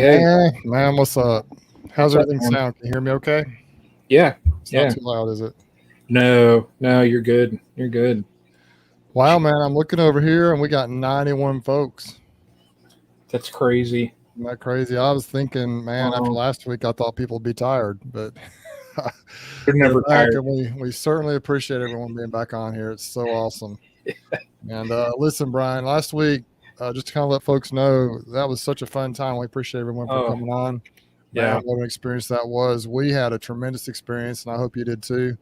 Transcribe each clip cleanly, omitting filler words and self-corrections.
Hey. Man, what's up? How's What's up, everything man? sound? Can you hear me okay? Yeah, It's not yeah. too loud, is it? No, you're good. You're good. Wow, man, I'm looking over here and we got 91 folks. That's crazy. Isn't that crazy? I was thinking, man, after Um, last week, I thought people would be tired, but you're they're never back tired. and we certainly appreciate everyone being back on here. It's so awesome. And listen, Brian, last week, just to kind of let folks know, that was such a fun time. We appreciate everyone for Oh, coming on. Man, yeah. what an experience that was. We had a tremendous experience, and I hope you did too.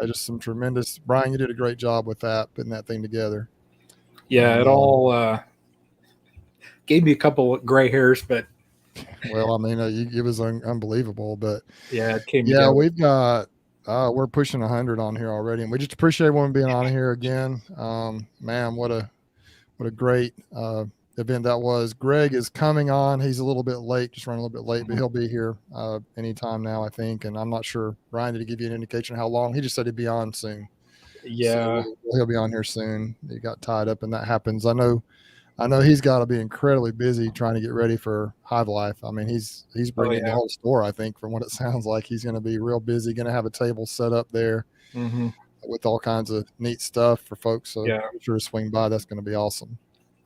Just some tremendous. Brian, you did a great job with that, putting that thing together. Yeah, And it all gave me a couple of gray hairs, but well, I mean, it was unbelievable. But yeah, it came yeah, together. we've got we're pushing 100 on here already, and we just appreciate everyone being on here again. Man, what a great event that was. Greg is coming on. He's a little bit late, just running a little bit late, but Mhm. he'll be here anytime now, I think. And I'm not sure, Brian, did he give you an indication how long? He just said he'd be on soon. So Yeah. he'll be on here soon. He got tied up, and that happens. I know he's got to be incredibly busy trying to get ready for Hive Life. I mean, he's Oh, bringing the yeah. whole store. I think from what it sounds like, he's going to be real busy. Going to have a table set up there Hmm. with all kinds of neat stuff for folks. So Yeah. be sure to swing by. That's going to be awesome.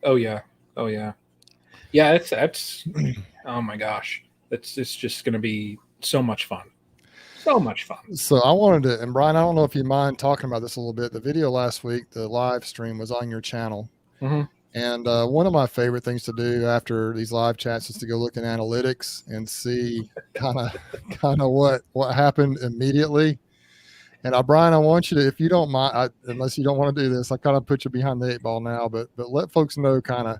Oh, yeah. Oh, yeah. Yeah, that's, oh my gosh. It's just going to be so much fun. So much fun. So I wanted to, and Brian, I don't know if you mind talking about this a little bit. The video last week, the live stream, was on your channel. Hmm. And one of my favorite things to do after these live chats is to go look in analytics and see kind of kind of what happened immediately. And Brian, I want you to, if you don't mind, unless you don't want to do this, I kind of put you behind the eight ball now, but let folks know kind of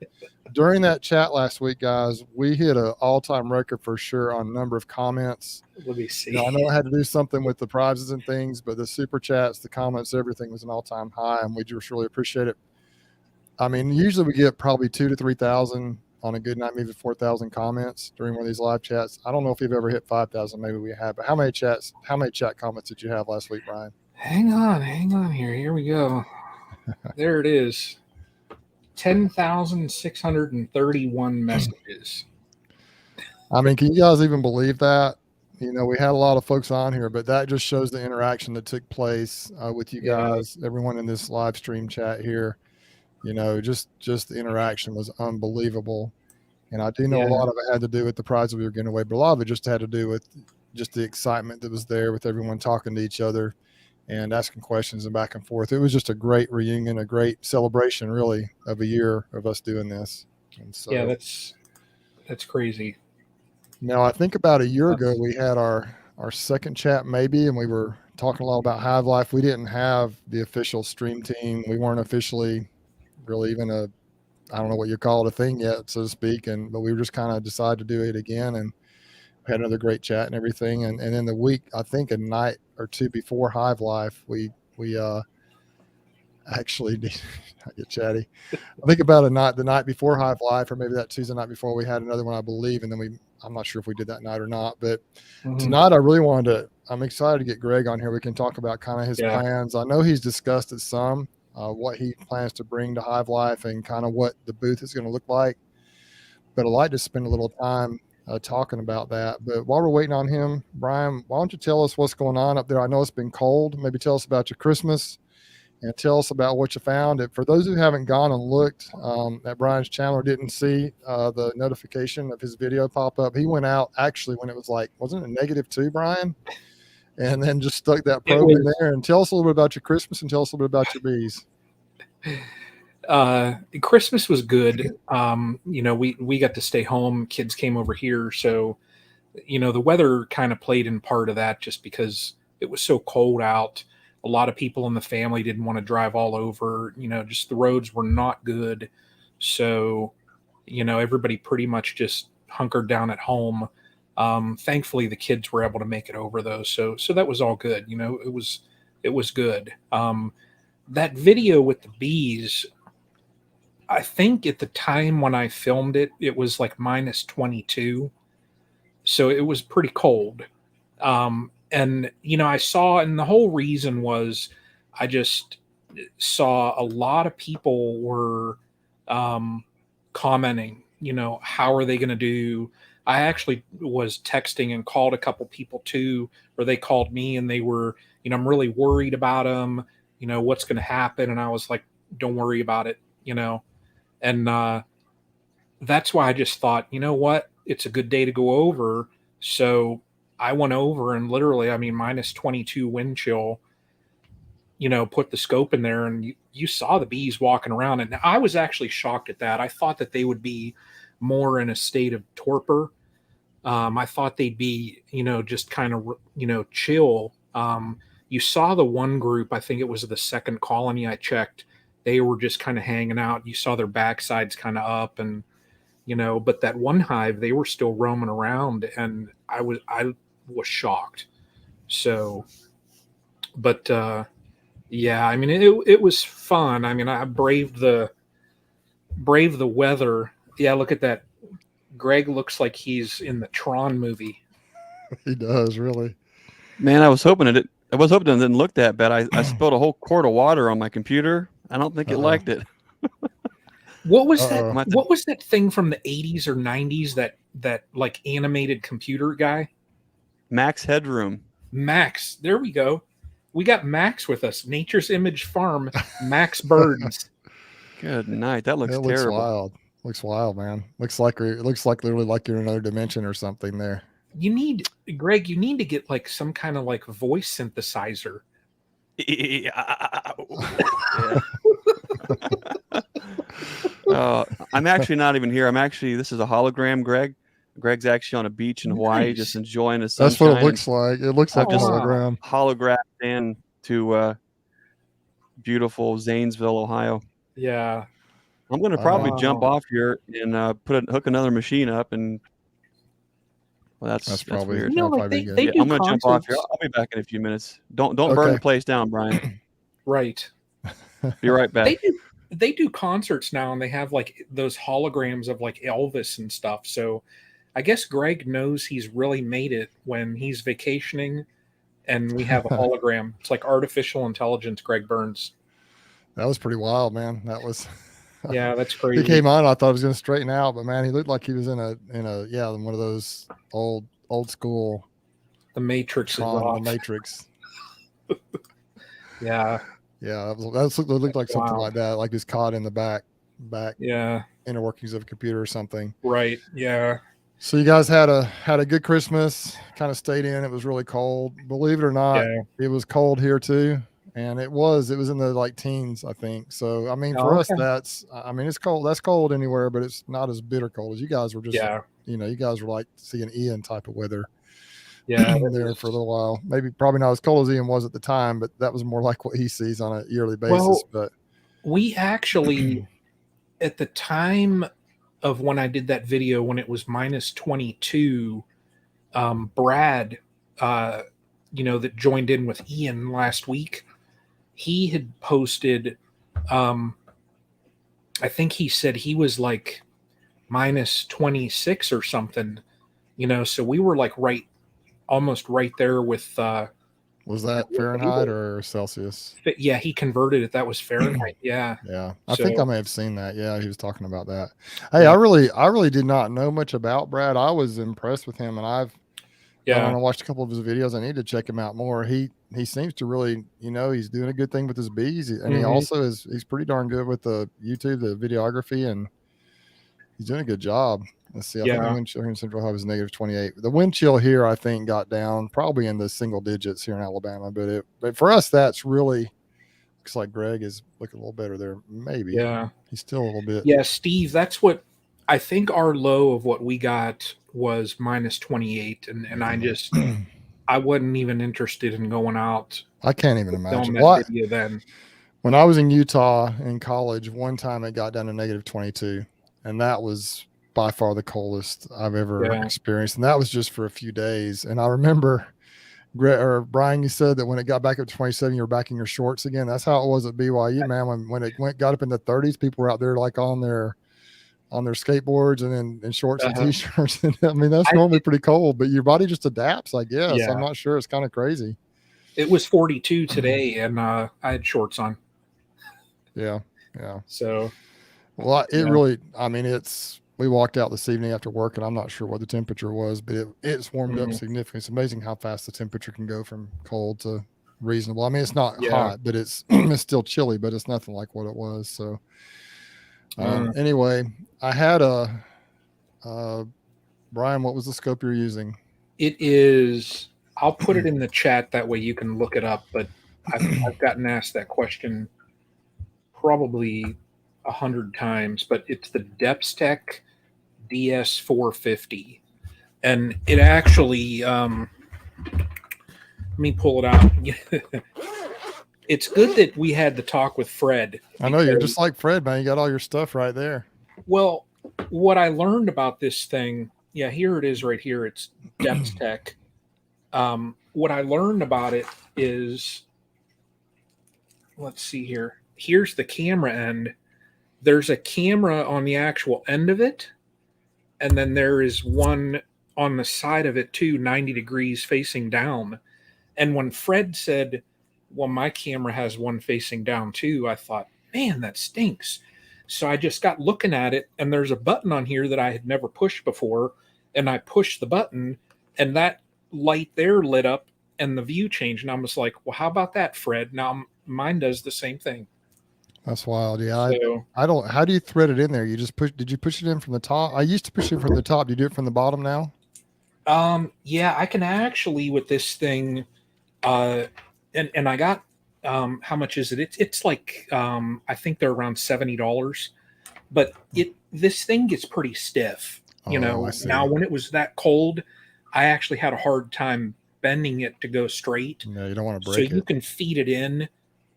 during that chat last week, guys, we hit an all time record for sure on number of comments. Let me I see. know I had to do something with the prizes and things, but the super chats, the comments, everything was an all time high, and we just really appreciate it. I mean, usually we get probably 2,000 to 3,000 on a good night, maybe 4,000 comments during one of these live chats. I don't know if we've ever hit 5,000. Maybe we have, but how many chat comments did you have last week, Brian? Hang on here. Here we go. There it is. 10,631 messages. I mean, can you guys even believe that? We had a lot of folks on here, but that just shows the interaction that took place with you Yeah, guys, everyone in this live stream chat here. Just the interaction was unbelievable. And I do know a yeah, lot of it had to do with the prizes we were giving away, but a lot of it just had to do with just the excitement that was there with everyone talking to each other and asking questions and back and forth. It was just a great reunion, a great celebration, really, of a year of us doing this. And yeah. so That's crazy. now I think about a year ago That's, we had our second chat maybe, and we were talking a lot about Hive Life. We didn't have the official stream team. We weren't officially really even I don't know what you call it, a thing yet, so to speak. But we just kind of decided to do it again, and we had another great chat and everything. And in the week, I think a night or two before Hive Life, we actually I get chatty. I think about the night before Hive Life, or maybe that Tuesday night before, we had another one, I believe, and then I'm not sure if we did that night or not. But mhm. tonight, I really wanted to. I'm excited to get Greg on here. We can talk about kind of his Yeah, plans. I know he's discussed it some, what he plans to bring to Hive Life and kind of what the booth is going to look like. But I'd like to spend a little time talking about that. But while we're waiting on him, Brian, why don't you tell us what's going on up there? I know it's been cold. Maybe tell us about your Christmas and tell us about what you found. And for those who haven't gone and looked at Brian's channel or didn't see the notification of his video pop up, he went out actually when it was like, wasn't it -2, Brian? And then just stuck that it probe in was. there. And tell us a little bit about your Christmas and tell us a little bit about your bees. Christmas was good. We got to stay home. Kids came over here, so the weather kind of played in part of that, just because it was so cold out. A lot of people in the family didn't want to drive all over. Just the roads were not good, so everybody pretty much just hunkered down at home. Thankfully, the kids were able to make it over though, so that was all good. It was good. That video with the bees, I think at the time when I filmed it, it was like -22, so it was pretty cold. And I saw, and the whole reason was I just saw a lot of people were um, commenting. How are they going to do? I actually was texting and called a couple people too, or they called me and they were, I'm really worried about them. What's going to happen? And I was like, don't worry about it. And that's why I just thought, you know what, it's a good day to go over. So I went over and literally, I mean, minus 22 wind chill. Put the scope in there, and you saw the bees walking around, and I was actually shocked at that. I thought that they would be more in a state of torpor. I thought they'd be, just kind of, chill. You saw the one group, I think it was the second colony I checked, they were just kind of hanging out. You saw their backsides kind of up, and, but that one hive, they were still roaming around, and I was shocked. So, but, yeah, I mean, it was fun. I mean, I braved the weather. Yeah, look at that. Greg looks like he's in the Tron movie. He does, really. Man, I was hoping it didn't look that bad. I spilled a whole quart of water on my computer. I don't think it liked it. What was that? What was that thing from the 80s or 90s that like animated computer guy? Max Headroom. Max. There we go. We got Max with us. Nature's Image Farm, Max Birds. Good night. That looks terrible. Looks wild. Looks wild, man. It looks like literally like you're in another dimension or something there. Greg, you need to get like some kind of like voice synthesizer. Yeah. I'm actually not even here. This is a hologram, Greg. Greg's actually on a beach in Hawaii, just enjoying the sunshine. That's what it looks like. It looks like a hologram. Holographed in to beautiful Zanesville, Ohio. Yeah. I'm going to probably jump off here and hook another machine up, and that's probably weird. I'm going to jump off here. I'll be back in a few minutes. Don't burn the place down, Brian. Right. Be right back. They do concerts now, and they have like those holograms of like Elvis and stuff. So I guess Greg knows he's really made it when he's vacationing and we have a hologram. It's like artificial intelligence, Greg Burns. That was pretty wild, man. That was yeah, that's crazy. He came on, I thought he was going to straighten out, but man, he looked like he was in one of those old school The Matrix. The Matrix. Yeah. Yeah, that looked like something like that, like he's caught in the back inner workings of a computer or something. Right. Yeah. So you guys had a good Christmas, kind of stayed in. It was really cold. Believe it or not, It was cold here too. And it was in the like teens, I think. So, I mean, for us, it's cold. That's cold anywhere, but it's not as bitter cold as you guys were just, you guys were like seeing Ian type of weather. Yeah. There for a little while. Probably not as cold as Ian was at the time, but that was more like what he sees on a yearly basis. Well, but we actually, at the time of when I did that video, when it was minus 22, Brad, that joined in with Ian last week, he had posted, I think he said he was like minus 26 or something, so we were like almost right there with, was that Fahrenheit or Celsius? Yeah, he converted it. That was Fahrenheit. Yeah. Yeah. I think I may have seen that. Yeah, he was talking about that. Hey, I really did not know much about Brad. I was impressed with him, and I watched a couple of his videos. I need to check him out more. He seems to really, he's doing a good thing with his bees, and he also he's pretty darn good with the YouTube, the videography, and he's doing a good job. Let's see. I think the wind chill here in Central Ohio is negative 28. The wind chill here, I think, got down probably in the single digits here in Alabama. But for us, that's really looks like Greg is looking a little better there. Maybe. Yeah. He's still a little bit. Yeah, Steve, that's what I think our low of what we got was minus 28. And I wasn't even interested in going out. I can't even imagine. That video then. When I was in Utah in college, one time it got down to negative 22. And that was by far the coldest I've ever experienced. And that was just for a few days. And I remember, Brian, you said that when it got back up to 27, you were back in your shorts again. That's how it was at BYU, man. When it got up in the 30s, people were out there like on their skateboards and then in shorts and t-shirts. And I mean, that's normally pretty cold, but your body just adapts, I guess. Yeah. I'm not sure. It's kind of crazy. It was 42 today, and I had shorts on. Yeah. Yeah. So, well, really, I mean, it's we walked out this evening after work, and I'm not sure what the temperature was, but it's warmed up Mhm. significantly. It's amazing how fast the temperature can go from cold to reasonable. I mean, it's not Yeah. hot, but it's it's still chilly, but it's nothing like what it was. So anyway, I had a Brian, what was the scope you're using? It is. I'll put it in the chat that way you can look it up. But I've gotten asked that question probably 100 times. But it's the Depstech DS450, and it actually. Let me pull it out. It's good that we had the talk with Fred. I know you're just like Fred, man. You got all your stuff right there. Well, what I learned about this thing, yeah, here it is right here. It's Depstech. What I learned about it is, let's see here. Here's the camera end. There's a camera on the actual end of it, and then there is one on the side of it too, 90 degrees facing down. And when Fred said, well, my camera has one facing down too, I thought, man, that stinks. So I just got looking at it, and there's a button on here that I had never pushed before, and I pushed the button, and that light there lit up, and the view changed, and I was like, well, how about that, Fred? Now mine does the same thing. That's wild. Yeah, So, I don't. How do you thread it in there? You just push. Did you push it in from the top? I used to push it from the top. Do you do it from the bottom now? yeah, I can actually with this thing, and I got how much is it? It's like I think they're around $70, but this thing gets pretty stiff. You know, I see. now when it was that cold, I actually had a hard time bending it to go straight. No, you don't want to break it. So you can feed it in,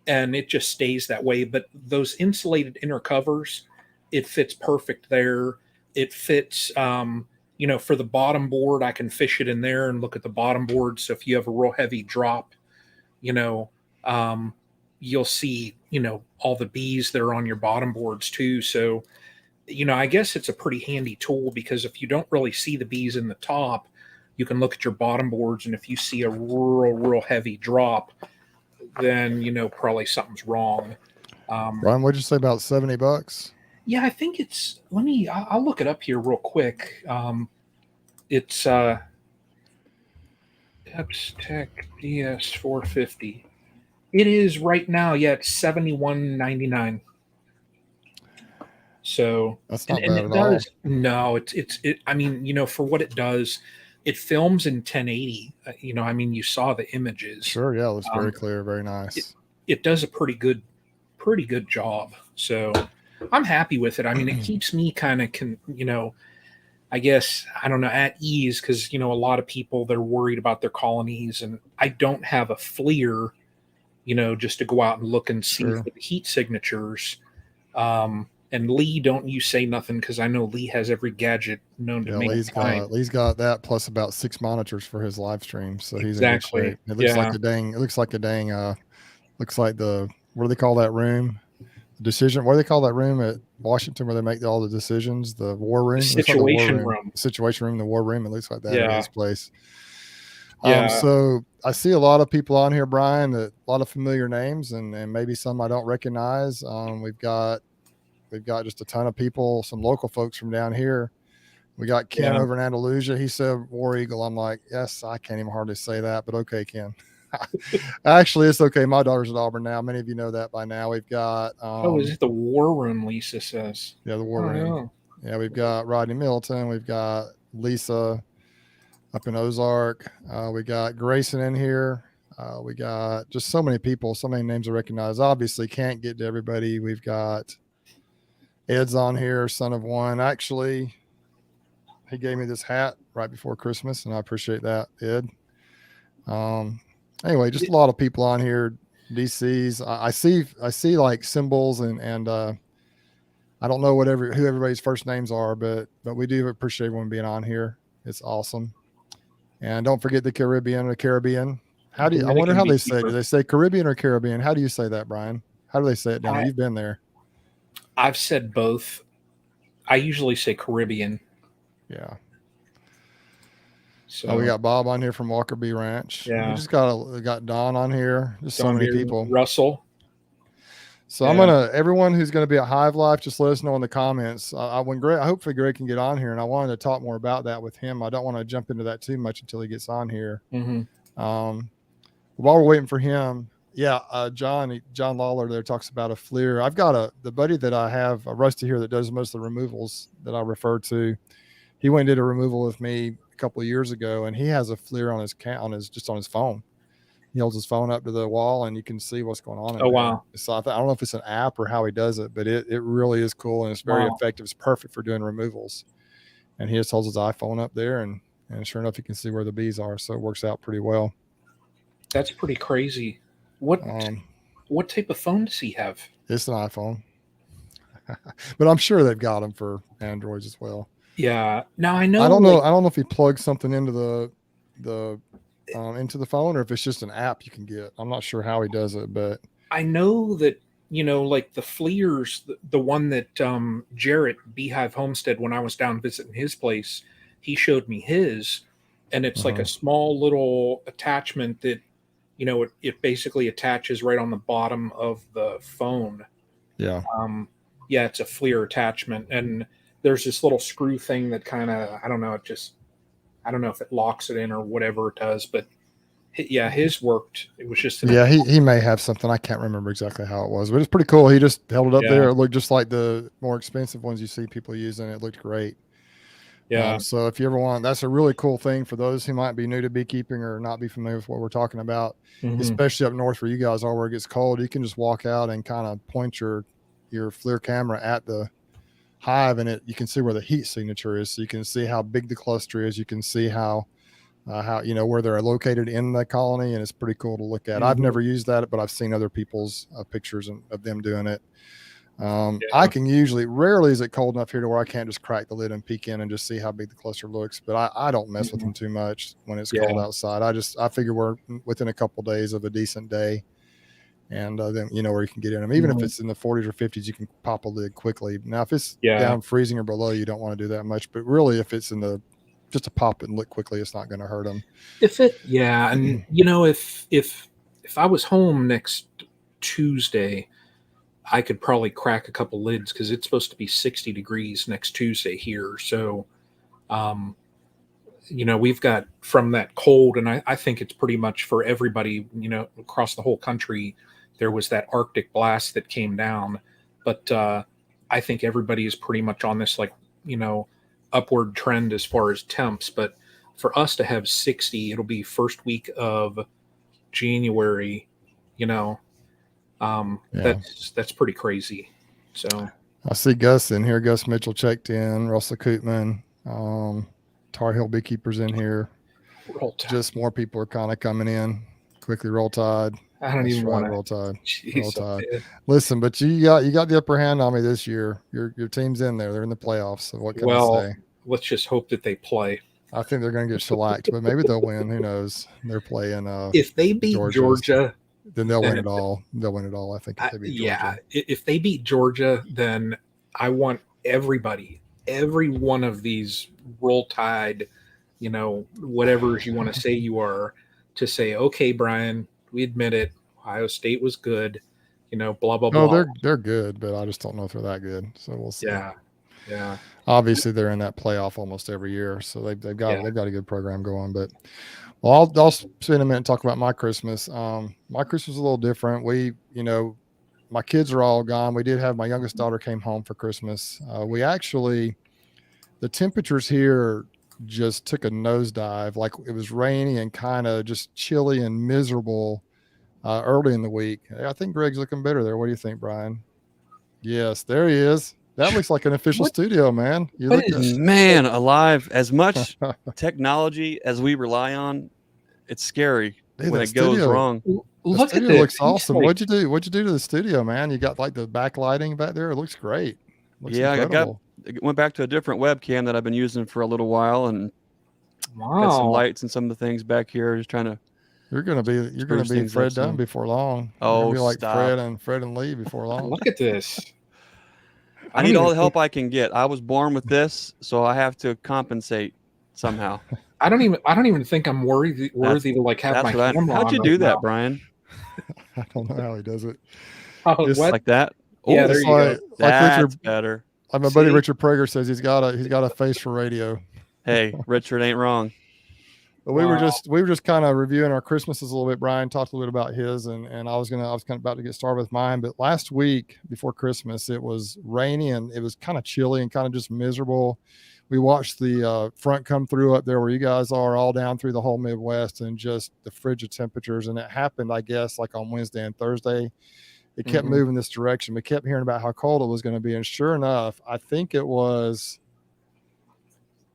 and it just stays that way. But those insulated inner covers, it fits perfect there. It fits. You know, for the bottom board, I can fish it in there and look at the bottom board. So if you have a real heavy drop, you know, you'll see, you know, all the bees that are on your bottom boards too. So, you know, I guess it's a pretty handy tool, because if you don't really see the bees in the top, you can look at your bottom boards, and if you see a real heavy drop, then, you know, probably something's wrong. Brian, what'd you say about $70? Yeah, I think it's, I'll look it up here real quick. It's Depstech DS450. It is right now, yeah, it's $71.99. So That's not and bad it at does, all. no, it I mean, you know, for what it does, it films in 1080. You know, I mean, you saw the images. Sure, yeah, it looks very clear, very nice. It does a pretty good job. So I'm happy with it. I mean, it keeps me kind of, you know, I guess, I don't know, at ease, because, you know, a lot of people, they're worried about their colonies, and I don't have a FLIR, you know, just to go out and look and see Sure. for the heat signatures. And Lee, don't you say nothing, because I know Lee has every gadget known to Yeah, mankind. Lee's got that plus about 6 monitors for his live stream, so he's Exactly. in good shape. It looks Yeah. like a dang. It looks like a dang. Looks like the, what do they call that room? Decision. What do they call that room at Washington where they make all the decisions? The war room. The It looks like situation the war room. The situation room. The war room. It looks like that Yeah. at his place. Yeah. So I see a lot of people on here, Brian, that a lot of familiar names, and maybe some I don't recognize. We've got just a ton of people, some local folks from down here. We got Ken over in Andalusia. He said War Eagle. I'm like, yes, I can't even hardly say that, but okay, Ken. Actually, it's okay. My daughter's at Auburn now. Many of you know that by now. We've got is it the war room, Lisa says? Yeah, the war room. Know. Yeah, we've got Rodney Middleton. We've got Lisa up in Ozark. We got Grayson in here. We got just so many people, so many names I recognize. Obviously, can't get to everybody. We've got Ed's on here, son of one. Actually, he gave me this hat right before Christmas, and I appreciate that, Ed. Anyway, just a lot of people on here. DCs. I see like symbols and I don't know who everybody's first names are, but we do appreciate everyone being on here. It's awesome. And don't forget the Caribbean. How do you? I wonder how they say it. Do they say Caribbean or Caribbean? How do you say that, Brian? How do they say it down there? You've been there. I've said both. I usually say Caribbean. Yeah. So we got Bob on here from Walker Bee Ranch. Yeah. We just got Don on here. Just so many people. Russell. So I'm everyone who's gonna be at Hive Life, just let us know in the comments. Hopefully Greg can get on here, and I wanted to talk more about that with him. I don't want to jump into that too much until he gets on here. While we're waiting for him, John Lawler there talks about a FLIR. I've got the buddy that I have, Rusty here, that does most of the removals that I refer to. He went and did a removal with me a couple of years ago, and he has a FLIR on his phone. He holds his phone up to the wall, and you can see what's going on. Wow! So I don't know if it's an app or how he does it, but it really is cool, and it's very effective. It's perfect for doing removals. And he just holds his iPhone up there, and sure enough, you can see where the bees are. So it works out pretty well. That's pretty crazy. What type of phone does he have? It's an iPhone, but I'm sure they've got them for Androids as well. Yeah. Now I know. I don't know if he plugs something into the phone, or if it's just an app you can get. I'm not sure how he does it, but I know that, like the FLIRs, the one that Jarrett Beehive Homestead, when I was down visiting his place, he showed me his, and it's like a small little attachment that, it basically attaches right on the bottom of the phone. Yeah. It's a FLIR attachment, and there's this little screw thing that kind of, I don't know if it locks it in or whatever it does, but his worked. It was just he may have something. I can't remember exactly how it was, but it's pretty cool. He just held it up there. It looked just like the more expensive ones you see people using. It looked great. Yeah. So if you ever want, that's a really cool thing for those who might be new to beekeeping or not be familiar with what we're talking about, especially up north where you guys are, where it gets cold. You can just walk out and kind of point your FLIR camera at the hive, and you can see where the heat signature is. So you can see how big the cluster is. You can see how where they're located in the colony, and it's pretty cool to look at. I've never used that, but I've seen other people's pictures of them doing it. I can rarely is it cold enough here to where I can't just crack the lid and peek in and just see how big the cluster looks, but I don't mess with them too much when it's cold outside. I figure we're within a couple of days of a decent day, and then where you can get in them. Even if it's in the 40s or 50s, you can pop a lid quickly. Now if it's down freezing or below, you don't want to do that much, but really if it's in the just to pop it and look quickly, it's not going to hurt them. And if I was home next Tuesday, I could probably crack a couple lids, because it's supposed to be 60 degrees next Tuesday here. So, we've got from that cold, and I think it's pretty much for everybody, across the whole country, there was that Arctic blast that came down. But I think everybody is pretty much on this, upward trend as far as temps. But for us to have 60, it'll be first week of January, that's pretty crazy. So I see Gus in here. Gus Mitchell checked in. Russell Kootman, Tar Heel Beekeepers in here. Just more people are kind of coming in. Quickly, Roll Tide. I don't even want to Roll Tide. Jeez, Roll Tide. Listen, but you got the upper hand on me this year. Your team's in there. They're in the playoffs. So what can I say? Let's just hope that they play. I think they're going to get shellacked, but maybe they'll win. Who knows? They're playing. If they beat Georgia, then they'll win it all. They'll win it all. I think if they beat Georgia. If they beat Georgia, then I want every one of these Roll Tide, whatever you want to say you are, to say, okay, Brian, we admit it. Ohio State was good, blah, blah, blah. No, they're good, but I just don't know if they're that good. So we'll see. Yeah. Obviously, they're in that playoff almost every year, so they've got a good program going. But I'll spend a minute and talk about my Christmas. My Christmas was a little different. We, my kids are all gone. We did have my youngest daughter came home for Christmas. We actually, the temperatures here just took a nosedive. Like it was rainy and kind of just chilly and miserable early in the week. I think Greg's looking better there. What do you think, Brian? Yes, there he is. That looks like an official studio, man. Man alive. As much technology as we rely on, it's scary when it goes wrong. Look at this. Looks awesome. What'd you do? What'd you do to the studio, man? You got like the backlighting back there. It looks great. Incredible. I went back to a different webcam that I've been using for a little while, and got some lights and some of the things back here. Just trying to. You're gonna be Fred Dunn before long. Oh, be like stop. Fred and Lee before long. Look at this. I need all the help I can get. I was born with this, so I have to compensate somehow. I don't even think I'm worthy to like have my camera on. How'd you do that, Brian? I don't know how he does it. Oh, It's what? Like that. Yeah, Oh, there it's you go. like that's Richard. better. Like my buddy See? Richard Prager says, he's got a face for radio. Hey, Richard ain't wrong. But Wow. we were just kind of reviewing our Christmases a little bit. Brian talked a little bit about his, and I was kind of about to get started with mine. But last week before Christmas, it was rainy and it was kind of chilly and kind of just miserable. We watched the front come through up there where you guys are, all down through the whole Midwest, and just the frigid temperatures. And it happened, I guess, like on Wednesday and Thursday. It kept moving this direction. We kept hearing about how cold it was going to be, and sure enough, I think it was.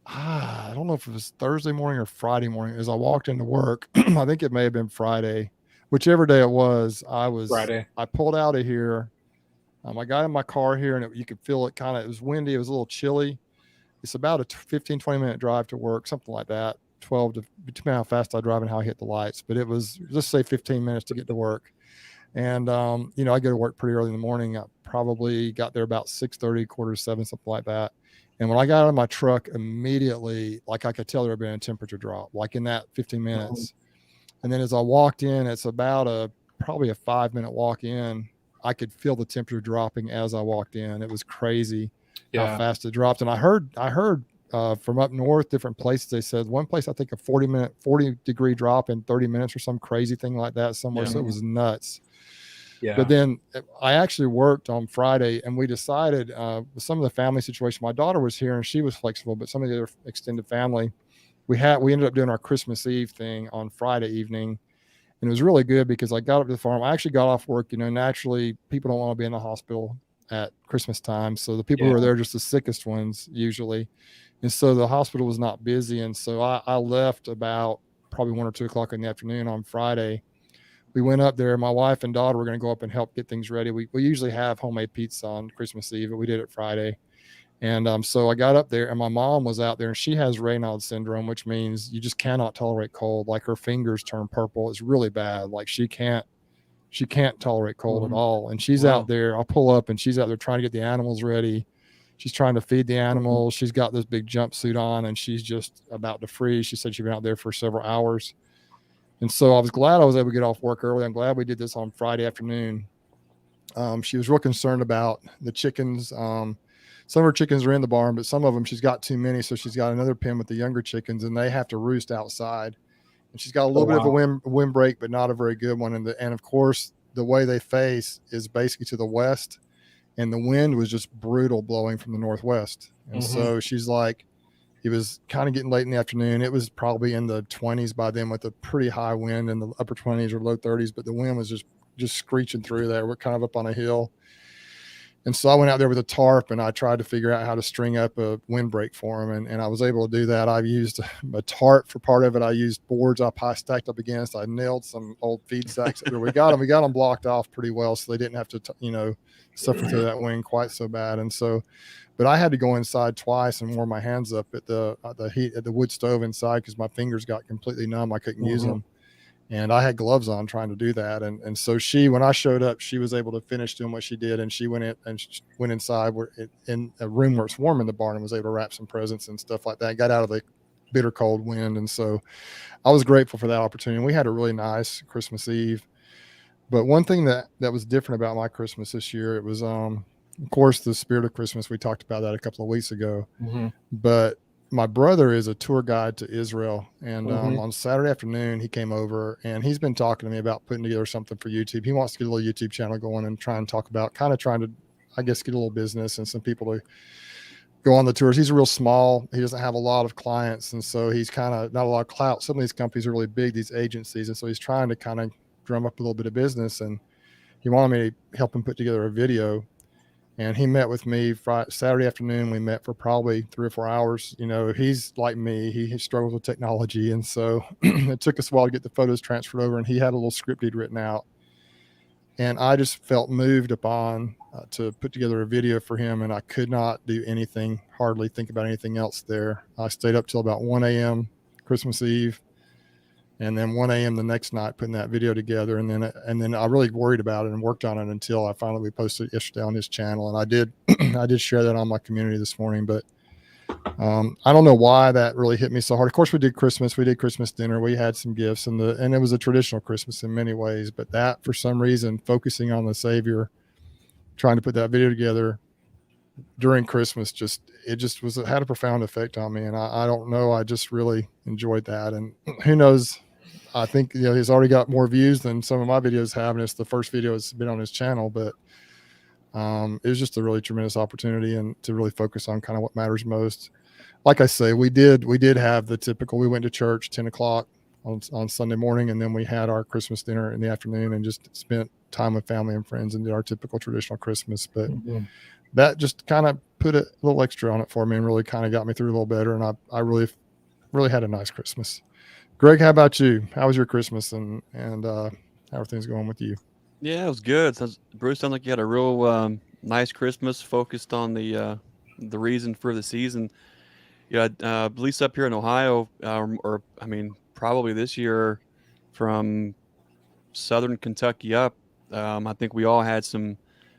I don't know if it was Thursday morning or Friday morning. As I walked into work, I think it may have been Friday, whichever day it was. Friday. I pulled out of here. I got in my car here, and you could feel it kind of. It was windy. It was a little chilly. It's about a 15, 20-minute drive to work, something like that. 12 to depending how fast I drive and how I hit the lights. But it was, let's say, 15 minutes to get to work. And I go to work pretty early in the morning. I probably got there about 6:30, 6:45, something like that. And when I got out of my truck, immediately, like I could tell there had been a temperature drop, like in that 15 minutes. And then as I walked in, it's about probably a 5-minute walk in. I could feel the temperature dropping as I walked in. It was crazy how fast it dropped. And I heard from up north, different places, they said one place, I think a 40-degree drop in 30 minutes or some crazy thing like that somewhere. So it was nuts. Yeah. But then I actually worked on Friday, and we decided with some of the family situation, my daughter was here and she was flexible, but some of the other extended family, we ended up doing our Christmas Eve thing on Friday evening. And it was really good because I got up to the farm. I actually got off work. Naturally, people don't want to be in the hospital at Christmas time. So the people who are there are just the sickest ones usually. And so the hospital was not busy. And so I left about probably 1 or 2 o'clock in the afternoon on Friday. We went up there. My wife and daughter were going to go up and help get things ready. We usually have homemade pizza on Christmas Eve, but we did it Friday. And so I got up there, and my mom was out there, and she has Raynaud's syndrome, which means you just cannot tolerate cold. Like her fingers turn purple. It's really bad. Like she can't tolerate cold at all. And she's out there. I'll pull up, and she's out there trying to get the animals ready. She's trying to feed the animals. She's got this big jumpsuit on, and she's just about to freeze. She said she'd been out there for several hours. And so I was glad I was able to get off work early. I'm glad we did this on Friday afternoon. She was real concerned about the chickens. Some of her chickens are in the barn, but some of them she's got too many. So she's got another pen with the younger chickens, and they have to roost outside. And she's got a little bit of a windbreak, but not a very good one. And of course, the way they face is basically to the west, and the wind was just brutal blowing from the northwest. And so she's like, it was kind of getting late in the afternoon. It was probably in the 20s by then with a pretty high wind in the upper 20s or low 30s, but the wind was just screeching through there. We're kind of up on a hill. And so I went out there with a tarp, and I tried to figure out how to string up a windbreak for them. And I was able to do that. I used a tarp for part of it. I used boards I stacked up against. I nailed some old feed sacks. We got them blocked off pretty well, so they didn't have to, suffer through that wind quite so bad. And so, but I had to go inside twice and warm my hands up at the heat at the wood stove inside because my fingers got completely numb. I couldn't use them. And I had gloves on trying to do that. And so when I showed up, she was able to finish doing what she did. And she went inside in a room where it's warm in the barn and was able to wrap some presents and stuff like that. Got out of the bitter cold wind. And so I was grateful for that opportunity. And we had a really nice Christmas Eve. But one thing that was different about my Christmas this year, it was, of course, the spirit of Christmas. We talked about that a couple of weeks ago. But my brother is a tour guide to Israel, and on Saturday afternoon he came over, and he's been talking to me about putting together something for YouTube. He wants to get a little YouTube channel going and try and talk about trying to, I guess, get a little business and some people to go on the tours. He's real small. He doesn't have a lot of clients, and so he's kind of not a lot of clout. Some of these companies are really big, these agencies, and so he's trying to kind of drum up a little bit of business, and he wanted me to help him put together a video. And he met with me Saturday afternoon. We met for probably 3 or 4 hours. He's like me. He struggles with technology. And so it took us a while to get the photos transferred over. And he had a little script he'd written out. And I just felt moved upon to put together a video for him. And I could not do anything, hardly think about anything else there. I stayed up till about 1 a.m. Christmas Eve. And then 1 a.m. the next night putting that video together. And then I really worried about it and worked on it until we posted it yesterday on his channel. And I did share that on my community this morning. But I don't know why that really hit me so hard. Of course, we did Christmas dinner. We had some gifts, and it was a traditional Christmas in many ways. But that, for some reason, focusing on the Savior, trying to put that video together during Christmas, it had a profound effect on me. And I don't know, I just really enjoyed that. And who knows? I think he's already got more views than some of my videos have, and it's the first video that's been on his channel. But it was just a really tremendous opportunity, and to really focus on kind of what matters most. Like I say, we did have the typical, we went to church 10 o'clock on Sunday morning, and then we had our Christmas dinner in the afternoon and just spent time with family and friends and did our typical traditional Christmas. But that just kind of put a little extra on it for me and really kind of got me through a little better. And I really had a nice Christmas. Greg, how about you? How was your Christmas, and how are things going with you? Yeah, it was good. Bruce, sounds like you had a real nice Christmas, focused on the reason for the season. Yeah, at least up here in Ohio, or I mean, probably this year from southern Kentucky up, I think we all had some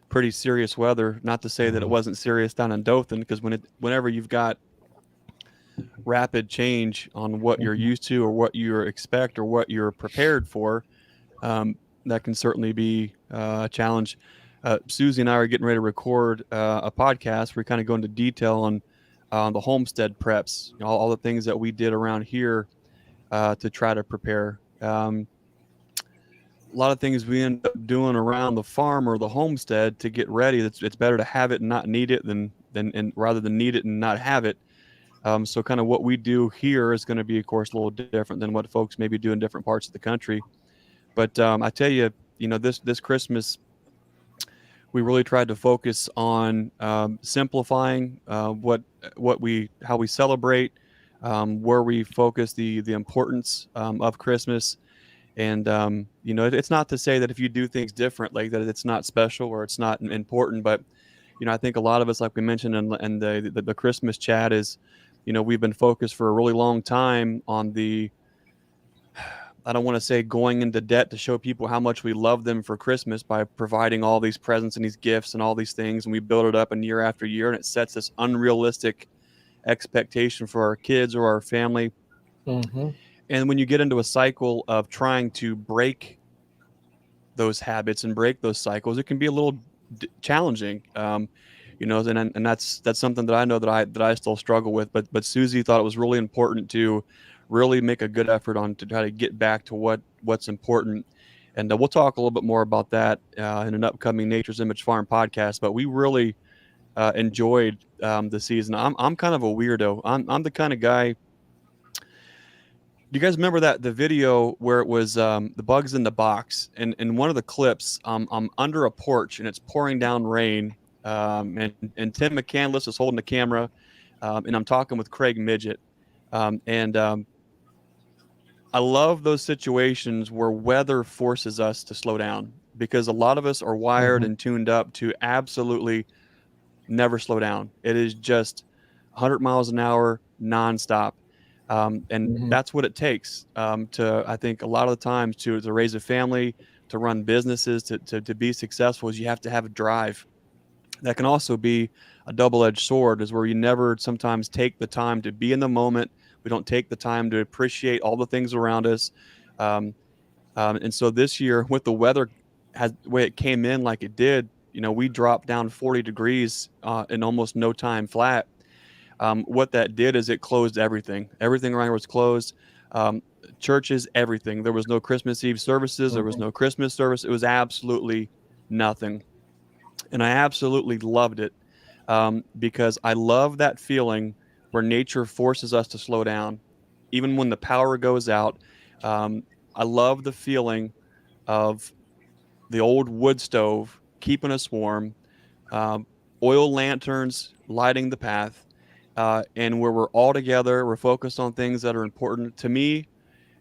pretty serious weather. Not to say that it wasn't serious down in Dothan, because whenever you've got rapid change on what you're used to or what you expect or what you're prepared for, that can certainly be a challenge. Susie and I are getting ready to record a podcast where we kind of go into detail on the homestead preps, all the things that we did around here to try to prepare. A lot of things we end up doing around the farm or the homestead to get ready. It's better to have it and not need it than rather than need it and not have it. So kind of what we do here is going to be, of course, a little different than what folks maybe do in different parts of the country. But I tell you, this Christmas, we really tried to focus on simplifying how we celebrate, where we focus the importance of Christmas. And it's not to say that if you do things different, like that, it's not special or it's not important. But I think a lot of us, like we mentioned in the Christmas chat, is we've been focused for a really long time on I don't want to say going into debt to show people how much we love them for Christmas by providing all these presents and these gifts and all these things. And we build it up, and year after year, and it sets this unrealistic expectation for our kids or our family. And when you get into a cycle of trying to break those habits and break those cycles, it can be a little challenging. And that's something that I know that I still struggle with. But Susie thought it was really important to really make a good effort to try to get back to what's important. And we'll talk a little bit more about that in an upcoming Nature's Image Farm podcast. But we really enjoyed the season. I'm kind of a weirdo. I'm the kind of guy. Do you guys remember the video where it was the bugs in the box? And in one of the clips, I'm under a porch and it's pouring down rain. And Tim McCandless is holding the camera, and I'm talking with Craig Midget. I love those situations where weather forces us to slow down, because a lot of us are wired and tuned up to absolutely never slow down. It is just 100 miles an hour nonstop. That's what it takes to, I think, a lot of the times to raise a family, to run businesses, to be successful, is you have to have a drive. That can also be a double-edged sword, is where you never sometimes take the time to be in the moment. We don't take the time to appreciate all the things around us. And so this year, with the weather, the way it came in like it did, we dropped down 40 degrees in almost no time flat. What that did is it closed everything. Everything around here was closed. Churches, everything. There was no Christmas Eve services. There was no Christmas service. It was absolutely nothing. And I absolutely loved it because I love that feeling where nature forces us to slow down. Even when the power goes out, I love the feeling of the old wood stove keeping us warm, oil lanterns lighting the path, and where we're all together, we're focused on things that are important. To me,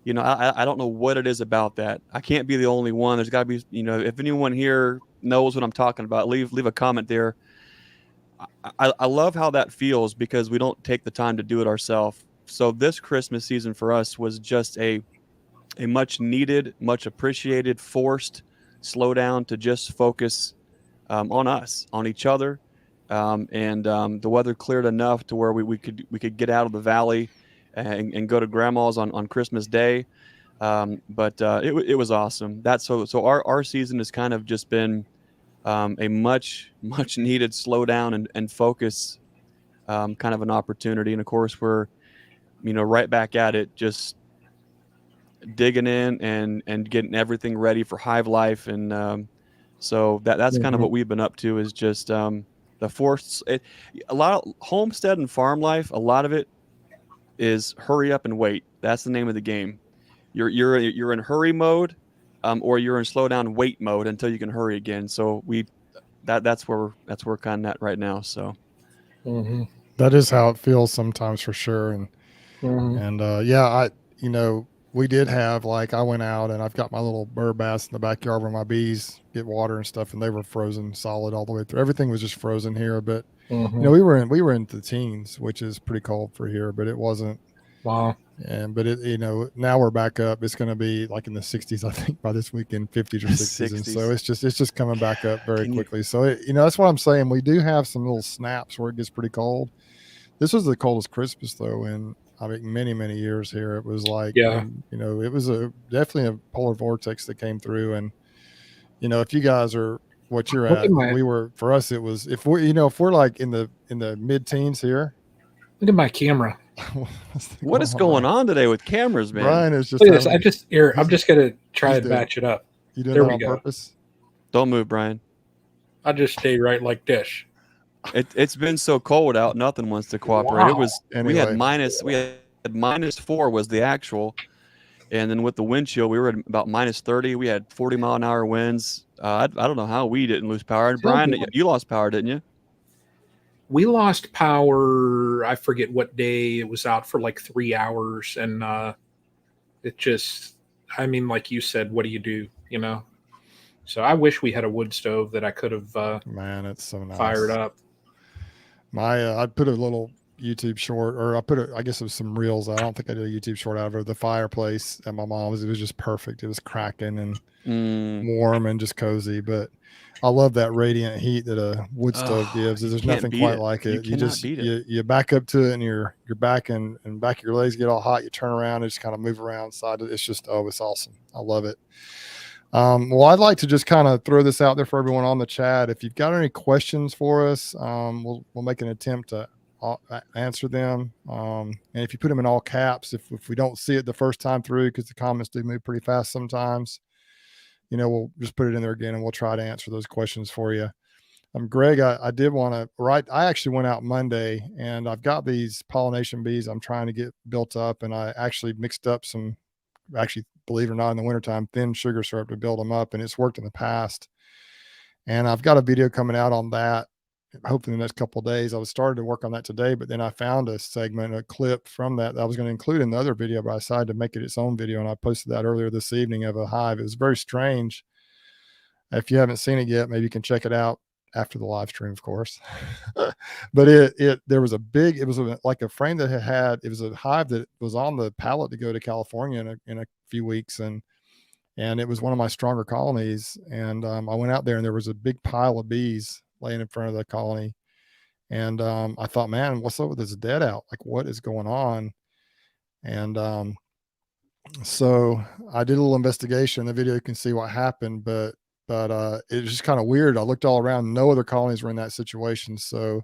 I don't know what it is about that. I can't be the only one. There's got to be, if anyone here knows what I'm talking about, leave a comment there. I love how that feels, because we don't take the time to do it ourselves. So this Christmas season for us was just a much needed, much appreciated, forced slowdown to just focus on us, on each other, and the weather cleared enough to where we could get out of the valley and go to Grandma's on Christmas Day. But it was awesome. So our season has kind of just been a much needed slowdown and focus, kind of an opportunity. And of course, we're right back at it, just digging in and getting everything ready for Hive Life. And so that's kind of what we've been up to, is just the force. A lot of homestead and farm life, a lot of it is hurry up and wait. That's the name of the game. You're in hurry mode, or you're in slow down wait mode until you can hurry again. So that's where we're kind of at right now. So that is how it feels sometimes, for sure. And yeah, we did have, like, I went out and I've got my little bird baths in the backyard where my bees get water and stuff, and they were frozen solid all the way through. Everything was just frozen here, but we were in the teens, which is pretty cold for here, but it wasn't. Wow. But now we're back up. It's going to be like in the 60s, I think, by this weekend, 50s or 60s. And so it's just coming back up very quickly. So that's what I'm saying. We do have some little snaps where it gets pretty cold. This was the coldest Christmas, though, in many, many years here. It was like, it was definitely a polar vortex that came through. And if you guys are what you're at, for us, it was, if we're like in the mid-teens here. Look at my camera. What is going on today with cameras, man? Brian is just. I'm just gonna try and batch it up. You doing that on purpose? Don't move, Brian. I'll just stay right like this. It's been so cold out. Nothing wants to cooperate. Wow. It was. Anyway. We had -4 was the actual, and then with the wind chill, we were at about -30. We had 40-mile-an-hour winds. I don't know how we didn't lose power. And Brian, you lost power, didn't you? We lost power. I forget what day it was out for, like 3 hours, and it just. Like you said, what do you do? So I wish we had a wood stove that I could have. Man, it's so nice. Fired up. I put a little YouTube short, or I guess it was some reels. I don't think I did a YouTube short out of the fireplace at my mom's. It was just perfect. It was cracking and warm and just cozy. But I love that radiant heat that a wood stove gives. There's nothing quite like it. You back up to it, and your back and back of your legs get all hot. You turn around and just kind of move around side. It's just, it's awesome. I love it. Well, I'd like to just kind of throw this out there for everyone on the chat. If you've got any questions for us, we'll make an attempt to answer them. And if you put them in all caps, if we don't see it the first time through, because the comments do move pretty fast sometimes, we'll just put it in there again, and we'll try to answer those questions for you. Greg, I did want to write. I actually went out Monday, and I've got these pollination bees I'm trying to get built up, and I actually mixed up some, believe it or not, in the wintertime, thin sugar syrup to build them up, and it's worked in the past. And I've got a video coming out on that, hopefully in the next couple of days. I was started to work on that today, but then I found a clip from that I was going to include in the other video, but I decided to make it its own video, and I posted that earlier this evening of a hive. It was very strange. If you haven't seen it yet, maybe you can check it out after the live stream, of course. But there was it was like a frame that it was a hive that was on the pallet to go to California in a few weeks, and it was one of my stronger colonies. And I went out there, and there was a big pile of bees laying in front of the colony, and I thought, man, what's up with this dead out? Like, what is going on? And so I did a little investigation. The video, you can see what happened, but it was just kind of weird. I looked all around. No other colonies were in that situation. So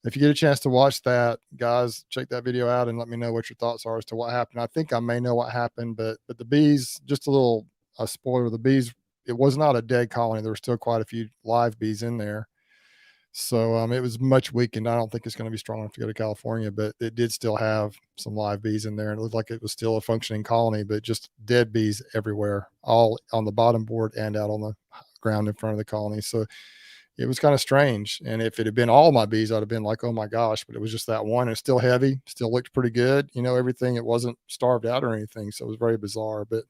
if you get a chance to watch that, guys, check that video out and let me know what your thoughts are as to what happened. I think I may know what happened, but the bees, just a spoiler, the bees, it was not a dead colony. There were still quite a few live bees in there. So it was much weakened. I don't think it's going to be strong enough to go to California, but it did still have some live bees in there. And it looked like it was still a functioning colony, but just dead bees everywhere, all on the bottom board and out on the ground in front of the colony. So it was kind of strange. And if it had been all my bees, I'd have been like, oh my gosh, but it was just that one. It's still heavy, still looked pretty good. Everything, it wasn't starved out or anything. So it was very bizarre, but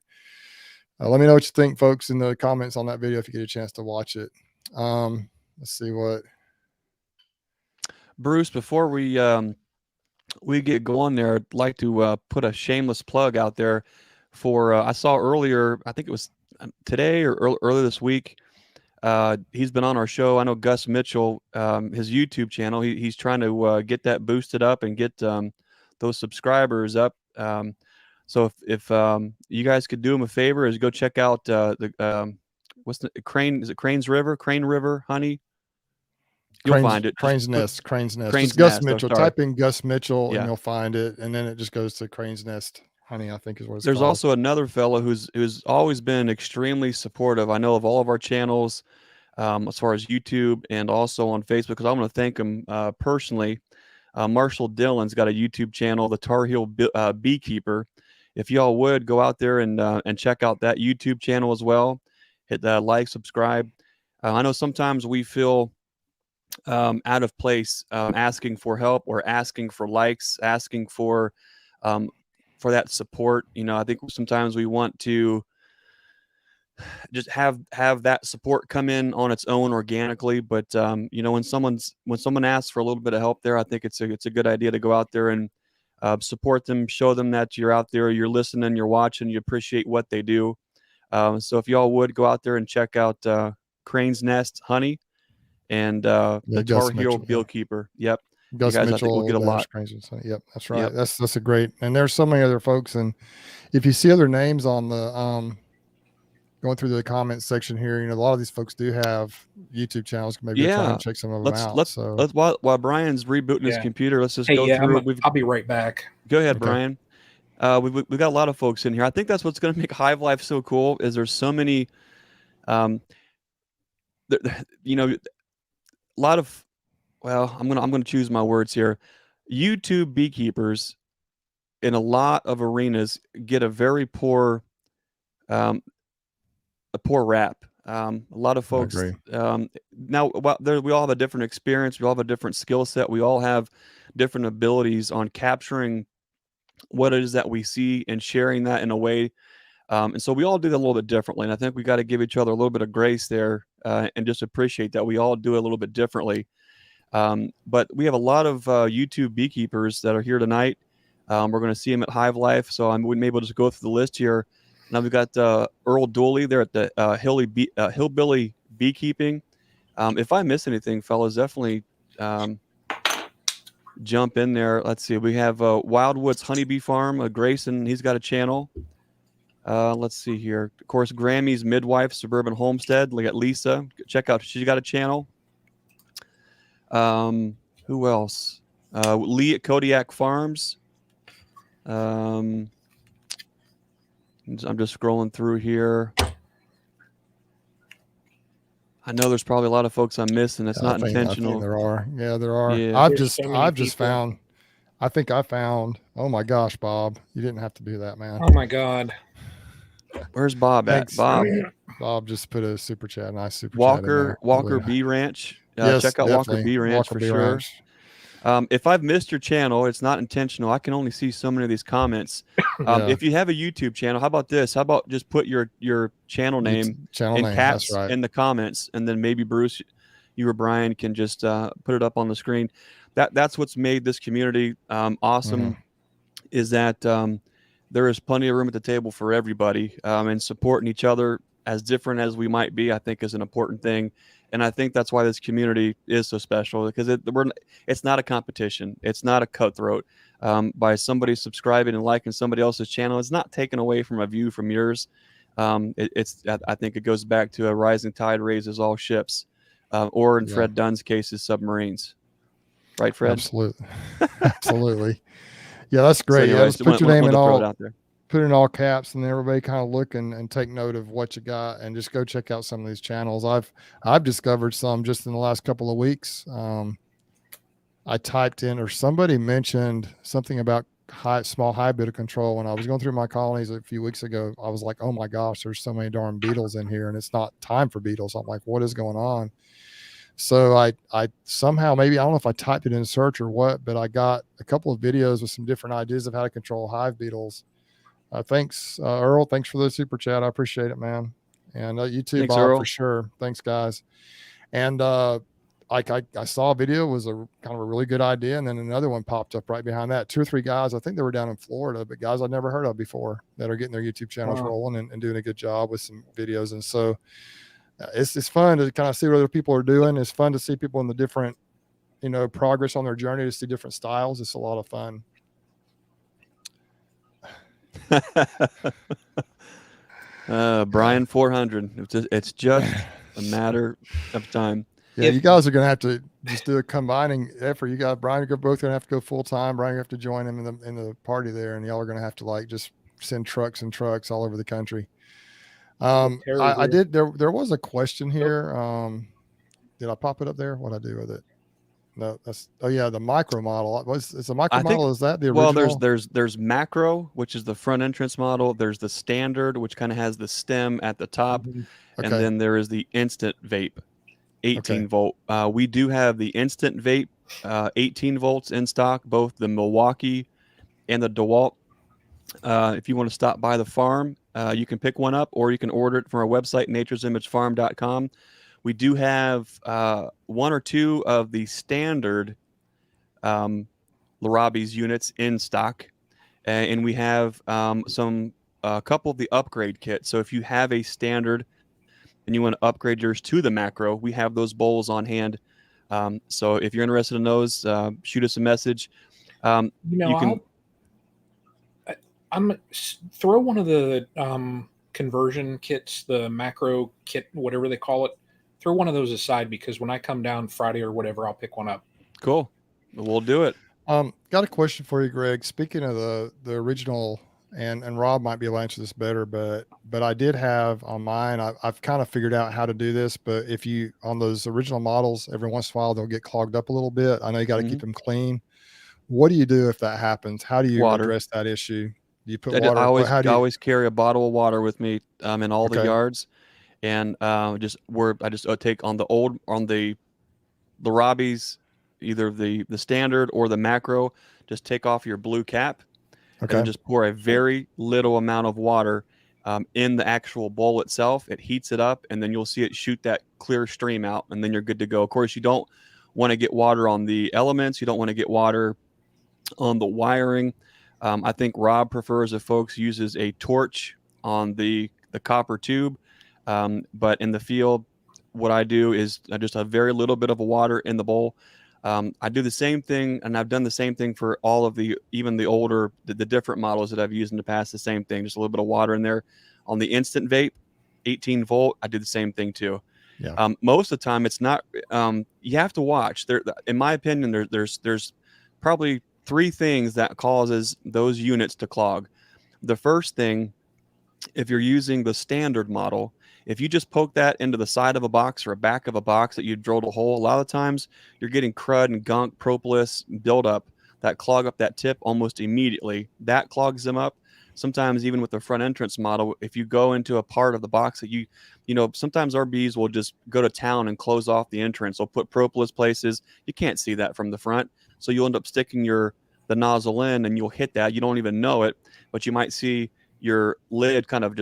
let me know what you think, folks, in the comments on that video, if you get a chance to watch it. Let's see what. Bruce, before we get going there, I'd like to put a shameless plug out there for, I saw earlier, I think it was today or earlier this week, He's been on our show. I know Gus Mitchell, his YouTube channel, he's trying to get that boosted up and get those subscribers up. So if you guys could do him a favor, is go check out the what's the Crane? Is it Crane River Honey? You'll find it. Crane's Nest. Just Crane's Gus Nest. Mitchell. Sorry. Type in Gus Mitchell Yeah. and you'll find it, and then it just goes to Crane's Nest Honey, I think is what it's There's called. also another fellow who's always been extremely supportive. I know of all of our channels, as far as YouTube and also on Facebook, because I want to thank him personally. Marshall Dillon's got a YouTube channel, the Tar Heel Beekeeper. If y'all would go out there and check out that YouTube channel as well, hit that like, subscribe. I know sometimes we feel out of place asking for help or asking for likes, asking for that support. You know, I think sometimes we want to just have that support come in on its own organically. But you know, when someone asks for a little bit of help there, I think it's a good idea to go out there and support them, show them that you're out there, you're listening, you're watching, you appreciate what they do. So if y'all would go out there and check out Crane's Nest Honey and the Tar Heel Beekeeper. Yep. Gus guys, Mitchell, I think we'll get a lot. Yep, that's right. Yep. That's a great, and there's so many other folks. And if you see other names on the going through the comments section here, you know, a lot of these folks do have YouTube channels. Maybe try and check some of them out. Let's while Brian's rebooting his computer, let's just go through. I'll be right back. Go ahead, Brian. We've got a lot of folks in here. I think that's what's going to make Hive Life so cool. Is there's so many, you know, a lot of. Well, I'm gonna choose my words here. YouTube beekeepers in a lot of arenas get a very poor rap. A lot of folks now we all have a different experience. We all have a different skill set. We all have different abilities on capturing what it is that we see and sharing that in a way. And so we all do that a little bit differently. And I think we got to give each other a little bit of grace there and just appreciate that we all do it a little bit differently. But we have a lot of YouTube beekeepers that are here tonight. We're going to see them at Hive Life. So I'm able to just go through the list here. Now we've got Earl Dooley there at the Hillbilly Beekeeping. If I miss anything, fellas, definitely jump in there. Let's see. We have Wildwoods Honeybee Farm, Grayson. He's got a channel. Let's see here. Of course, Grammy's Midwife Suburban Homestead. We got Lisa. Check out. She's got a channel. Who else? Lee at Kodiak Farms. I'm just scrolling through here. I know there's probably a lot of folks I'm missing. It's not intentional. I think there are. Yeah, there are. Yeah, I've just found. I think I found. Oh my gosh, Bob! You didn't have to do that, man. Oh my God. Where's Bob at? Bob just put a super chat. Nice super chat. Walker Bee Ranch. Check out Walker Bee Ranch for sure. If I've missed your channel, it's not intentional. I can only see so many of these comments. If you have a YouTube channel, how about this? How about just put your channel name in caps in the comments, and then maybe Bruce, you or Brian can just put it up on the screen. That's what's made this community awesome. Is that there is plenty of room at the table for everybody, and supporting each other as different as we might be, I think, is an important thing. And I think that's why this community is so special, because it's not a competition. It's not a cutthroat. By somebody subscribing and liking somebody else's channel, it's not taken away from a view from yours. I think it goes back to a rising tide raises all ships, or in Fred Dunn's case, is submarines. Right, Fred? Absolutely. Absolutely. Yeah, that's great. So anyways, put your name in all. Put in all caps, and everybody kind of look and take note of what you got, and just go check out some of these channels. I've discovered some just in the last couple of weeks. I typed in, or somebody mentioned something about small hive beetle control when I was going through my colonies a few weeks ago. I was like, oh my gosh, there's so many darn beetles in here, and it's not time for beetles. I'm like, what is going on? So I somehow, maybe, I don't know if I typed it in search or what, but I got a couple of videos with some different ideas of how to control hive beetles. Thanks, Earl. Thanks for the super chat. I appreciate it, man. And you too, Bob, Earl. For sure. Thanks, guys. And I saw a video, was a kind of a really good idea, and then another one popped up right behind that. 2 or 3 guys, I think they were down in Florida, but guys I'd never heard of before that are getting their YouTube channels rolling and doing a good job with some videos. And so it's fun to kind of see what other people are doing. It's fun to see people in the different, progress on their journey, to see different styles. It's a lot of fun. Brian 400. It's just a matter of time. Yeah, you guys are going to have to just do a combining effort. You got Brian, you're both going to have to go full time. Brian, you have to join him in the party there, and y'all are going to have to like just send trucks and trucks all over the country. I did. There was a question here. Did I pop it up there? What'd I do with it? No, the micro model. It's a micro model. Is that the original? Well, there's macro, which is the front entrance model. There's the standard, which kind of has the stem at the top, Okay. And then there is the instant vape, 18 volt. We do have the instant vape, 18 volts in stock, both the Milwaukee and the DeWalt. If you want to stop by the farm, you can pick one up, or you can order it from our website, naturesimagefarm.com. We do have one or two of the standard Larrabee's units in stock, and we have a couple of the upgrade kits. So if you have a standard and you want to upgrade yours to the macro, we have those bowls on hand. So if you're interested in those, shoot us a message. I'm throw one of the conversion kits, the macro kit, whatever they call it. Throw one of those aside, because when I come down Friday or whatever, I'll pick one up. Cool. We'll do it. Got a question for you, Greg. Speaking of the original, and Rob might be able to answer this better, but I did have on mine, I've kind of figured out how to do this, but if you, on those original models, every once in a while, they'll get clogged up a little bit. I know you got to keep them clean. What do you do if that happens? How do you address that issue? Do you put water? I always carry a bottle of water with me in all the yards. And I just take on the Larrabee's, either the standard or the macro, just take off your blue cap, and just pour a very little amount of water in the actual bowl itself. It heats it up, and then you'll see it shoot that clear stream out, and then you're good to go. Of course, you don't want to get water on the elements. You don't want to get water on the wiring. I think Rob prefers if folks uses a torch on the copper tube. But in the field, what I do is just a very little bit of water in the bowl. I do the same thing, and I've done the same thing for all of even the older, the different models that I've used in the past, the same thing, just a little bit of water in there. On the instant vape, 18 volt, I do the same thing too. Yeah. Most of the time it's not, you have to watch there. In my opinion, there's probably three things that causes those units to clog. The first thing, if you're using the standard model, if you just poke that into the side of a box or a back of a box that you drilled a hole, a lot of times you're getting crud and gunk, propolis buildup that clog up that tip almost immediately. That clogs them up. Sometimes even with the front entrance model, if you go into a part of the box that sometimes our bees will just go to town and close off the entrance. They'll put propolis places. You can't see that from the front. So you'll end up sticking the nozzle in, and you'll hit that. You don't even know it, but you might see your lid kind of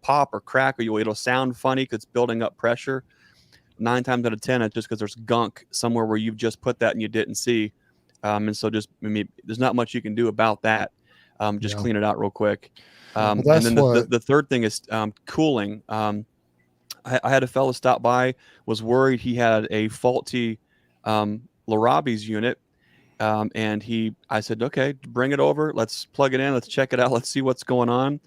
pop or crack, or it'll sound funny because it's building up pressure. 9 times out of 10, it's just because there's gunk somewhere where you've just put that and you didn't see. And so there's not much you can do about that. Clean it out real quick. And then the third thing is cooling. I had a fellow stop by, was worried he had a faulty Larrabee's unit. And I said, okay, bring it over. Let's plug it in. Let's check it out. Let's see what's going on.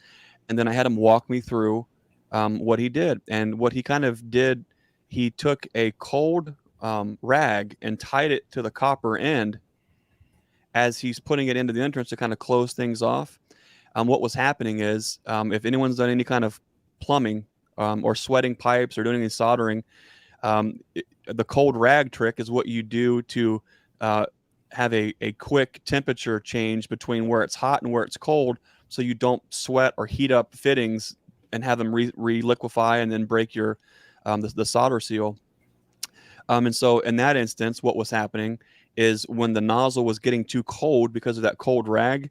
And then I had him walk me through what he did. And what he kind of did, he took a cold rag and tied it to the copper end as he's putting it into the entrance to kind of close things off. What was happening is, if anyone's done any kind of plumbing or sweating pipes or doing any soldering, the cold rag trick is what you do to have a quick temperature change between where it's hot and where it's cold, so you don't sweat or heat up fittings and have them re-liquefy and then break your the solder seal. And so in that instance, what was happening is when the nozzle was getting too cold because of that cold rag,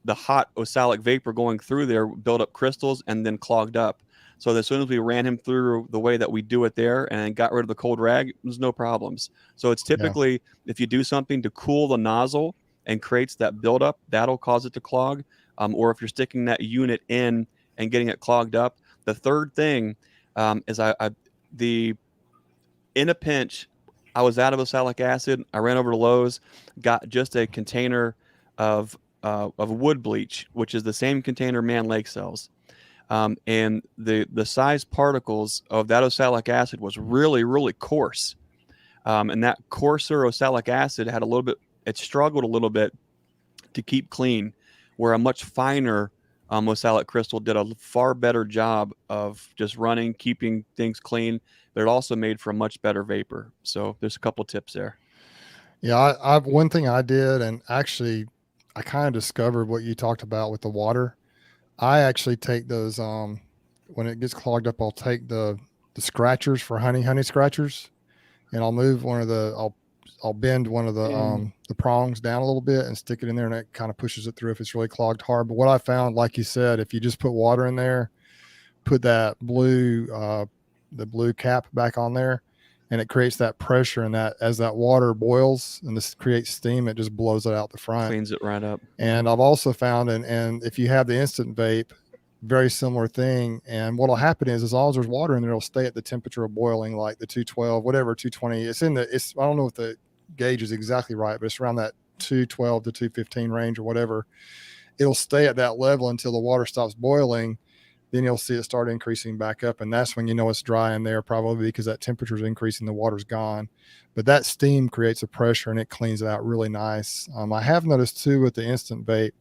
the hot oxalic vapor going through there built up crystals and then clogged up. So as soon as we ran him through the way that we do it there and got rid of the cold rag, there's no problems. So it's typically, if you do something to cool the nozzle and creates that buildup, that'll cause it to clog. Or if you're sticking that unit in and getting it clogged up. The third thing, is in a pinch, I was out of oxalic acid. I ran over to Lowe's, got just a container of wood bleach, which is the same container Man Lake sells. And the size particles of that oxalic acid was really, really coarse. And that coarser oxalic acid had it struggled a little bit to keep clean, where a much finer oxalic crystal did a far better job of just running, keeping things clean, but it also made for a much better vapor. So there's a couple tips there. Yeah, I one thing I did, and actually I kind of discovered what you talked about with the water. I actually take those when it gets clogged up, I'll take the scratchers for honey scratchers, and I'll move I'll bend one of the prongs down a little bit and stick it in there, and it kind of pushes it through if it's really clogged hard. But what I found, like you said, if you just put water in there, put that the blue cap back on there, and it creates that pressure, and that as that water boils and this creates steam, it just blows it out the front, Cleans it right up. And I've also found, and if you have the instant vape, very similar thing. And what'll happen is, as long as there's water in there, it'll stay at the temperature of boiling, like the 212, whatever, 220. I don't know if the gauge is exactly right, but it's around that 212 to 215 range or whatever. It'll stay at that level until the water stops boiling. Then you'll see it start increasing back up. And that's when you know it's dry in there, probably because that temperature is increasing, the water's gone. But that steam creates a pressure and it cleans it out really nice. I have noticed too with the instant vape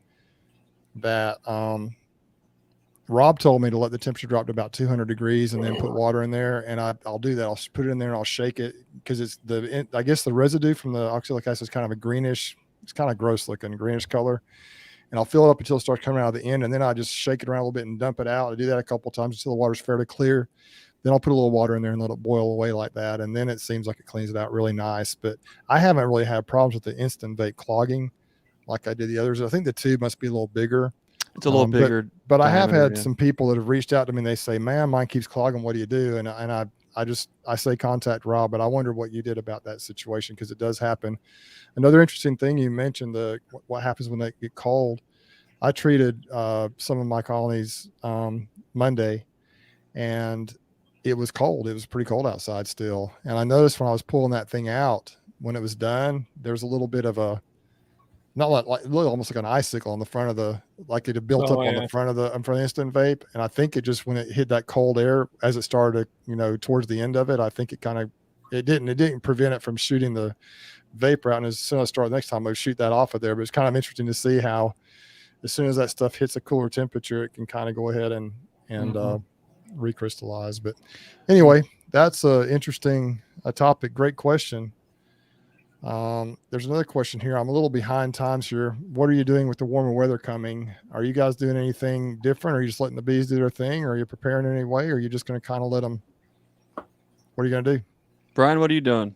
that Rob told me to let the temperature drop to about 200 degrees and then put water in there. And I'll do that. I'll put it in there and I'll shake it, because I guess the residue from the oxalic acid is kind of a greenish, it's kind of gross looking greenish color. And I'll fill it up until it starts coming out of the end. And then I just shake it around a little bit and dump it out. I do that a couple of times until the water's fairly clear. Then I'll put a little water in there and let it boil away like that. And then it seems like it cleans it out really nice. But I haven't really had problems with the instant vape clogging like I did the others. I think the tube must be a little bigger. It's a little bigger. But I have had some people that have reached out to me and they say, man, mine keeps clogging. What do you do? And I say contact Rob, but I wonder what you did about that situation, because it does happen. Another interesting thing you mentioned, what happens when they get cold. I treated some of my colonies Monday, and it was cold. It was pretty cold outside still. And I noticed when I was pulling that thing out, when it was done, there was a little bit of a, not like almost like an icicle on the front of like it had built up on the front of the instant vape. And I think it just, when it hit that cold air, as it started, towards the end of it, I think it didn't prevent it from shooting the vapor out. And as soon as I started next time, I would shoot that off of there. But it's kind of interesting to see how, as soon as that stuff hits a cooler temperature, it can kind of go ahead and recrystallize. But anyway, that's an interesting topic. Great question. There's another question here. I'm a little behind times here. What are you doing with the warmer weather coming? Are you guys doing anything different? Are you just letting the bees do their thing? Or are you preparing in any way? Or are you just going to kind of let them? What are you going to do? Brian, what are you doing?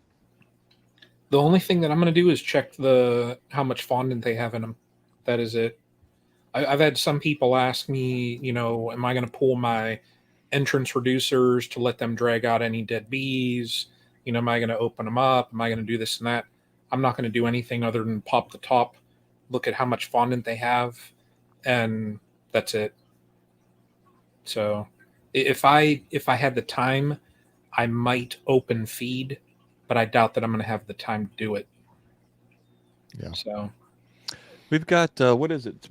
The only thing that I'm going to do is check how much fondant they have in them. That is it. I've had some people ask me, am I going to pull my entrance reducers to let them drag out any dead bees? Am I going to open them up? Am I going to do this and that? I'm not going to do anything other than pop the top, look at how much fondant they have, and that's it. So if I had the time, I might open feed, but I doubt that I'm going to have the time to do it. Yeah. So we've got, what is it?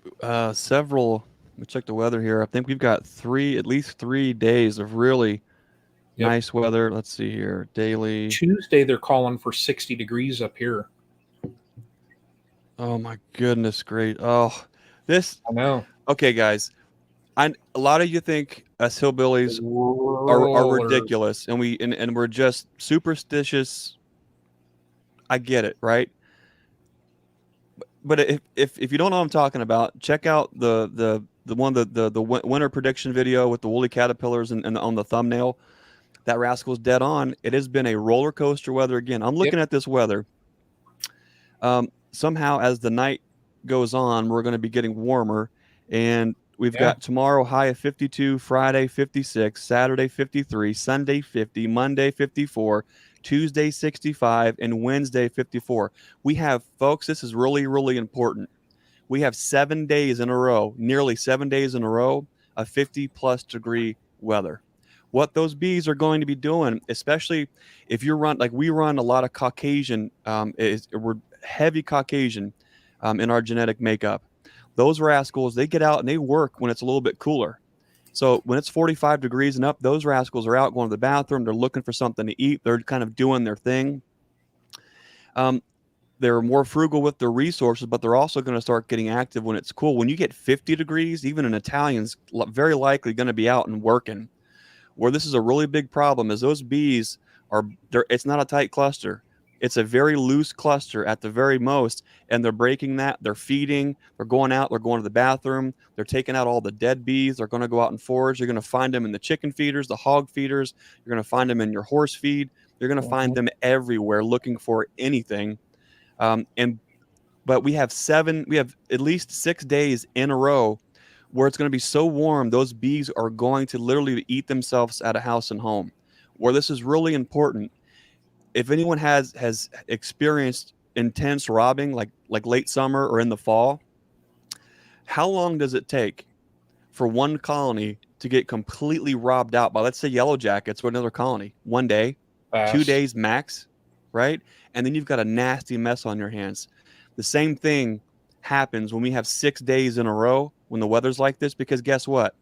Several, let me check the weather here. I think we've got at least 3 days of really nice weather. Let's see here. Daily. Tuesday, they're calling for 60 degrees up here. Oh my goodness, great. Oh, I know. Okay, guys. A lot of you think us hillbillies are ridiculous, and we're just superstitious. I get it, right? But if you don't know what I'm talking about, check out the winter prediction video with the woolly caterpillars and on the thumbnail. That rascal's dead on. It has been a roller coaster weather again. I'm looking at this weather. Somehow, as the night goes on, we're going to be getting warmer, and we've got tomorrow high of 52, Friday 56, Saturday 53, Sunday 50, Monday 54, Tuesday 65, and Wednesday 54. We have, folks, this is really, really important. We have 7 days in a row, nearly 7 days in a row of 50+ degree weather. what those bees are going to be doing, especially if you run, like we run a lot of Caucasian, we're heavy Caucasian in our genetic makeup. Those rascals, they get out and they work when it's a little bit cooler. So when it's 45 degrees and up, those rascals are out going to the bathroom. They're looking for something to eat. They're kind of doing their thing. They're more frugal with their resources, but they're also going to start getting active when it's cool. When you get 50 degrees, even an Italian's very likely going to be out and working. Where this is a really big problem is those bees it's not a tight cluster. It's a very loose cluster at the very most, and they're breaking that. They're feeding. They're going out. They're going to the bathroom. They're taking out all the dead bees. They're going to go out and forage. You're going to find them in the chicken feeders, the hog feeders. You're going to find them in your horse feed. You're going to find them everywhere looking for anything. But we have at least 6 days in a row where it's going to be so warm, those bees are going to literally eat themselves out of house and home. Where this is really important, if anyone has experienced intense robbing, like late summer or in the fall, how long does it take for one colony to get completely robbed out by, let's say, yellow jackets or another colony? 1 day, Fast. 2 days max, right? And then you've got a nasty mess on your hands. The same thing happens when we have 6 days in a row when the weather's like this, because guess what?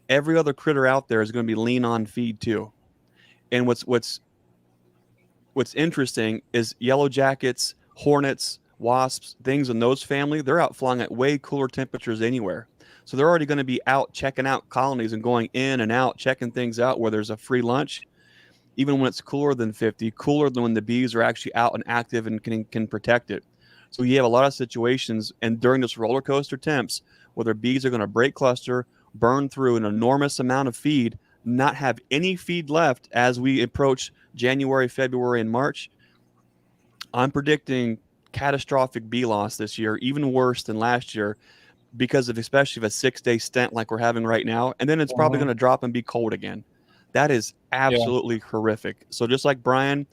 Every other critter out there is going to be lean on feed too. And what's interesting is yellow jackets, hornets, wasps, things in those family, they're out flying at way cooler temperatures anywhere. So they're already going to be out checking out colonies and going in and out, checking things out where there's a free lunch, even when it's cooler than 50, cooler than when the bees are actually out and active and can protect it. So you have a lot of situations, and during this roller coaster temps, whether bees are going to break cluster, burn through an enormous amount of feed, not have any feed left as we approach January, February, and March. I'm predicting catastrophic bee loss this year, even worse than last year, because of especially a 6-day stint like we're having right now. And then it's probably going to drop and be cold again. That is absolutely horrific. So just like Brian,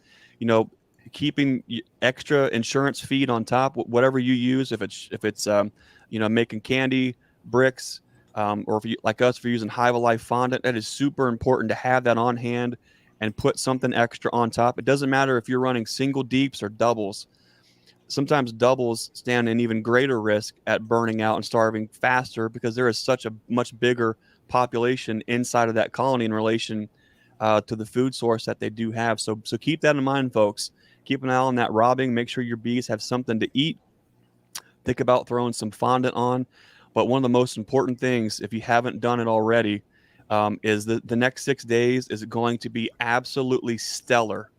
keeping extra insurance feed on top, whatever you use, if it's making candy, bricks, or if you, like us, if you're using Hive Life fondant, that is super important to have that on hand and put something extra on top. It doesn't matter if you're running single deeps or doubles. Sometimes doubles stand an even greater risk at burning out and starving faster because there is such a much bigger population inside of that colony in relation to the food source that they do have. So keep that in mind, folks. Keep an eye on that robbing. Make sure your bees have something to eat. Think about throwing some fondant on. But one of the most important things, if you haven't done it already, is the next 6 days is going to be absolutely stellar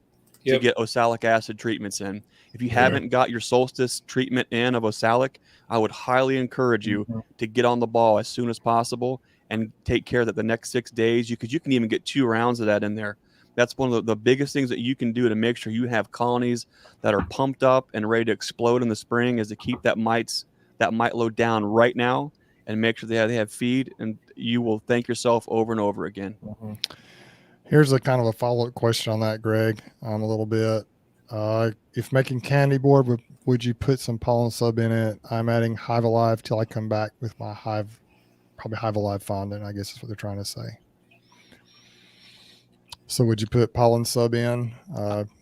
to get oxalic acid treatments in. If you haven't got your solstice treatment in of oxalic, I would highly encourage you to get on the ball as soon as possible and take care that the next 6 days, because you can even get 2 rounds of that in there. That's one of the biggest things that you can do to make sure you have colonies that are pumped up and ready to explode in the spring, is to keep that mite load down right now and make sure they have feed, and you will thank yourself over and over again. Here's a kind of a follow-up question on that, Greg, a little bit. If making candy board, would you put some pollen sub in it? I'm adding Hive Alive till I come back with my probably Hive Alive fondant, I guess is what they're trying to say. So would you put pollen sub in?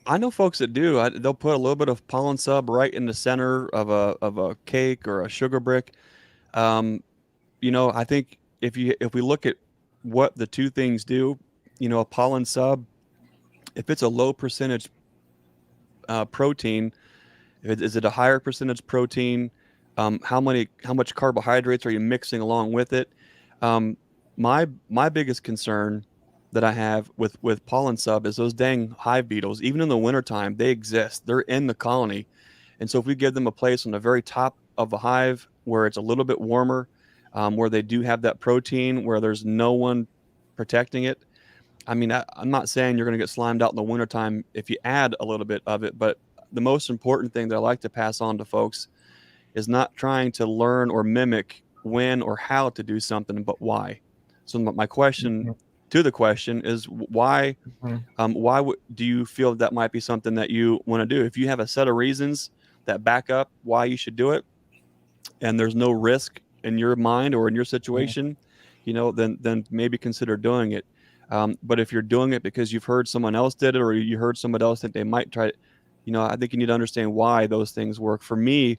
I know folks that do. They'll put a little bit of pollen sub right in the center of a cake or a sugar brick. I think if we look at what the two things do, a pollen sub, if it's a low percentage protein, is it a higher percentage protein? How much carbohydrates are you mixing along with it? My biggest concern that I have with pollen sub is those dang hive beetles. Even in the wintertime, they exist. They're in the colony. And so if we give them a place on the very top of the hive where it's a little bit warmer, where they do have that protein, where there's no one protecting it. I mean, I'm not saying you're going to get slimed out in the wintertime if you add a little bit of it, but the most important thing that I like to pass on to folks is not trying to learn or mimic when or how to do something, but why. So my question to the question is why? Why do you feel that might be something that you want to do? If you have a set of reasons that back up why you should do it, and there's no risk in your mind or in your situation, then maybe consider doing it. But if you're doing it because you've heard someone else did it, or you heard someone else that they might try it, I think you need to understand why those things work. For me,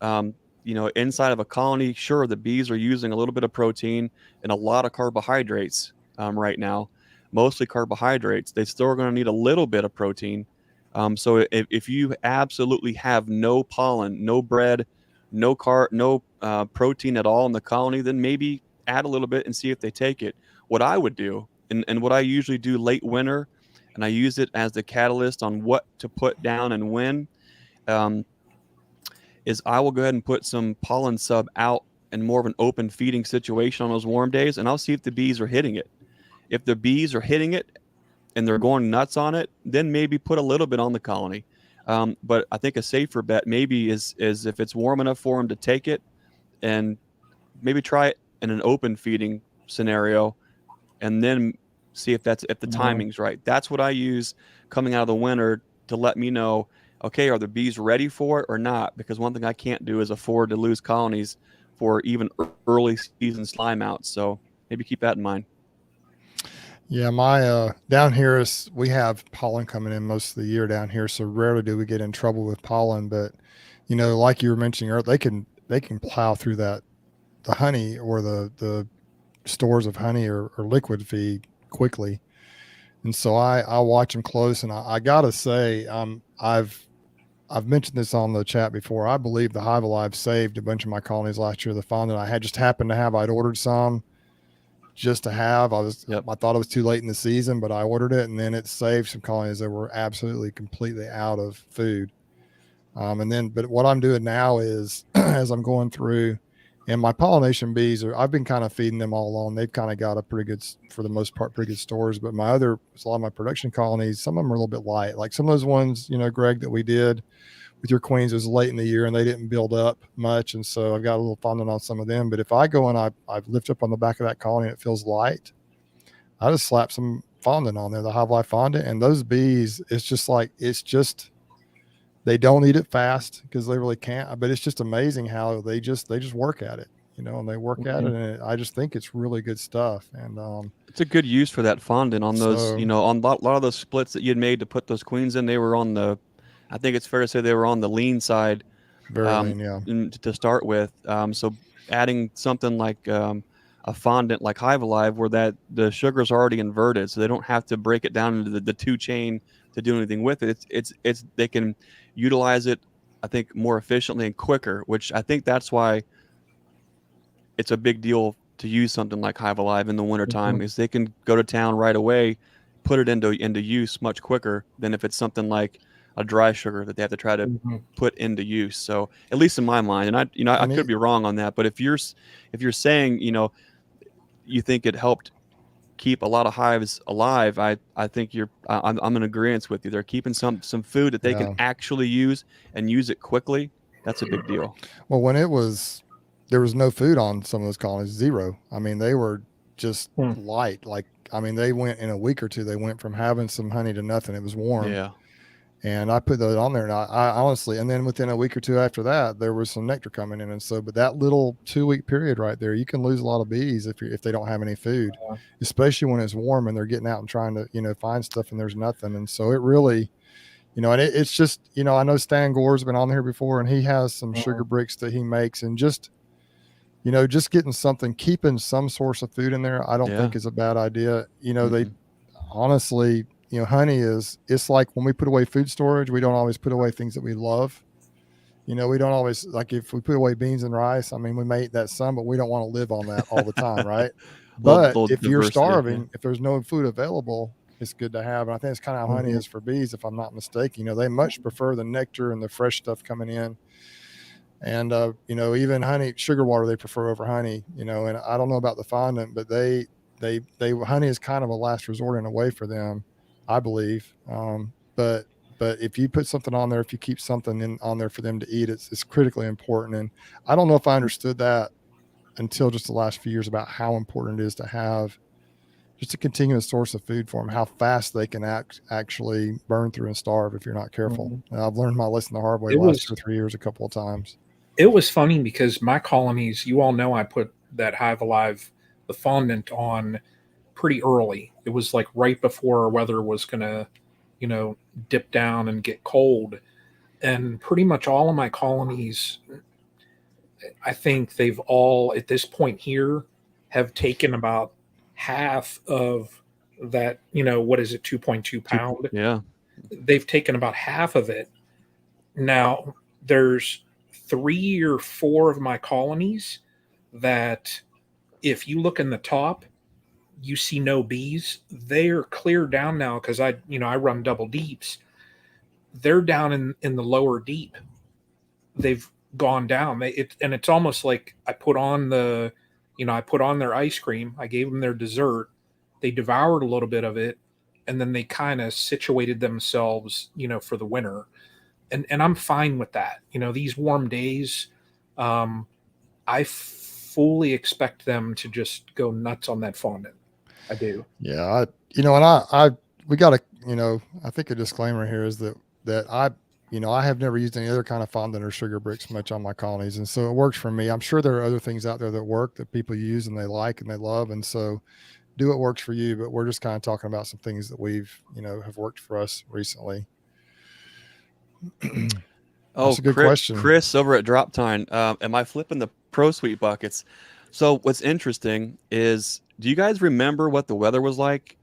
inside of a colony, sure, the bees are using a little bit of protein and a lot of carbohydrates right now, mostly carbohydrates. They still are going to need a little bit of protein. So if you absolutely have no pollen, no bread, no protein at all in the colony, then maybe add a little bit and see if they take it. What I would do, and what I usually do late winter, and I use it as the catalyst on what to put down and when, is I will go ahead and put some pollen sub out in more of an open feeding situation on those warm days, and I'll see if the bees are hitting it. If the bees are hitting it and they're going nuts on it, then maybe put a little bit on the colony. But I think a safer bet maybe is if it's warm enough for them to take it, and maybe try it in an open feeding scenario, and then see if the timing's right. That's what I use coming out of the winter to let me know, okay, are the bees ready for it or not? Because one thing I can't do is afford to lose colonies for even early season slime outs. So maybe keep that in mind. Yeah, my down here we have pollen coming in most of the year down here, so rarely do we get in trouble with pollen. But like you were mentioning earlier, they can plow through the honey or the stores of honey or liquid feed quickly. And so I watch them close, and I gotta say, I've mentioned this on the chat before. I believe the Hive Life saved a bunch of my colonies last year. The fondant I had just happened to have, I'd ordered some just to have. I thought it was too late in the season, but I ordered it, and then it saved some colonies that were absolutely completely out of food. But what I'm doing now is as I'm going through, and my pollination bees I've been kind of feeding them all along. They've kind of got for the most part, pretty good stores. But a lot of my production colonies, some of them are a little bit light. Like some of those ones, Greg, that we did with your queens, was late in the year and they didn't build up much. And so I've got a little fondant on some of them. But if I go and I lift up on the back of that colony and it feels light, I just slap some fondant on there, the Hive Life fondant. And those bees, they don't eat it fast because they really can't, but it's just amazing how they just work at it, and they work at it. And I just think it's really good stuff. And it's a good use for that fondant on those, on a lot of those splits that you'd made to put those queens in. They were I think it's fair to say they were on the lean side, very lean, yeah, to start with. So adding something like a fondant like Hive Alive, where the sugar's already inverted, so they don't have to break it down into the two chain to do anything with it. It's they can utilize it, I think, more efficiently and quicker, which I think that's why it's a big deal to use something like Hive Alive in the wintertime, is they can go to town right away, put it into use much quicker than if it's something like a dry sugar that they have to try to put into use. So at least in my mind, and I could be wrong on that, but if you're saying, you think it helped keep a lot of hives alive, I think I'm in agreement with you. They're keeping some food that they can actually use and use it quickly. That's a big deal. Well, when there was no food on some of those colonies, zero. I mean, they were just light. Like, I mean, they went in a week or two, they went from having some honey to nothing. It was warm. Yeah. And I put those on there, and I honestly, and then within a week or two after that, there was some nectar coming in. And so, but that little 2-week period right there, you can lose a lot of bees if they don't have any food, especially when it's warm and they're getting out and trying to, find stuff and there's nothing. And so it really, and it's just, I know Stan Gore's been on here before, and he has some sugar bricks that he makes, and just getting something, keeping some source of food in there, I don't think is a bad idea. They honestly, honey it's like when we put away food storage, we don't always put away things that we love. We don't always, like if we put away beans and rice, I mean, we may eat that some, but we don't want to live on that all the time, right? But if you're starving, if there's no food available, it's good to have. And I think it's kind of how honey is for bees, if I'm not mistaken. They much prefer the nectar and the fresh stuff coming in. And, even honey, sugar water, they prefer over honey, and I don't know about the fondant, but they honey is kind of a last resort in a way for them, I believe. But if you put something on there, if you keep something on there for them to eat, it's critically important. And I don't know if I understood that until just the last few years about how important it is to have just a continuous source of food for them, how fast they can actually burn through and starve if you're not careful. And I've learned my lesson the hard way the last 2 or 3 years a couple of times. It was funny because my colonies, you all know I put that Hive Alive, the fondant on pretty early. It was like right before our weather was going to, dip down and get cold. And pretty much all of my colonies, I think they've all, at this point here, have taken about half of that, what is it, 2.2 pound? Yeah. They've taken about half of it. Now, there's 3 or 4 of my colonies that if you look in the top, you see no bees. They're clear down now because I run double deeps. They're down in the lower deep. They've gone down. And it's almost like I put on their ice cream. I gave them their dessert. They devoured a little bit of it, and then they kind of situated themselves, for the winter. And I'm fine with that. These warm days, I fully expect them to just go nuts on that fondant. I do. Yeah, and we got to, I think a disclaimer here is that I have never used any other kind of fondant or sugar bricks much on my colonies, and so it works for me. I'm sure there are other things out there that work that people use and they like and they love, and so do what works for you. But we're just kind of talking about some things that we've have worked for us recently. That's a good Chris, question. Chris over at Drop Time. Am I flipping the Pro Suite buckets? So what's interesting is, do you guys remember what the weather was like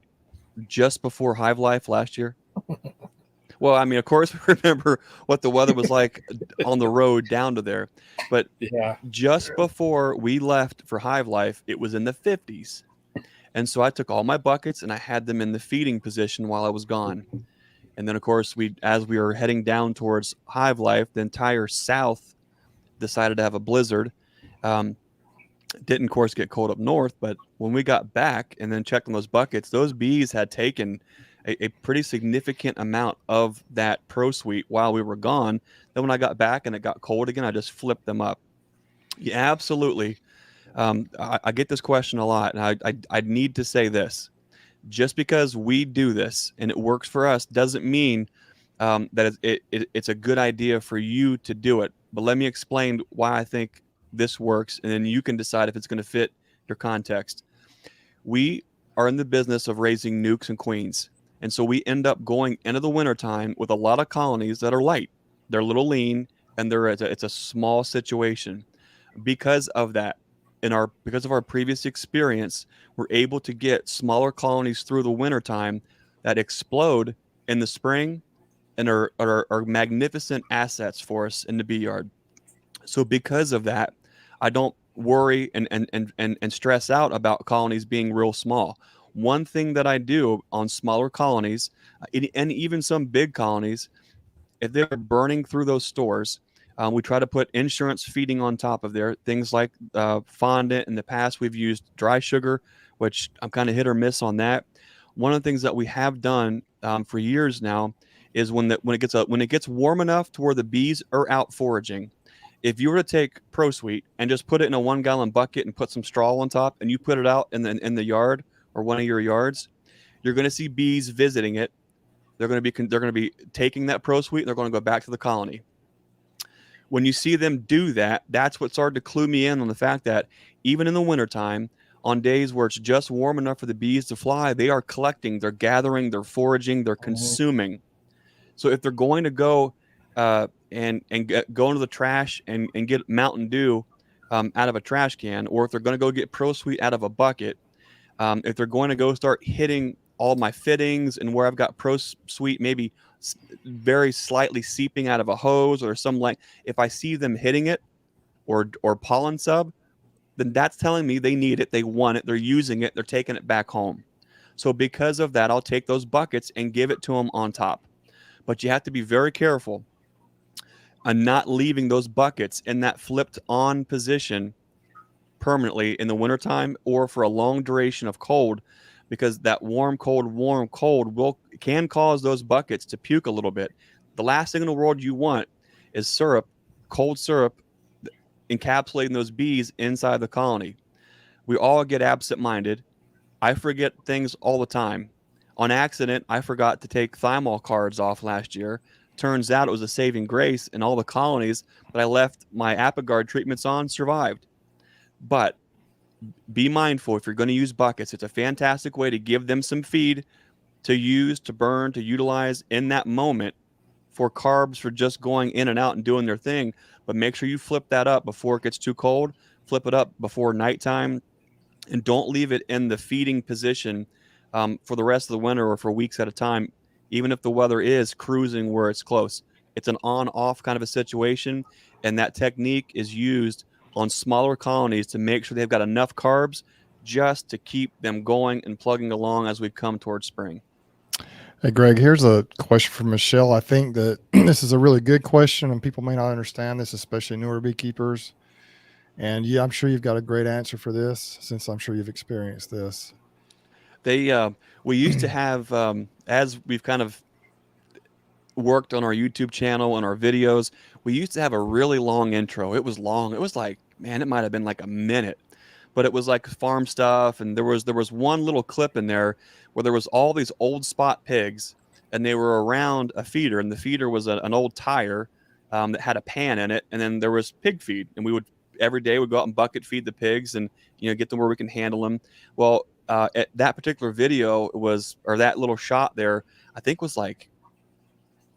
just before Hive Life last year? Well, I mean, of course, we remember what the weather was like on the road down to there. But Yeah, just before we left for Hive Life, it was in the 50s. And so I took all my buckets and I had them in the feeding position while I was gone. And then, of course, as we were heading down towards Hive Life, the entire South decided to have a blizzard. Didn't, of course, get cold up north. But when we got back and then checked on those buckets, those bees had taken a pretty significant amount of that Pro Suite while we were gone. Then when I got back and it got cold again, I just flipped them up. Yeah, absolutely. I get this question a lot, and I need to say this. Just because we do this and it works for us doesn't mean that it's a good idea for you to do it. But let me explain why I think this works, and then you can decide if it's going to fit your context. We are in the business of raising nukes and queens. And so we end up going into the wintertime with a lot of colonies that are light. They're a little lean, and it's a small situation. Because of that, because of our previous experience, we're able to get smaller colonies through the wintertime that explode in the spring and are magnificent assets for us in the bee yard. So because of that, I don't worry and stress out about colonies being real small. One thing that I do on smaller colonies, and even some big colonies, if they're burning through those stores, we try to put insurance feeding on top of there. Things like fondant. In the past, we've used dry sugar, which I'm kind of hit or miss on that. One of the things that we have done for years now is when it gets warm enough to where the bees are out foraging. If you were to take Pro Suite and just put it in a 1-gallon bucket and put some straw on top, and you put it out in the yard or one of your yards, you're going to see bees visiting it. They're going to be taking that Pro Suite and they're going to go back to the colony. When you see them do that, that's what started to clue me in on the fact that even in the wintertime, on days where it's just warm enough for the bees to fly, they are collecting, they're gathering, they're foraging, they're consuming. So if they're going to go go into the trash and get Mountain Dew out of a trash can, or if they're going to go get Pro Suite out of a bucket, if they're going to go start hitting all my fittings and where I've got Pro Suite maybe very slightly seeping out of a hose or some if I see them hitting it or pollen sub, then that's telling me they need it, they want it, they're using it, they're taking it back home. So because of that, I'll take those buckets and give it to them on top. But you have to be very careful on not leaving those buckets in that flipped on position permanently in the wintertime or for a long duration of cold, because that warm cold can cause those buckets to puke a little bit. The last thing in the world you want is cold syrup encapsulating those bees inside the colony. We all get absent-minded. I forget things all the time. On accident, I forgot to take thymol cards off last year. Turns out it was a saving grace, and all the colonies that I left my Apogard treatments on survived. But be mindful. If you're going to use buckets, it's a fantastic way to give them some feed to use, to burn, to utilize in that moment for carbs for just going in and out and doing their thing. But make sure you flip that up before it gets too cold. Flip it up before nighttime, and don't leave it in the feeding position for the rest of the winter or for weeks at a time, even if the weather is cruising where it's close. It's an on-off kind of a situation, and that technique is used on smaller colonies to make sure they've got enough carbs just to keep them going and plugging along as we come towards spring. Hey, Greg, here's a question from Michelle. I think that this is a really good question, and people may not understand this, especially newer beekeepers. And yeah, I'm sure you've got a great answer for this, since I'm sure you've experienced this. We used to have, as we've kind of worked on our YouTube channel and our videos, we used to have a really long intro. It was long. It was like, man, it might have been like a minute, but it was like farm stuff. And there was one little clip in there where there was all these old spot pigs, and they were around a feeder, and the feeder was an old tire that had a pan in it, and then there was pig feed, and we would every day we'd go out and bucket feed the pigs, and get them where we can handle them. Well, at that particular video or that little shot there, I think was like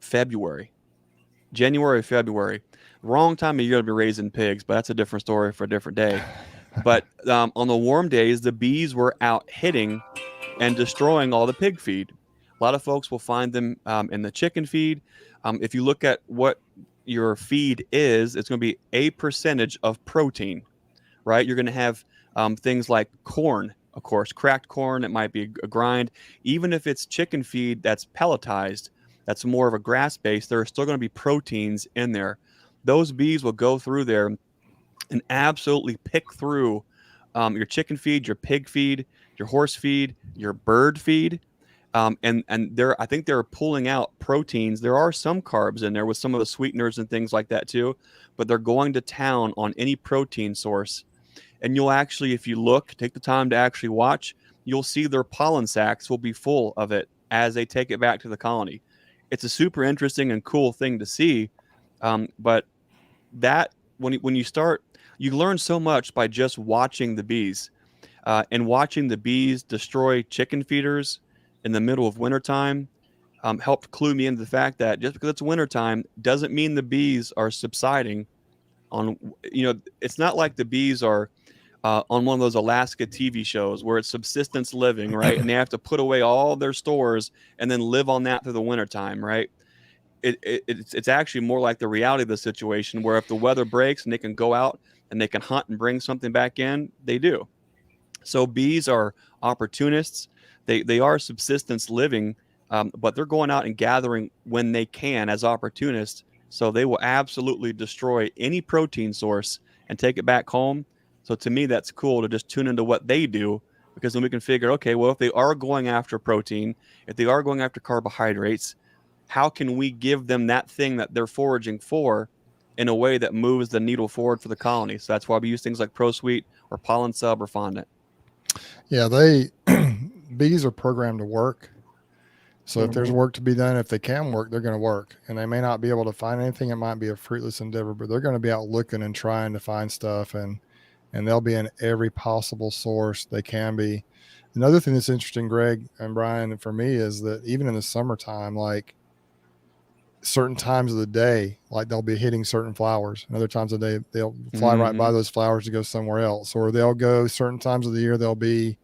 January, February. Wrong time of year to be raising pigs, but that's a different story for a different day. But on the warm days, the bees were out hitting and destroying all the pig feed. A lot of folks will find them in the chicken feed. If you look at what your feed is, it's going to be a percentage of protein, right? You're going to have things like corn, of course, cracked corn. It might be a grind. Even if it's chicken feed that's pelletized, that's more of a grass base, there are still going to be proteins in there. Those bees will go through there and absolutely pick through your chicken feed, your pig feed, your horse feed, your bird feed. And I think they're pulling out proteins. There are some carbs in there with some of the sweeteners and things like that too, but they're going to town on any protein source. And you'll actually, if you look, take the time to actually watch, you'll see their pollen sacs will be full of it as they take it back to the colony. It's a super interesting and cool thing to see. But that when you start, you learn so much by just watching the bees and watching the bees destroy chicken feeders in the middle of wintertime. Helped clue me into the fact that just because it's wintertime doesn't mean the bees are subsiding. It's not like the bees are on one of those Alaska TV shows where it's subsistence living, right? And they have to put away all their stores and then live on that through the wintertime, right? It's actually more like the reality of the situation, where if the weather breaks and they can go out and they can hunt and bring something back in, they do. So bees are opportunists. They are subsistence living, but they're going out and gathering when they can as opportunists. So they will absolutely destroy any protein source and take it back home. So to me, that's cool to just tune into what they do, because then we can figure, okay, well, if they are going after protein, if they are going after carbohydrates, how can we give them that thing that they're foraging for in a way that moves the needle forward for the colony? So that's why we use things like ProSweet or Pollen Sub or Fondant. Yeah, bees are programmed to work. So if there's work to be done, if they can work, they're going to work. And they may not be able to find anything. It might be a fruitless endeavor, but they're going to be out looking and trying to find stuff. And they'll be in every possible source they can be. Another thing that's interesting, Greg and Brian, for me, is that even in the summertime, like certain times of the day, like they'll be hitting certain flowers, and other times of the day they'll fly right by those flowers to go somewhere else, or they'll go certain times of the year they'll be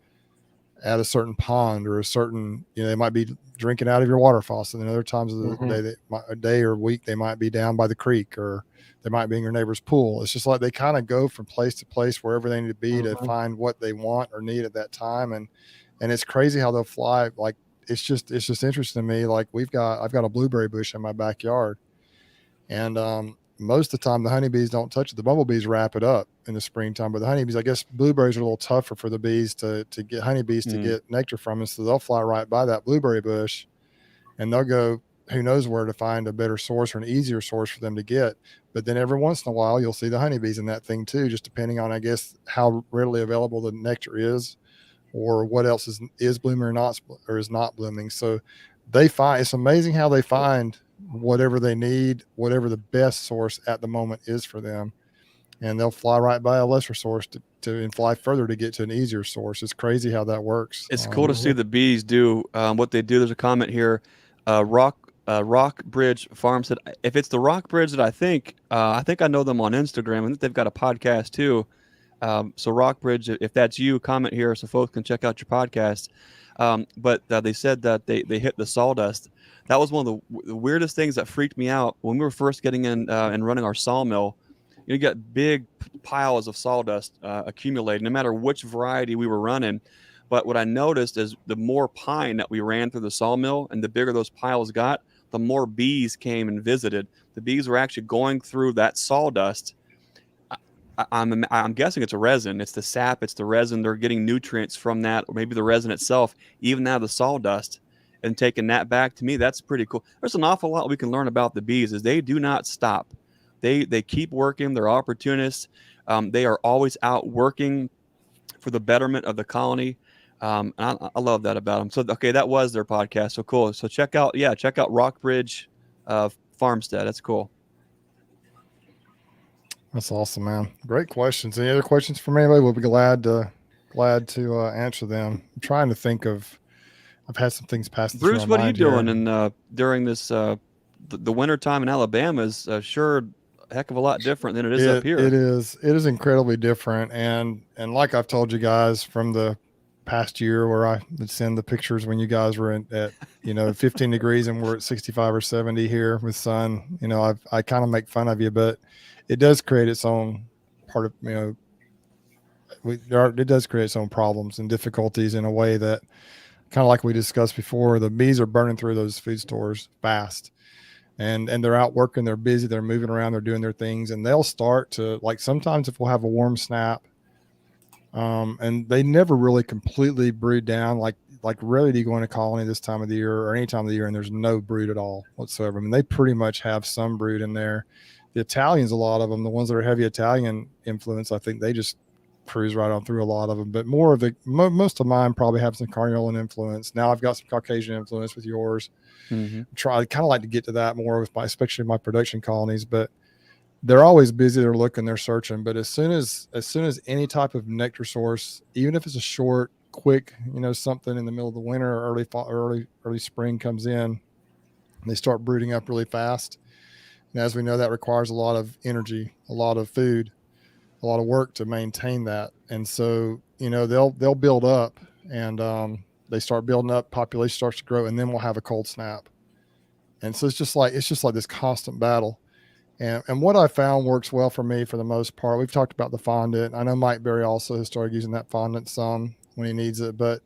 at a certain pond or a certain, they might be drinking out of your water faucet, and other times of the day or week they might be down by the creek, or they might be in your neighbor's pool. It's just like they kind of go from place to place wherever they need to be to find what they want or need at that time. And it's crazy how they'll fly. Like it's just interesting to me. Like I've got a blueberry bush in my backyard, and most of the time the honeybees don't touch it. The bumblebees wrap it up in the springtime, but the honeybees, I guess blueberries are a little tougher for the bees to get honeybees to get nectar from, and so they'll fly right by that blueberry bush, and they'll go who knows where to find a better source or an easier source for them to get. But then every once in a while you'll see the honeybees in that thing too, just depending on, I guess, how readily available the nectar is, or what else is blooming or is not blooming. So it's amazing how they find whatever they need, whatever the best source at the moment is for them. and they'll fly right by a lesser source and fly further to get to an easier source. It's crazy how that works. It's cool to see the bees do what they do. There's a comment here. Rock Bridge Farm said, if it's the Rock Bridge that I think I know them on Instagram. I think they've got a podcast too. So Rock Bridge, if that's you, comment here so folks can check out your podcast. But they said that they hit the sawdust. That was one of the weirdest things that freaked me out when we were first getting in and running our sawmill. You get big piles of sawdust accumulated, no matter which variety we were running. But what I noticed is the more pine that we ran through the sawmill and the bigger those piles got, the more bees came and visited. The bees were actually going through that sawdust. I'm guessing it's a resin. It's the sap. It's the resin. They're getting nutrients from that, or maybe the resin itself, even out of the sawdust, and taking that back. To me, that's pretty cool. There's an awful lot we can learn about the bees. Is they do not stop. They keep working. They're opportunists. They are always out working for the betterment of the colony. I love that about them. So, okay, that was their podcast. So cool. So check out Rockbridge Farmstead. That's cool. That's awesome, man. Great questions. Any other questions from anybody? We'll be glad to answer them. I'm trying to think of. I've had some things pass. Bruce, what are you doing? And during this the winter time in Alabama is sure a heck of a lot different than it is up here. It is incredibly different, and like I've told you guys from the past year, where I would send the pictures when you guys were at 15 degrees and we're at 65 or 70 here with sun. I kind of make fun of you, but it does create its own part of it does create its own problems and difficulties in a way that, kind of like we discussed before, the bees are burning through those food stores fast, and they're out working, they're busy, they're moving around, they're doing their things, and they'll start to, like, sometimes if we'll have a warm snap, and they never really completely brood down, like rarely do you go in a colony this time of the year or any time of the year and there's no brood at all whatsoever. I mean, they pretty much have some brood in there. The Italians, a lot of them, the ones that are heavy Italian influence, I think they just cruise right on through a lot of them. But more of most of mine probably have some Carniolan influence. Now I've got some Caucasian influence with yours. Mm-hmm. I kind of like to get to that more with especially my production colonies, but they're always busy. They're looking, they're searching. But as soon as any type of nectar source, even if it's a short, quick, something in the middle of the winter or early fall, early spring comes in, they start brooding up really fast. And as we know, that requires a lot of energy, a lot of food, a lot of work to maintain that. And so, they'll build up, and they start building up, population starts to grow, and then we'll have a cold snap. And so it's just like this constant battle. And what I found works well for me for the most part, we've talked about the fondant. I know Mike Berry also has started using that fondant some when he needs it, but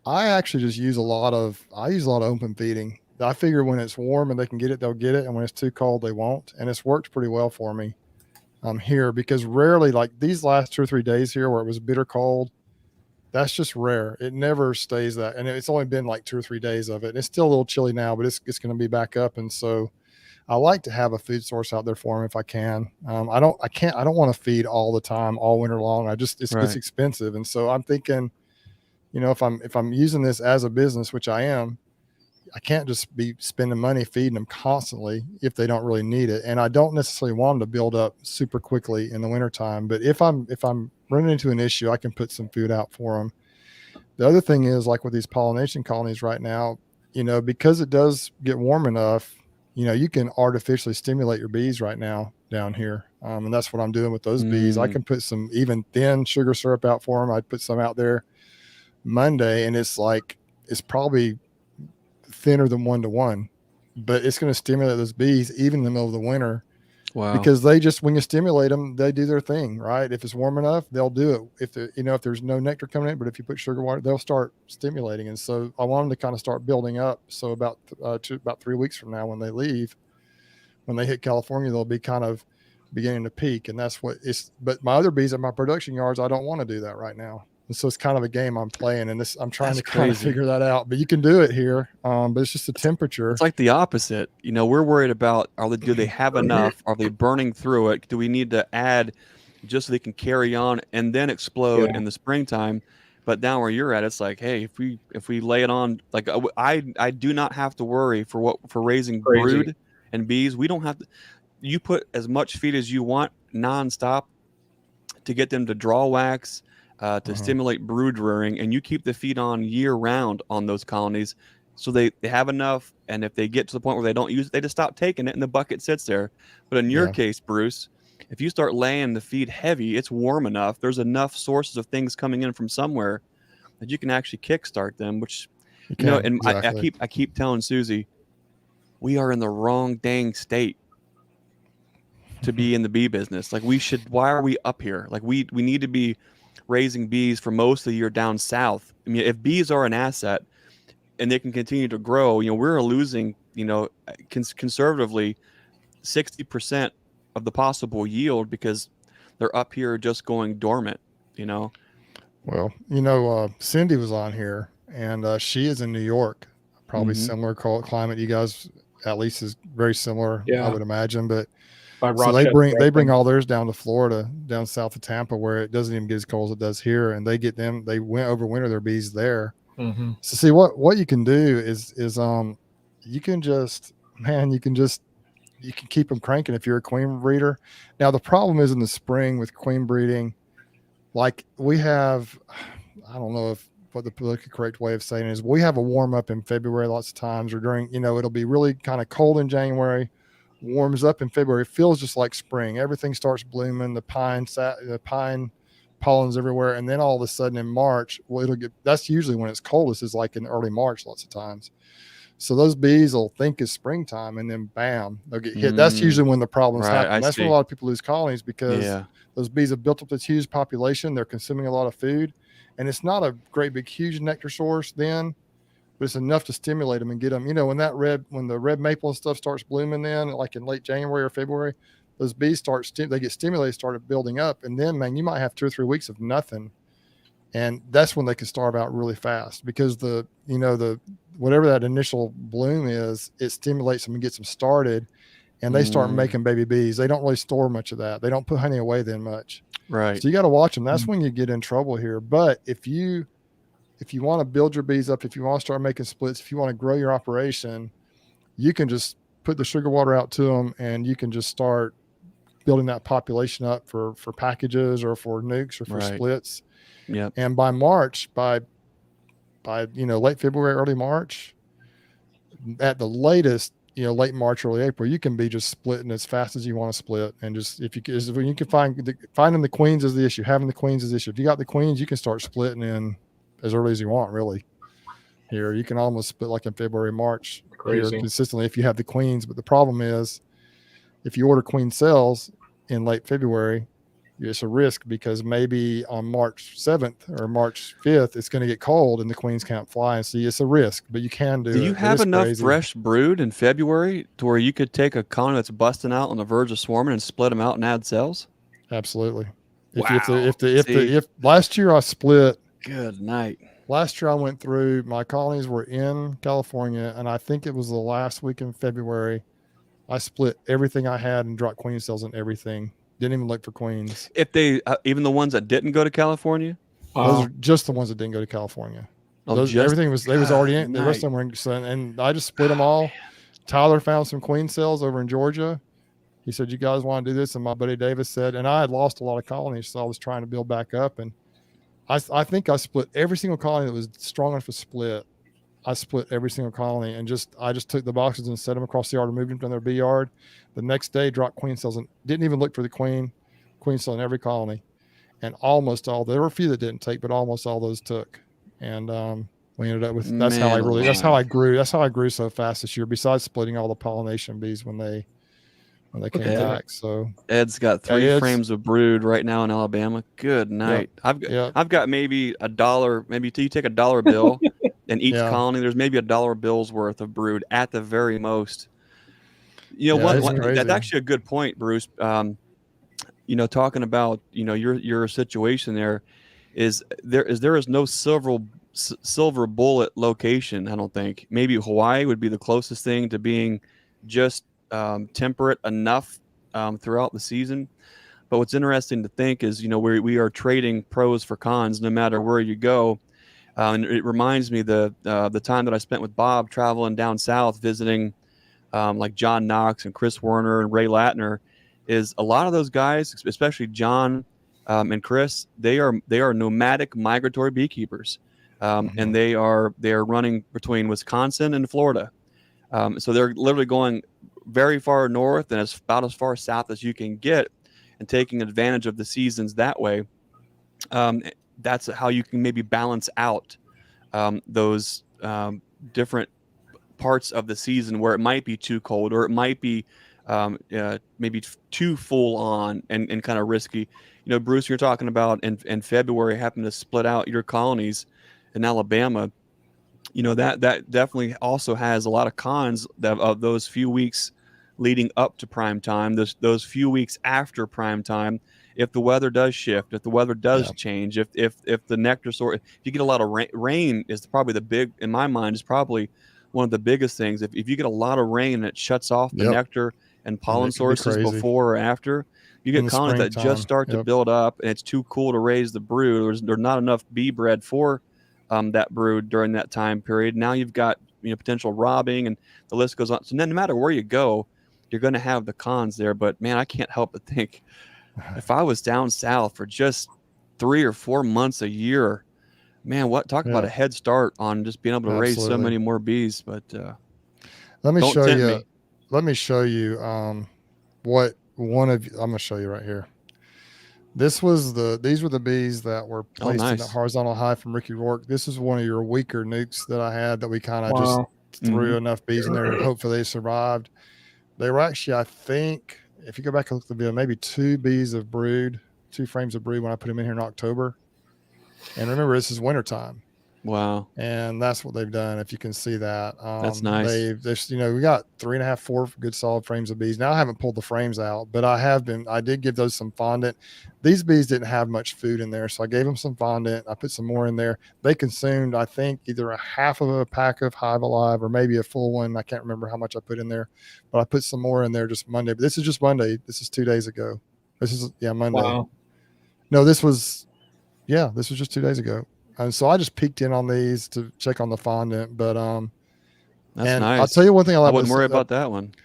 I actually just use a lot of open feeding. I figure when it's warm and they can get it, they'll get it. And when it's too cold, they won't. And it's worked pretty well for me here, because rarely, like these last 2 or 3 days here where it was bitter cold, that's just rare. It never stays that. And it's only been like 2 or 3 days of it. And it's still a little chilly now, but it's going to be back up. And so I like to have a food source out there for them if I can. I don't want to feed all the time, all winter long. It's expensive. And so I'm thinking, if I'm using this as a business, which I am, I can't just be spending money feeding them constantly if they don't really need it. And I don't necessarily want them to build up super quickly in the wintertime. But if I'm running into an issue, I can put some food out for them. The other thing is, like with these pollination colonies right now, because it does get warm enough, you can artificially stimulate your bees right now down here. And that's what I'm doing with those bees. I can put some even thin sugar syrup out for them. I'd put some out there Monday, and it's probably thinner than 1-to-1, but it's going to stimulate those bees even in the middle of the winter. Wow. Because when you stimulate them, they do their thing, right? If it's warm enough, they'll do it. If there's no nectar coming in, but if you put sugar water, they'll start stimulating. And so I want them to kind of start building up. So about 3 weeks from now, when they leave, when they hit California, they'll be kind of beginning to peak. And that's what but my other bees at my production yards, I don't want to do that right now. And so it's kind of a game I'm playing, and I'm trying to kind of figure that out. But you can do it here, but it's just the temperature. It's like the opposite. We're worried about, do they have enough? Are they burning through it? Do we need to add just so they can carry on and then explode in the springtime? But down where you're at, it's like, hey, if we lay it on, like I do not have to worry for raising brood and bees. We don't have to. You put as much feed as you want. nonstop to get them to draw wax, to stimulate brood rearing, and you keep the feed on year round on those colonies, so they have enough. And if they get to the point where they don't use it, they just stop taking it, and the bucket sits there. But in your case, Bruce, if you start laying the feed heavy, it's warm enough. There's enough sources of things coming in from somewhere that you can actually kickstart them. Which, and exactly. I keep telling Susie, we are in the wrong dang state to be in the bee business. Like, why are we up here? Like, we need to be raising bees for most of the year down south. I mean, if bees are an asset and they can continue to grow, we're losing, conservatively 60% of the possible yield because they're up here just going dormant, Well, Cindy was on here, and she is in New York, probably similar climate. You guys, at least, is very similar, I would imagine. But so they bring all theirs down to Florida, down south of Tampa, where it doesn't even get as cold as it does here, and they overwinter their bees there. Mm-hmm. So see what you can do is you can keep them cranking if you're a queen breeder. Now the problem is in the spring with queen breeding, like we have, I don't know what the politically correct way of saying it is, we have a warm up in February lots of times, or during, it'll be really kind of cold in January, warms up in February, feels just like spring. Everything starts blooming, the pine pollen's everywhere, and then all of a sudden in March, that's usually when it's coldest, is like in early March lots of times. So those bees will think it's springtime, and then bam, they'll get hit. That's usually when the problems happen. That's when a lot of people lose colonies, because those bees have built up this huge population. They're consuming a lot of food, and it's not a great big huge nectar source then, but it's enough to stimulate them and get them. When the red maple and stuff starts blooming, then like in late January or February, those bees they get stimulated, started building up, and then, man, you might have 2 or 3 weeks of nothing, and that's when they can starve out really fast, because the whatever that initial bloom is, it stimulates them and gets them started, and they start making baby bees. They don't really store much of that. They don't put honey away then much. Right. So you got to watch them. That's when you get in trouble here. But if you want to build your bees up, if you want to start making splits, if you want to grow your operation, you can just put the sugar water out to them, and you can just start building that population up for packages or for nukes or for splits. Yeah. And by March, by late February, early March, at the latest, late March, early April, you can be just splitting as fast as you want to split. And just, if you can finding the queens is the issue, having the queens is the issue. If you got the queens, you can start splitting in as early as you want, really. Here, you can almost split like in February, March here consistently if you have the queens. But the problem is, if you order queen cells in late February, it's a risk, because maybe on March 7th or March 5th, it's going to get cold and the queens can't fly. And see, it's a risk, but you can do it. Do you have enough fresh brood in February to where you could take a colony that's busting out on the verge of swarming and split them out and add cells? Absolutely. Wow. If last year I split. Good night. Last year I went through, my colonies were in California, and I think it was the last week in February, I split everything I had and dropped queen cells in everything. Didn't even look for queens. If they, even the ones that didn't go to California? Those are just the ones that didn't go to California. Everything was, they was already in. The rest of them were in, and I just split them all. Tyler found some queen cells over in Georgia. He said, "You guys want to do this?" And my buddy Davis said, and I had lost a lot of colonies, so I was trying to build back up. And I think I split every single colony that was strong enough to split. I split every single colony, and I just took the boxes and set them across the yard and moved them to their bee yard. The next day, dropped queen cells and didn't even look for the queen cell in every colony. And almost all, there were a few that didn't take, but almost all those took. And we ended up with, that's how I grew so fast this year, besides splitting all the pollination bees when they came back. So Ed's got 3 frames of brood right now in Alabama. Good night. I've got maybe $1, maybe you take $1 bill in each colony. There's maybe $1 bill's worth of brood at the very most. That's actually a good point, Bruce. Talking about your situation there is no silver bullet location. I don't think. Maybe Hawaii would be the closest thing to being just temperate enough throughout the season. But what's interesting to think is we are trading pros for cons no matter where you go. And it reminds me the time that I spent with Bob traveling down south visiting like John Knox and Chris Werner and Ray Latner. is a lot of those guys, especially John and Chris, they are nomadic migratory beekeepers, and they are running between Wisconsin and Florida. So they're literally going very far north and about as far south as you can get, and taking advantage of the seasons that way. That's how you can maybe balance out those different parts of the season where it might be too cold, or it might be maybe too full on and kind of risky. Bruce, you're talking about in February having to split out your colonies in Alabama. That definitely also has a lot of cons of those few weeks leading up to prime time, those few weeks after prime time. If the weather does shift, if the weather does change, if the nectar if you get a lot of rain is probably the big, in my mind, is probably one of the biggest things. If you get a lot of rain and it shuts off the nectar and pollen sources before or after, you get colonies that just start to build up, and it's too cool to raise the brood. There's not enough bee bread for that brood during that time period. Now you've got potential robbing, and the list goes on. So no matter where you go, you're going to have the cons there. But man, I can't help but think, if I was down south for just 3 or 4 months a year, man, talk about a head start on just being able to raise so many more bees. But let me show you. Let me show you what one of I'm going to show you right here. These were the bees that were placed in the horizontal hive from Ricky Rourke. This is one of your weaker nukes that I had that we kind of just threw enough bees in there to hopefully they survived. They were actually, I think, if you go back and look at the video, maybe 2 frames of brood when I put them in here in October. And remember, this is wintertime. Wow. And that's what they've done. If you can see that, that's nice. We got 3.5, 4 good solid frames of bees. Now I haven't pulled the frames out, but I did give those some fondant. These bees didn't have much food in there, so I gave them some fondant. I put some more in there. They consumed, I think, either a half of a pack of Hive Alive or maybe a full one. I can't remember how much I put in there, but I put some more in there just Monday. But this is just Monday. This is 2 days ago. This is Monday. Wow. No, this was just 2 days ago. And so I just peeked in on these to check on the fondant, but that's nice. I'll tell you one thing. I wouldn't worry about that one.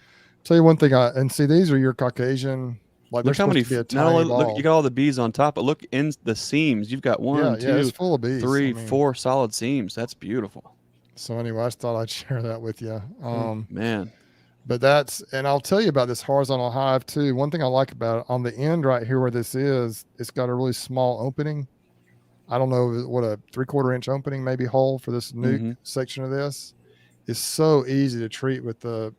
Tell you one thing. See, these are your Caucasian. Like, look how many. Not only look, you got all the bees on top, but look in the seams. You've got 1, 2, it's full of bees. 3, 4 solid seams. That's beautiful. So anyway, I just thought I'd share that with you. Man. But and I'll tell you about this horizontal hive too. One thing I like about it, on the end right here where this is, it's got a really small opening. I don't know what, a 3/4 inch opening, maybe hole for this nuke section of this. It's so easy to treat with the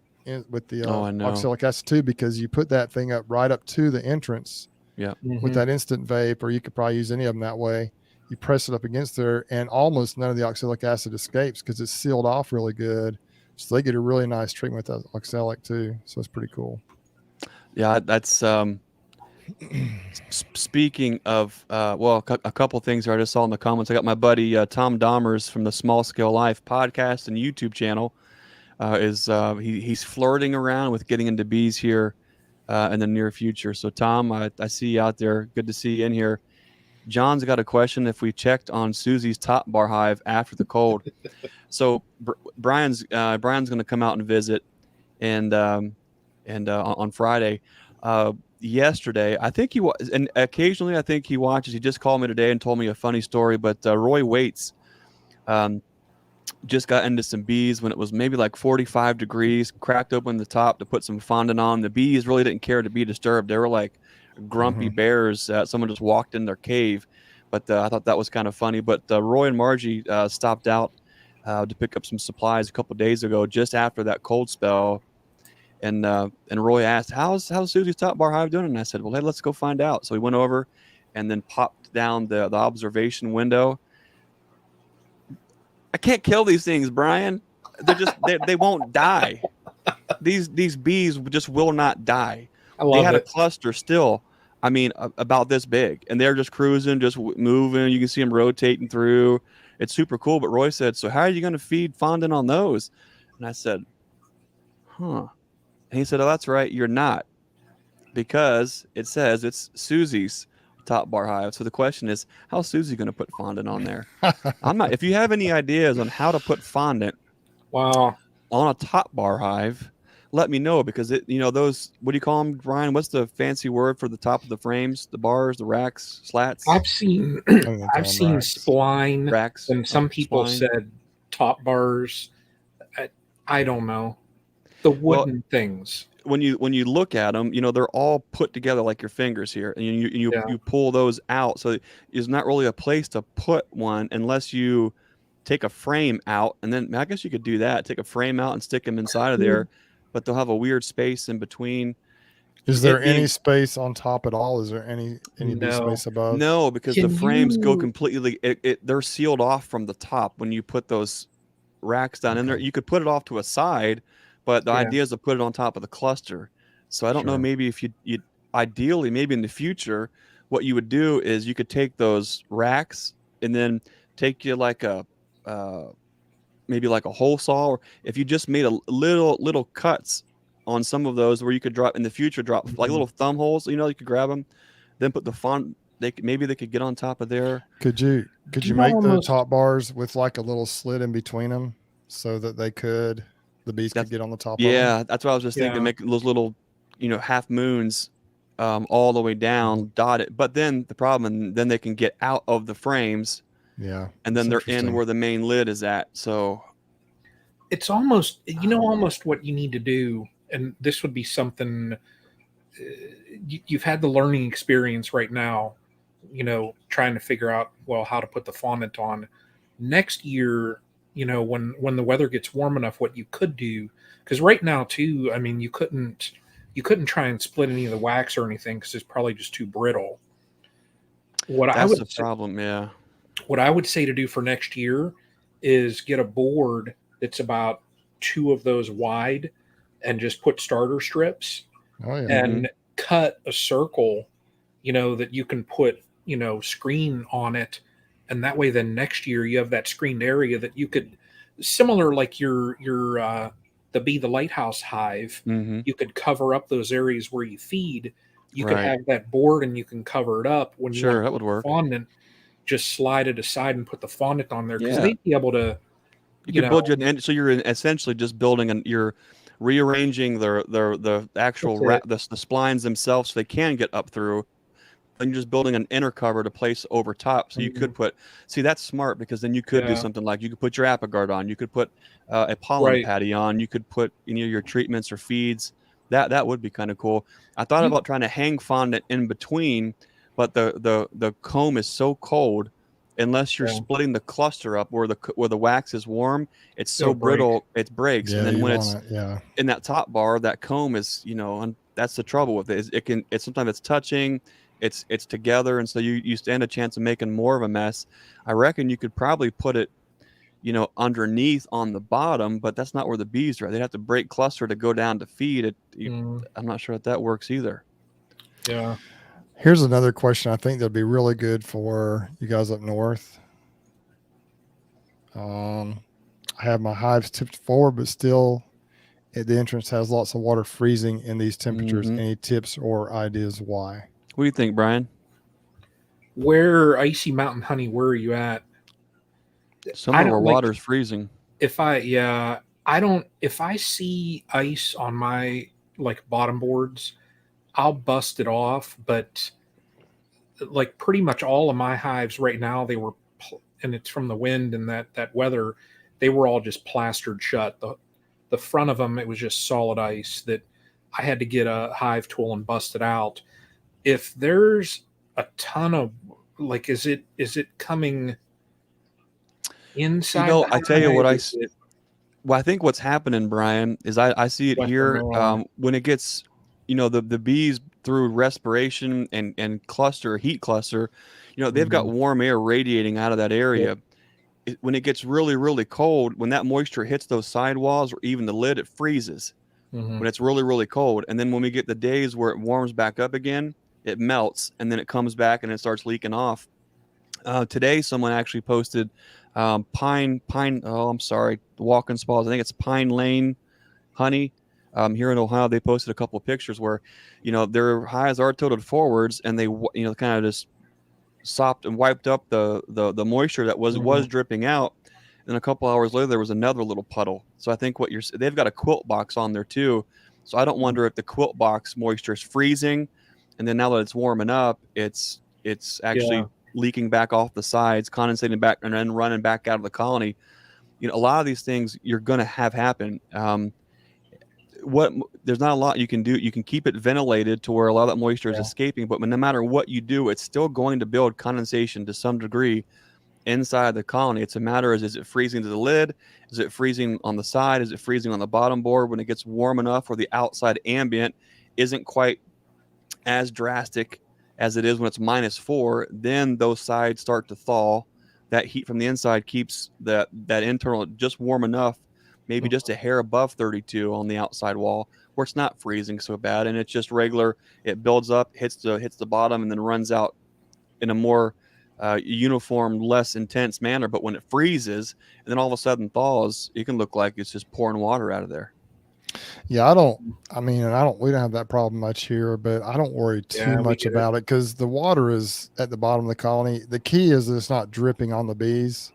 oxalic acid too, because you put that thing up right up to the entrance with that instant vape, or you could probably use any of them that way. You press it up against there, and almost none of the oxalic acid escapes because it's sealed off really good. So they get a really nice treatment with that oxalic too. So it's pretty cool. Yeah, that's speaking of a couple things I just saw in the comments. I got my buddy Tom Dahmers from the Small Scale Life podcast and YouTube channel. He's flirting around with getting into bees here in the near future. So Tom, I see you out there. Good to see you in here. John's got a question if we checked on Susie's top bar hive after the cold. So Brian's going to come out and visit, and on Friday. Yesterday, I think and occasionally I think he watches. He just called me today and told me a funny story. But Roy Waits just got into some bees when it was maybe like 45 degrees, cracked open the top to put some fondant on. The bees really didn't care to be disturbed. They were like grumpy bears. Someone just walked in their cave. But I thought that was kind of funny. But Roy and Margie stopped out to pick up some supplies a couple days ago, just after that cold spell. And Roy asked, how's Susie's top bar hive doing? And I said, well, hey, let's go find out. So we went over and then popped down the observation window. I can't kill these things, Brian. They're just they won't die. These bees just will not die. They had a cluster still, about this big, and they're just cruising, just moving. You can see them rotating through. It's super cool. But Roy said, so how are you going to feed fondant on those? And I said, huh. And he said, oh, that's right, you're not, because it says it's Susie's top bar hive. So the question is, how's Susie going to put fondant on there? I'm not. If you have any ideas on how to put fondant on a top bar hive, let me know, because those, what do you call them, Brian? What's the fancy word for the top of the frames, the bars, the racks, slats? I've seen I've seen spline, racks, and some people spline. said top bars. I don't know. The wooden things. When you look at them, they're all put together like your fingers here, and you pull those out. So there's not really a place to put one unless you take a frame out, and then I guess you could do that. Take a frame out and stick them inside of there, but they'll have a weird space in between. Is there any space on top at all? Is there any space above? No, because the frames go completely. They're sealed off from the top when you put those racks down in there. You could put it off to a side, but the idea is to put it on top of the cluster. So I don't know. Maybe if you ideally, maybe in the future, what you would do is you could take those racks and then take you like a maybe like a hole saw, or if you just made a little cuts on some of those where you could drop in the future, like little thumb holes, you could grab them, then put the font. Maybe they could get on top of there. Could you make the top bars with like a little slit in between them so that the bees could get on the top of them? Yeah, that's what I was just thinking. Make those little, half moons all the way down, dotted. But then the problem, then they can get out of the frames. Yeah. And then they're in where the main lid is at. So it's almost, almost what you need to do. And this would be something you've had the learning experience right now, trying to figure out, how to put the fondant on. Next year, when the weather gets warm enough, what you could do, because right now too, I mean, you couldn't try and split any of the wax or anything because it's probably just too brittle. That's the problem, yeah. What I would say to do for next year is get a board that's about 2 of those wide and just put starter strips and cut a circle, that you can put, screen on it. And that way, then next year you have that screened area that you could, similar like your the Be the Lighthouse hive, you could cover up those areas where you feed. You could have that board and you can cover it up. When you that would work. Fondant, just slide it aside and put the fondant on there, because they'd be able to. You could build so you're essentially just building you're rearranging the actual the splines themselves so they can get up through. And you're just building an inner cover to place over top. So you could put, that's smart, because then you could do something like you could put your Apogard on, you could put a pollen patty on, you could put your treatments or feeds. That would be kind of cool. I thought about trying to hang fondant in between, but the comb is so cold, unless you're splitting the cluster up where the wax is warm, it's so brittle it breaks. And then when it's in that top bar, that comb is, and that's the trouble with it. It's sometimes it's touching. It's together, and so you stand a chance of making more of a mess. I reckon you could probably put it, underneath on the bottom, but that's not where the bees are. They'd have to break cluster to go down to feed it. I'm not sure that works either. Yeah. Here's another question I think that'd be really good for you guys up north. I have my hives tipped forward, but still the entrance has lots of water freezing in these temperatures. Any tips or ideas why? What do you think, Brian? Where Icy Mountain Honey, where are you at? Some of our water's freezing. If I see ice on my bottom boards, I'll bust it off. But pretty much all of my hives right now, they were, and it's from the wind and that weather, they were all just plastered shut. The front of them, it was just solid ice that I had to get a hive tool and bust it out. If there's a ton of is it coming inside? I tell you what, I think what's happening, Brian, is I see it here when it gets, the bees through respiration and heat cluster, they've got warm air radiating out of that area. When it gets really, really cold, when that moisture hits those sidewalls or even the lid, it freezes when it's really, really cold. And then when we get the days where it warms back up again, it melts, and then it comes back and it starts leaking off. Today, someone actually posted walking spas. I think it's Pine Lane honey. Here in Ohio, they posted a couple of pictures where, their hives are tilted forwards, and they, kind of just sopped and wiped up the moisture that was dripping out. And a couple hours later, there was another little puddle. So I think they've got a quilt box on there too. So I don't wonder if the quilt box moisture is freezing, and then now that it's warming up, it's actually leaking back off the sides, condensating back, and then running back out of the colony. You know, a lot of these things you're going to have happen. There's not a lot you can do. You can keep it ventilated to where a lot of that moisture is escaping, but no matter what you do, it's still going to build condensation to some degree inside the colony. It's a matter of, is it freezing to the lid? Is it freezing on the side? Is it freezing on the bottom board when it gets warm enough where the outside ambient isn't quite as drastic as it is when it's -4? Then those sides start to thaw. That heat from the inside keeps that internal just warm enough, maybe just a hair above 32 on the outside wall, where it's not freezing so bad, and it's just regular. It builds up, hits the bottom, and then runs out in a more uniform, less intense manner. But when it freezes and then all of a sudden thaws, it can look like it's just pouring water out of there. Yeah, we don't have that problem much here, but I don't worry too much about it because the water is at the bottom of the colony. The key is that it's not dripping on the bees,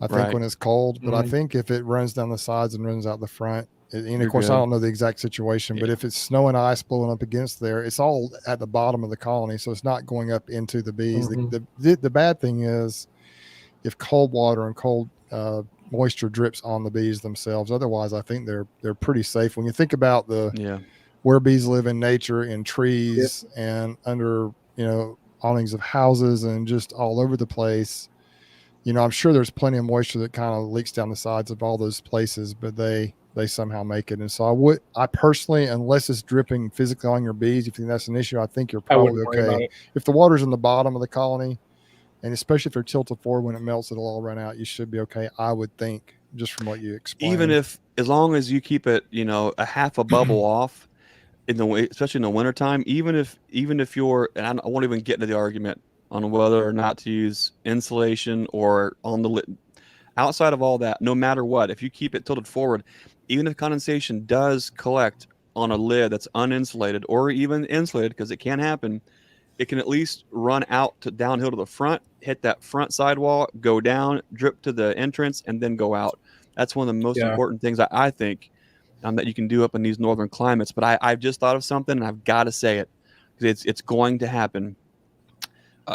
I think, when it's cold. But I think if it runs down the sides and runs out the front, and of course, I don't know the exact situation, but if it's snow and ice blowing up against there, it's all at the bottom of the colony, so it's not going up into the bees. The bad thing is if cold water and cold moisture drips on the bees themselves. Otherwise, I think they're pretty safe. When you think about where bees live in nature, in trees and under, awnings of houses and just all over the place, I'm sure there's plenty of moisture that kind of leaks down the sides of all those places, but they somehow make it. And so I personally, unless it's dripping physically on your bees, if you think that's an issue, I think you're probably okay. If the water's in the bottom of the colony, and especially if they're tilted forward, when it melts, it'll all run out. You should be okay, I would think, just from what you explained. Even as long as you keep it, a half a bubble off, especially in the wintertime, even if you're, and I won't even get into the argument on whether or not to use insulation or on the lid. Outside of all that, no matter what, if you keep it tilted forward, even if condensation does collect on a lid that's uninsulated or even insulated, because it can happen, it can at least run out downhill to the front, hit that front sidewall, go down, drip to the entrance, and then go out. That's one of the most important things I think that you can do up in these northern climates. But I've just thought of something, and I've got to say it because it's going to happen.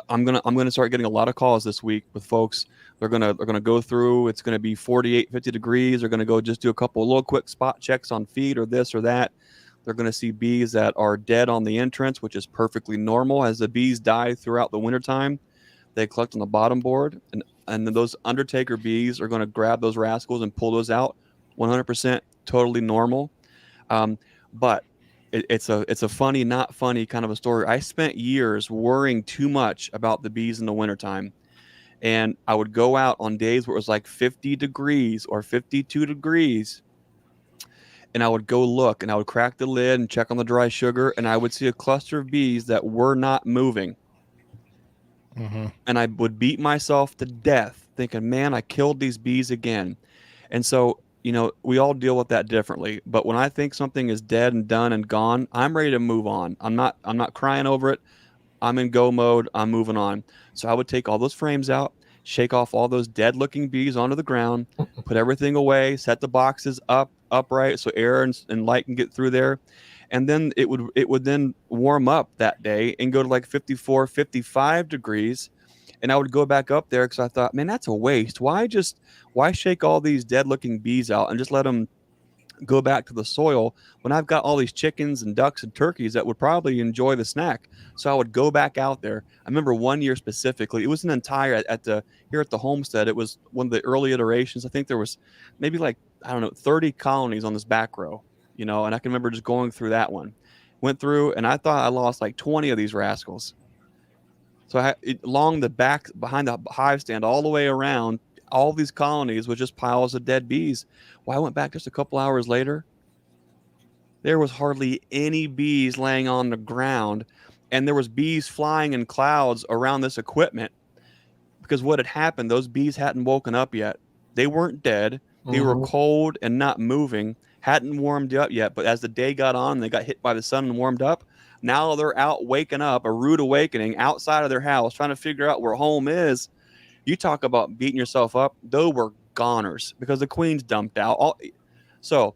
I'm gonna start getting a lot of calls this week with folks. They're gonna go through. It's gonna be 48, 50 degrees. They're gonna go just do a couple of little quick spot checks on feed or this or that. They're going to see bees that are dead on the entrance, which is perfectly normal. As the bees die throughout the wintertime, they collect on the bottom board, and then those undertaker bees are going to grab those rascals and pull those out. 100% totally normal. But it's a funny, not funny kind of a story. I spent years worrying too much about the bees in the wintertime. And I would go out on days where it was like 50 degrees or 52 degrees. And I would go look, and I would crack the lid and check on the dry sugar, and I would see a cluster of bees that were not moving. And I would beat myself to death thinking, man, I killed these bees again. And so, we all deal with that differently. But when I think something is dead and done and gone, I'm ready to move on. I'm not crying over it. I'm in go mode. I'm moving on. So I would take all those frames out, shake off all those dead looking bees onto the ground, put everything away, set the boxes upright so air and light can get through there. And then it would then warm up that day and go to like 54, 55 degrees. And I would go back up there because I thought, man, that's a waste. Why shake all these dead looking bees out and just let them go back to the soil when I've got all these chickens and ducks and turkeys that would probably enjoy the snack? So I would go back out there. I remember one year specifically, it was an entire here at the Homestead. It was one of the early iterations. I think there was maybe 30 colonies on this back row, and I can remember just going through that one. Went through, and I thought I lost like 20 of these rascals. So along the back, behind the hive stand, all the way around, all these colonies with just piles of dead bees. Well, I went back just a couple hours later. There was hardly any bees laying on the ground, and there was bees flying in clouds around this equipment because what had happened, those bees hadn't woken up yet. They weren't dead. They were cold and not moving, hadn't warmed up yet. But as the day got on, they got hit by the sun and warmed up. Now they're out waking up, a rude awakening outside of their house, trying to figure out where home is. You talk about beating yourself up. Those were goners because the queens dumped out. So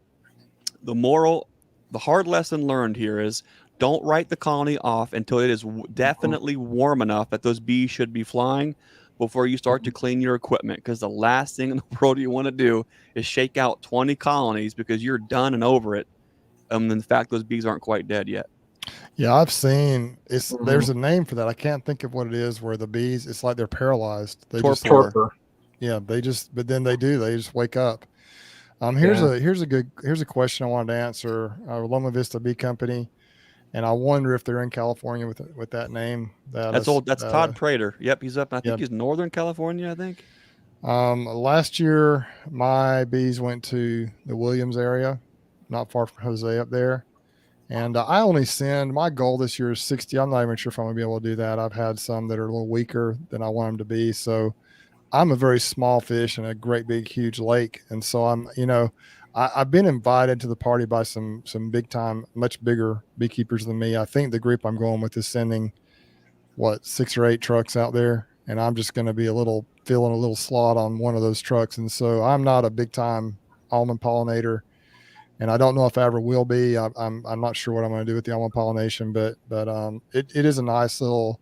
the moral the hard lesson learned here is don't write the colony off until it is definitely warm enough that those bees should be flying before you start to clean your equipment, because the last thing in the world you want to do is shake out 20 colonies because you're done and over it. And in fact, those bees aren't quite dead yet. Yeah, I've seen there's a name for that. I can't think of what it is, where the bees, it's like they're paralyzed. They Torpor. but then they just wake up. Here's a question I wanted to answer. Loma Vista Bee Company, and I wonder if they're in California with that name. That's Todd Prater. Yep, he's up. I think he's Northern California, I think. Last year my bees went to the Williams area, not far from Jose up there. And I only send, my goal this year is 60. I'm not even sure if I'm gonna be able to do that. I've had some that are a little weaker than I want them to be. So I'm a very small fish in a great big huge lake, and so I've been invited to the party by some big time, much bigger beekeepers than me. I think the group I'm going with is sending 6 or 8 trucks out there, and I'm just going to be filling a little slot on one of those trucks. And so I'm not a big time almond pollinator, and I don't know if I ever will be. I'm not sure what I'm going to do with the almond pollination, but it is a nice little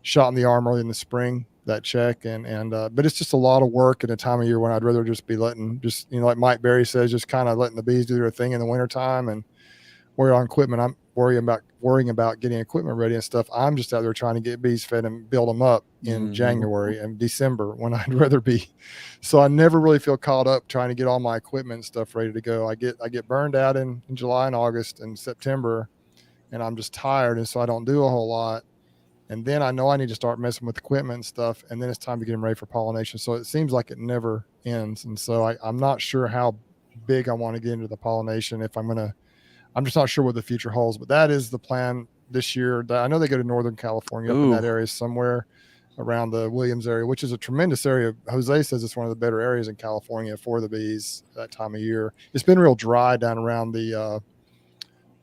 shot in the arm early in the spring, that check, but it's just a lot of work at a time of year when I'd rather just be like Mike Berry says, just kind of letting the bees do their thing in the wintertime and worry on equipment. I'm worrying about getting equipment ready and stuff. I'm just out there trying to get bees fed and build them up in January and December, when I'd rather be. So I never really feel caught up trying to get all my equipment and stuff ready to go. I get burned out in July and August and September, and I'm just tired, and so I don't do a whole lot. And then I know I need to start messing with equipment and stuff, and then it's time to get them ready for pollination. So it seems like it never ends. And so I'm not sure how big I want to get into the pollination. I'm just not sure what the future holds, but that is the plan this year. I know they go to Northern California, up in that area somewhere around the Williams area, which is a tremendous area. Jose says it's one of the better areas in California for the bees that time of year. It's been real dry down around the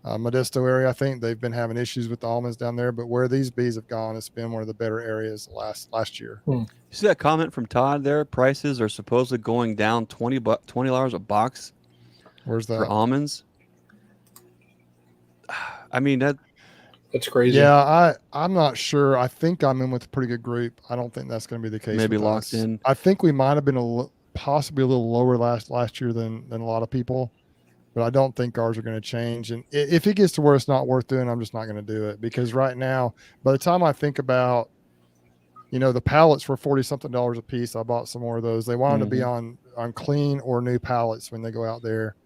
Modesto area. I think they've been having issues with the almonds down there, but where these bees have gone, it's been one of the better areas last year. You see that comment from Todd there? Prices are supposedly going down $20 a box. Where's that? For almonds. I mean, that's crazy. Yeah, I'm not sure. I think I'm in with a pretty good group. I don't think that's going to be the case. Maybe locked in. I think we might have been possibly a little lower last year than a lot of people, but I don't think ours are going to change. And if it gets to where it's not worth doing, I'm just not going to do it, because right now, by the time I think about, the pallets were $40-something a piece. I bought some more of those. They wanted to be on clean or new pallets when they go out there.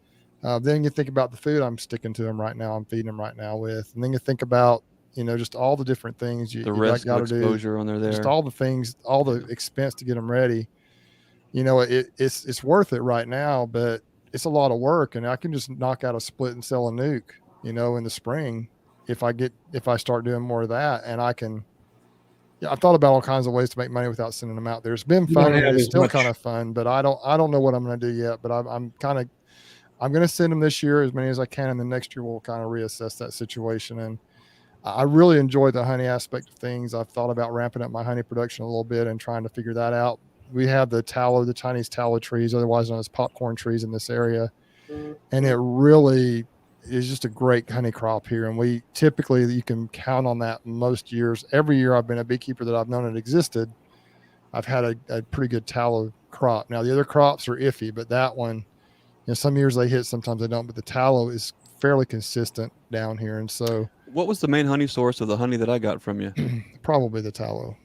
Then you think about the food I'm sticking to them right now. I'm feeding them right now with, and then you think about, just all the different things you risk of exposure on there. Just all the things, all the expense to get them ready. It's worth it right now, but it's a lot of work, and I can just knock out a split and sell a nuke, in the spring if I start doing more of that, and I can. Yeah, I've thought about all kinds of ways to make money without sending them out there. It's been fun. It's still kind of fun, but I don't know what I'm going to do yet. But I'm going to send them this year as many as I can, and then next year we'll kind of reassess that situation. And I really enjoy the honey aspect of things. I've thought about ramping up my honey production a little bit and trying to figure that out. We have the Chinese tallow trees, otherwise known as popcorn trees, in this area, and it really is just a great honey crop here. And you can count on that most years. Every year I've been a beekeeper that I've known it existed, I've had a pretty good tallow crop. Now the other crops are iffy, but that one, some years they hit, sometimes they don't, but the tallow is fairly consistent down here. And so, what was the main honey source of the honey that I got from you? Probably the tallow.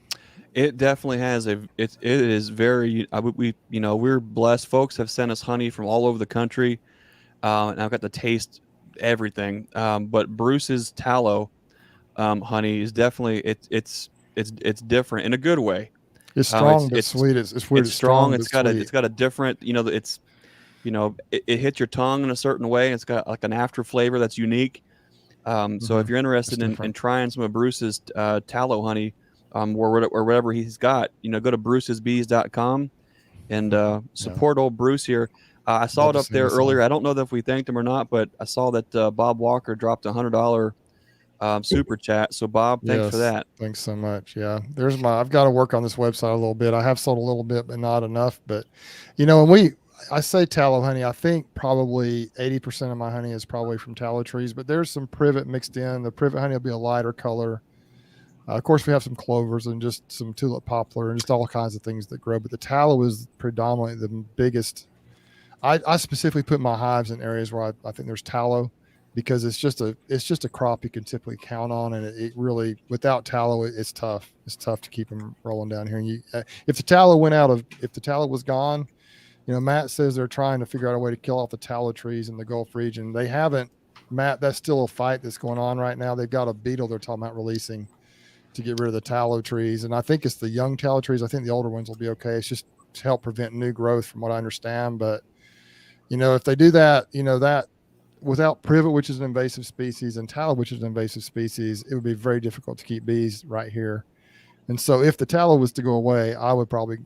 It definitely has it is very, we're blessed. Folks have sent us honey from all over the country. And I've got to taste everything. But Bruce's tallow honey is definitely, it's different in a good way. It's strong, but sweet. It's weird. It's strong. It's got a different, it hits your tongue in a certain way. It's got like an after flavor that's unique. So if you're interested in trying some of Bruce's tallow honey, or whatever he's got, go to brucesbees.com and support old Bruce here. I saw it up there earlier. I don't know if we thanked him or not, but I saw that Bob Walker dropped $100 super chat. So Bob, thanks for that. Thanks so much. Yeah, I've got to work on this website a little bit. I have sold a little bit, but not enough. But and I say tallow honey. I think probably 80% of my honey is probably from tallow trees, but there's some privet mixed in. The privet honey will be a lighter color. Of course, we have some clovers and just some tulip poplar and just all kinds of things that grow. But the tallow is predominantly the biggest. I specifically put my hives in areas where I think there's tallow, because it's just a crop you can typically count on, and it really, without tallow, it's tough. It's tough to keep them rolling down here. And if the tallow was gone, Matt says they're trying to figure out a way to kill off the tallow trees in the Gulf region. They haven't, Matt. That's still a fight that's going on right now. They've got a beetle they're talking about releasing to get rid of the tallow trees, and I think it's the young tallow trees. I think the older ones will be okay. It's just to help prevent new growth, from what I understand. But if they do that, that without privet, which is an invasive species, and tallow, which is an invasive species, it would be very difficult to keep bees right here. And so if the tallow was to go away, I would probably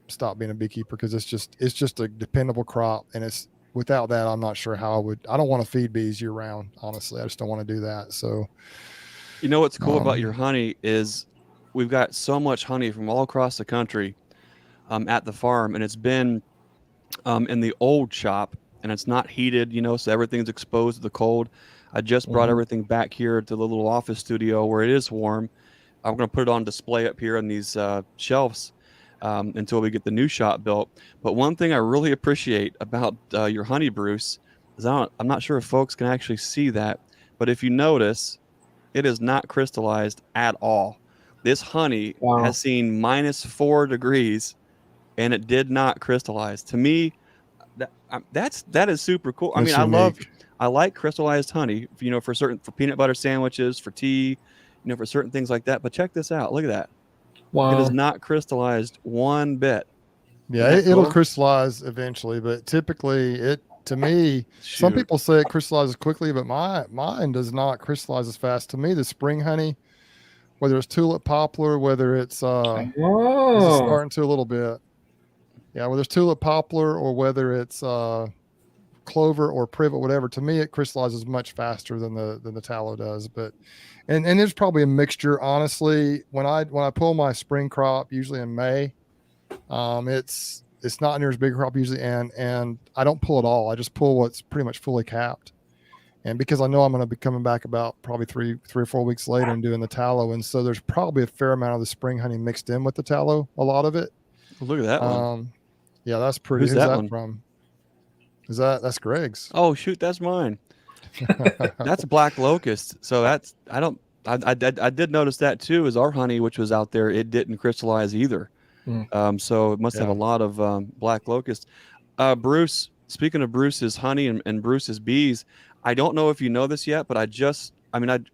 stop being a beekeeper, because it's just a dependable crop, and it's without that, I'm not sure how I don't want to feed bees year round. Honestly, I just don't want to do that. So, What's cool about your honey is we've got so much honey from all across the country at the farm, and it's been in the old shop, and it's not heated, so everything's exposed to the cold. I just brought everything back here to the little office studio where it is warm. I'm going to put it on display up here on these shelves until we get the new shop built. But one thing I really appreciate about your honey, Bruce, is I'm not sure if folks can actually see that, but if you notice, it is not crystallized at all. This honey has seen -4 degrees, and it did not crystallize. To me, that is super cool. I mean, I like crystallized honey, for peanut butter sandwiches, for tea, for certain things like that. But check this out. Look at that. Wow. It is not crystallized one bit. Yeah, it'll crystallize eventually, but typically to me, some people say it crystallizes quickly, but mine does not crystallize as fast. To me, the spring honey, whether it's tulip poplar, whether it's starting to a little bit. Yeah, whether it's tulip poplar or whether it's clover or privet, whatever, to me it crystallizes much faster than the tallow does. But and there's probably a mixture. Honestly, when I pull my spring crop, usually in May, it's not near as big a crop usually, and I don't pull it all. I just pull what's pretty much fully capped. And because I know I'm going to be coming back about probably three or 4 weeks later and doing the tallow, and so there's probably a fair amount of the spring honey mixed in with the tallow, a lot of it. Look at that one. Yeah, that's pretty. Who's that one from? That's Greg's? Oh shoot, that's mine. That's a black locust. So I did notice that too. Is our honey, which was out there, it didn't crystallize either. So it must have a lot of black locust. Bruce, speaking of Bruce's honey and Bruce's bees, I don't know if you know this yet, but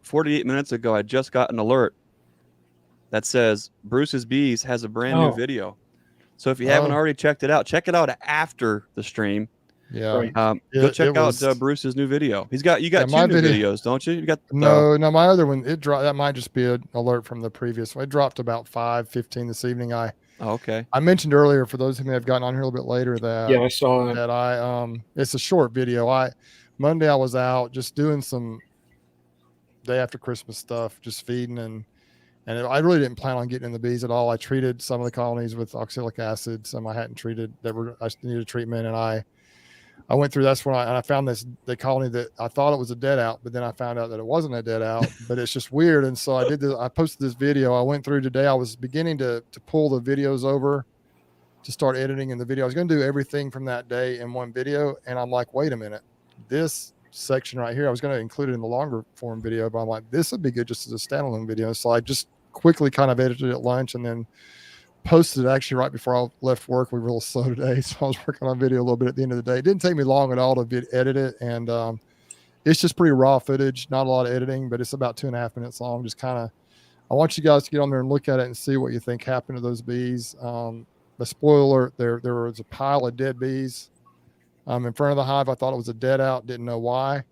48 minutes ago, I just got an alert that says Bruce's Bees has a brand new video. So if you haven't already checked it out after the stream. Yeah. Go check out Bruce's new video. You got 2 new videos, don't you? You got no, my other one, it dropped. That might just be an alert from the previous one. It dropped about 5:15 this evening. Okay. I mentioned earlier, for those who may have gotten on here a little bit later, that I saw it. That it's a short video. Monday I was out just doing some day after Christmas stuff, just feeding, and I really didn't plan on getting in the bees at all. I treated some of the colonies with oxalic acid, some I hadn't treated I needed treatment, and I went through. That's when I found the colony that I thought it was a dead out, but then I found out that it wasn't a dead out, but it's just weird. And so I posted this video. I went through today. I was beginning to pull the videos over to start editing in the video. I was going to do everything from that day in one video. And I'm like, wait a minute, this section right here, I was going to include it in the longer form video, but I'm like, this would be good just as a standalone video. So I just quickly kind of edited it at lunch and then posted it actually right before I left work. We were a little slow today, so I was working on video a little bit at the end of the day. It didn't take me long at all to edit it, and it's just pretty raw footage, not a lot of editing, but it's about 2.5 minutes long. Just kind of, I want you guys to get on there and look at it and see what you think happened to those bees. The spoiler, there was a pile of dead bees in front of the hive. I thought it was a dead out, didn't know why.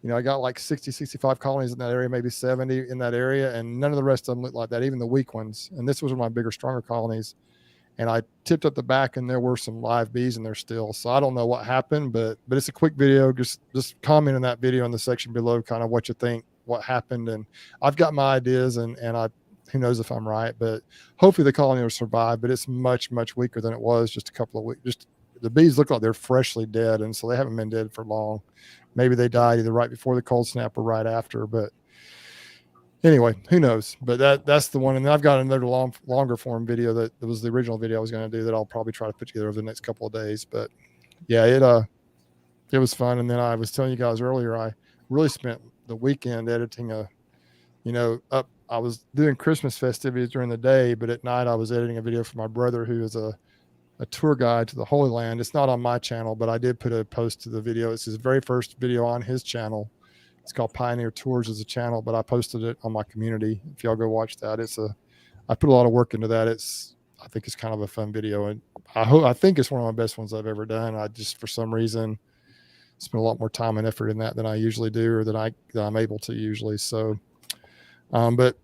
I got like 60, 65 colonies in that area, maybe 70 in that area, and none of the rest of them looked like that, even the weak ones. And this was one of my bigger, stronger colonies. And I tipped up the back, and there were some live bees in there still. So I don't know what happened, but it's a quick video. Just comment in that video in the section below, kind of what you think, what happened. And I've got my ideas, and who knows if I'm right, but hopefully the colony will survive. But it's much, much weaker than it was just a couple of weeks, just the bees look like they're freshly dead, and so they haven't been dead for long. Maybe they died either right before the cold snap or right after, but anyway, who knows? But that's the one. And then I've got another longer form video that was the original video I was going to do that I'll probably try to put together over the next couple of days. But yeah, it was fun. And then I was telling you guys earlier, I really spent the weekend editing I was doing Christmas festivities during the day, but at night I was editing a video for my brother, who is a tour guide to the Holy Land. It's not on my channel, but I did put a post to the video. It's his very first video on his channel. It's called Pioneer Tours as a channel, but I posted it on my community. If y'all go watch that, I put a lot of work into that. I think it's kind of a fun video, and I think it's one of my best ones I've ever done. I just, for some reason, spend a lot more time and effort in that than I usually do, or that I'm able to usually. So, but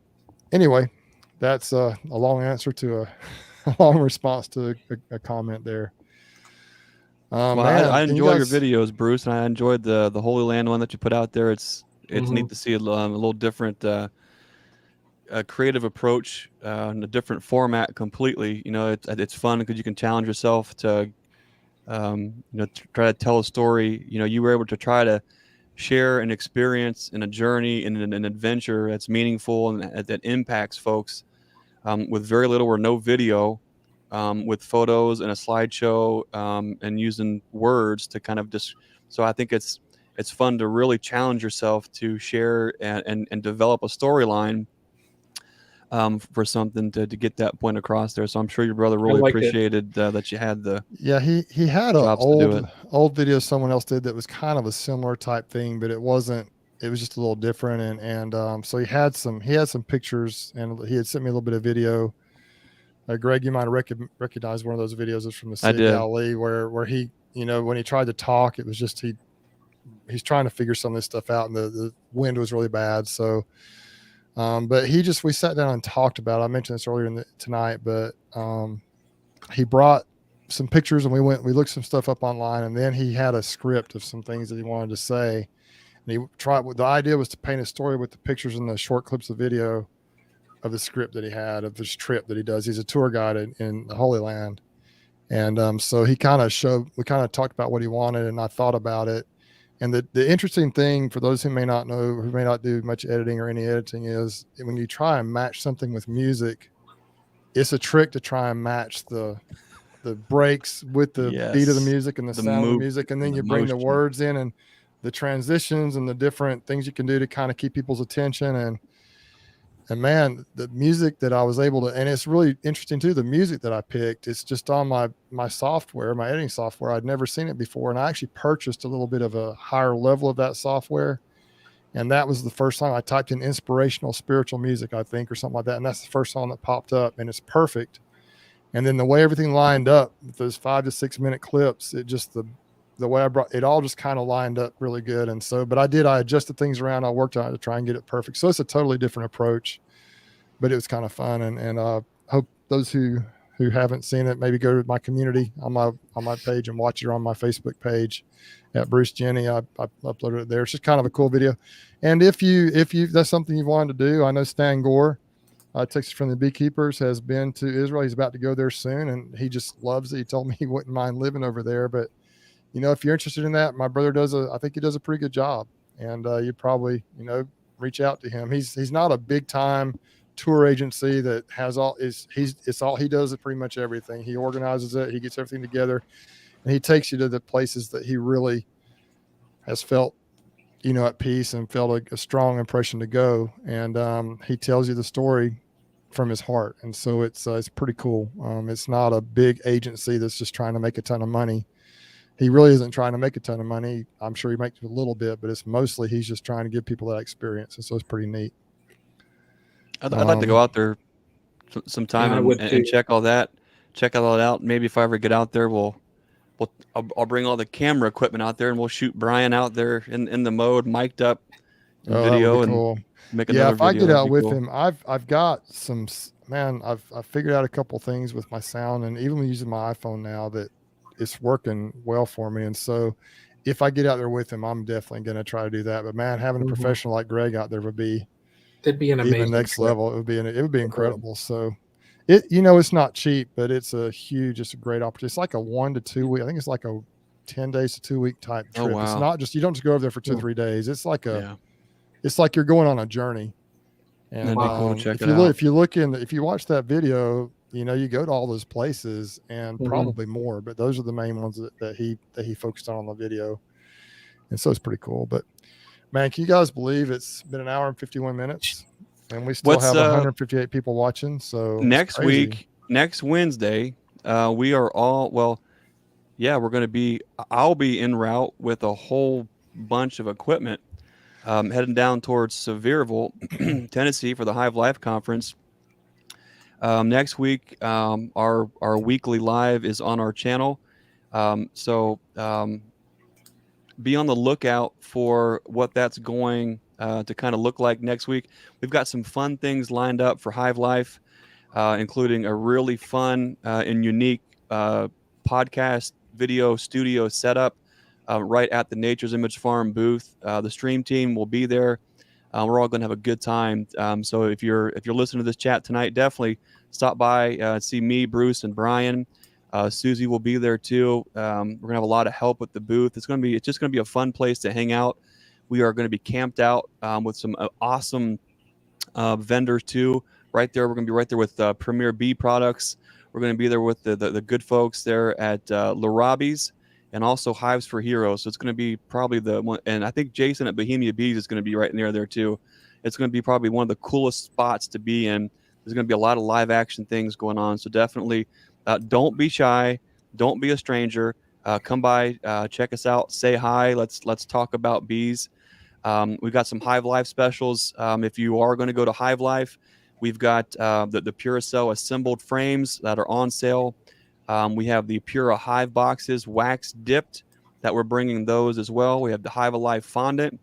anyway, that's a long answer to a long response to a comment there. Well, man, I enjoy your videos, Bruce, and I enjoyed the Holy Land one that you put out there. It's neat to see a little different creative approach in a different format completely. It's fun because you can challenge yourself to try to tell a story. You were able to try to share an experience and a journey and an adventure that's meaningful and that impacts folks with very little or no video, with photos and a slideshow, and using words to kind of just. So I think it's fun to really challenge yourself to share and develop a storyline for something to get that point across there. So I'm sure your brother really appreciated that you had the. Yeah, he had an old video someone else did that was kind of a similar type thing, but it wasn't. It was just a little different, and so he had some pictures, and he had sent me a little bit of video. Greg, you might have recognized one of those videos. It's from the City of Galilee, where he, when he tried to talk, it was just he's trying to figure some of this stuff out, and the wind was really bad. So, but we sat down and talked about it. I mentioned this earlier tonight, but he brought some pictures, and we looked some stuff up online, and then he had a script of some things that he wanted to say. And the idea was to paint a story with the pictures and the short clips of video of the script that he had of this trip that he does. He's a tour guide in the Holy Land. And so we kind of talked about what he wanted, and I thought about it. And the interesting thing for those who may not know, who may not do much editing or any editing, is when you try and match something with music, it's a trick to try and match the breaks with the beat of the music and the sound of the music. And then you bring the words in and the transitions and the different things you can do to kind of keep people's attention. And man, the music that I was able to, and it's really interesting too, the music that I picked, it's just on my software, my editing software. I'd never seen it before. And I actually purchased a little bit of a higher level of that software. And that was the first time I typed in inspirational spiritual music, I think, or something like that. And that's the first song that popped up, and it's perfect. And then the way everything lined up with those 5 to 6 minute clips, it just, the way I brought it all just kind of lined up really good. And so, but I adjusted things around. I worked on it to try and get it perfect. So it's a totally different approach, but it was kind of fun. And hope those who haven't seen it, maybe go to my community on my page and watch it on my Facebook page at Bruce Jenny. I uploaded it there. It's just kind of a cool video. And if that's something you wanted to do, I know Stan Gore, Texas from the Beekeepers, has been to Israel. He's about to go there soon, and he just loves it. He told me he wouldn't mind living over there, but if you're interested in that, my brother I think he does a pretty good job, and you probably, reach out to him. He's not a big time tour agency that has it's all he does it pretty much everything. He organizes it. He gets everything together, and he takes you to the places that he really has felt, at peace and felt a strong impression to go. And he tells you the story from his heart. And so it's pretty cool. It's not a big agency that's just trying to make a ton of money. He really isn't trying to make a ton of money. I'm sure he makes a little bit, but it's mostly he's just trying to give people that experience. And so it's pretty neat. I'd like to go out there sometime and check all that out. Maybe if I ever get out there, I'll bring all the camera equipment out there, and we'll shoot Brian out there in the mode, mic'd up, video, and cool. Make another video. If I get out with him, I've got some, man, I've figured out a couple things with my sound, and even using my iPhone now, that it's working well for me. And so if I get out there with him, I'm definitely going to try to do that. But man, having a professional like Greg out there would be, that'd be an amazing next level. It would be incredible. So It's not cheap, but it's a great opportunity. It's like a 1 to 2 week. I think it's like a 10 days to 2 week type Oh, trip. wow. It's not just, you don't just go over there for 2 or 3 days. It's like Yeah. it's like you're going on a journey. And That'd be cool to check if it you look, out. if you watch that video, you go to all those places and probably more, but those are the main ones that he focused on the video. And so it's pretty cool. But man, can you guys believe it's been an hour and 51 minutes and we still have 158 people watching? So next week, next Wednesday, we are all, we're going to be, I'll be en route with a whole bunch of equipment, heading down towards Sevierville, Tennessee for the Hive Life conference. Next week, our weekly live is on our channel. So be on the lookout for what that's going to kind of look like next week. We've got some fun things lined up for Hive Life, including a really fun and unique podcast video studio setup right at the Nature's Image Farm booth. The stream team will be there. We're all going to have a good time. So if you're listening to this chat tonight, definitely stop by, see me, Bruce, and Brian. Susie will be there too. We're gonna have a lot of help with the booth. It's just gonna be a fun place to hang out. We are going to be camped out with some awesome vendors too. Right there, we're gonna be right there with Premier Bee Products. We're gonna be there with the good folks there at Larabi's and also Hives for Heroes. So it's gonna be probably the one, and I think Jason at Bohemia Bees is gonna be right near there too. It's gonna be probably one of the coolest spots to be in. There's gonna be a lot of live action things going on. So definitely. Don't be shy. Don't be a stranger. Come by, check us out, say hi. Let's talk about bees. We've got some Hive Life specials. If you are going to go to Hive Life, we've got the Puracell assembled frames that are on sale. We have the Pura Hive boxes, wax dipped, that we're bringing those as well. We have the Hive Alive fondant.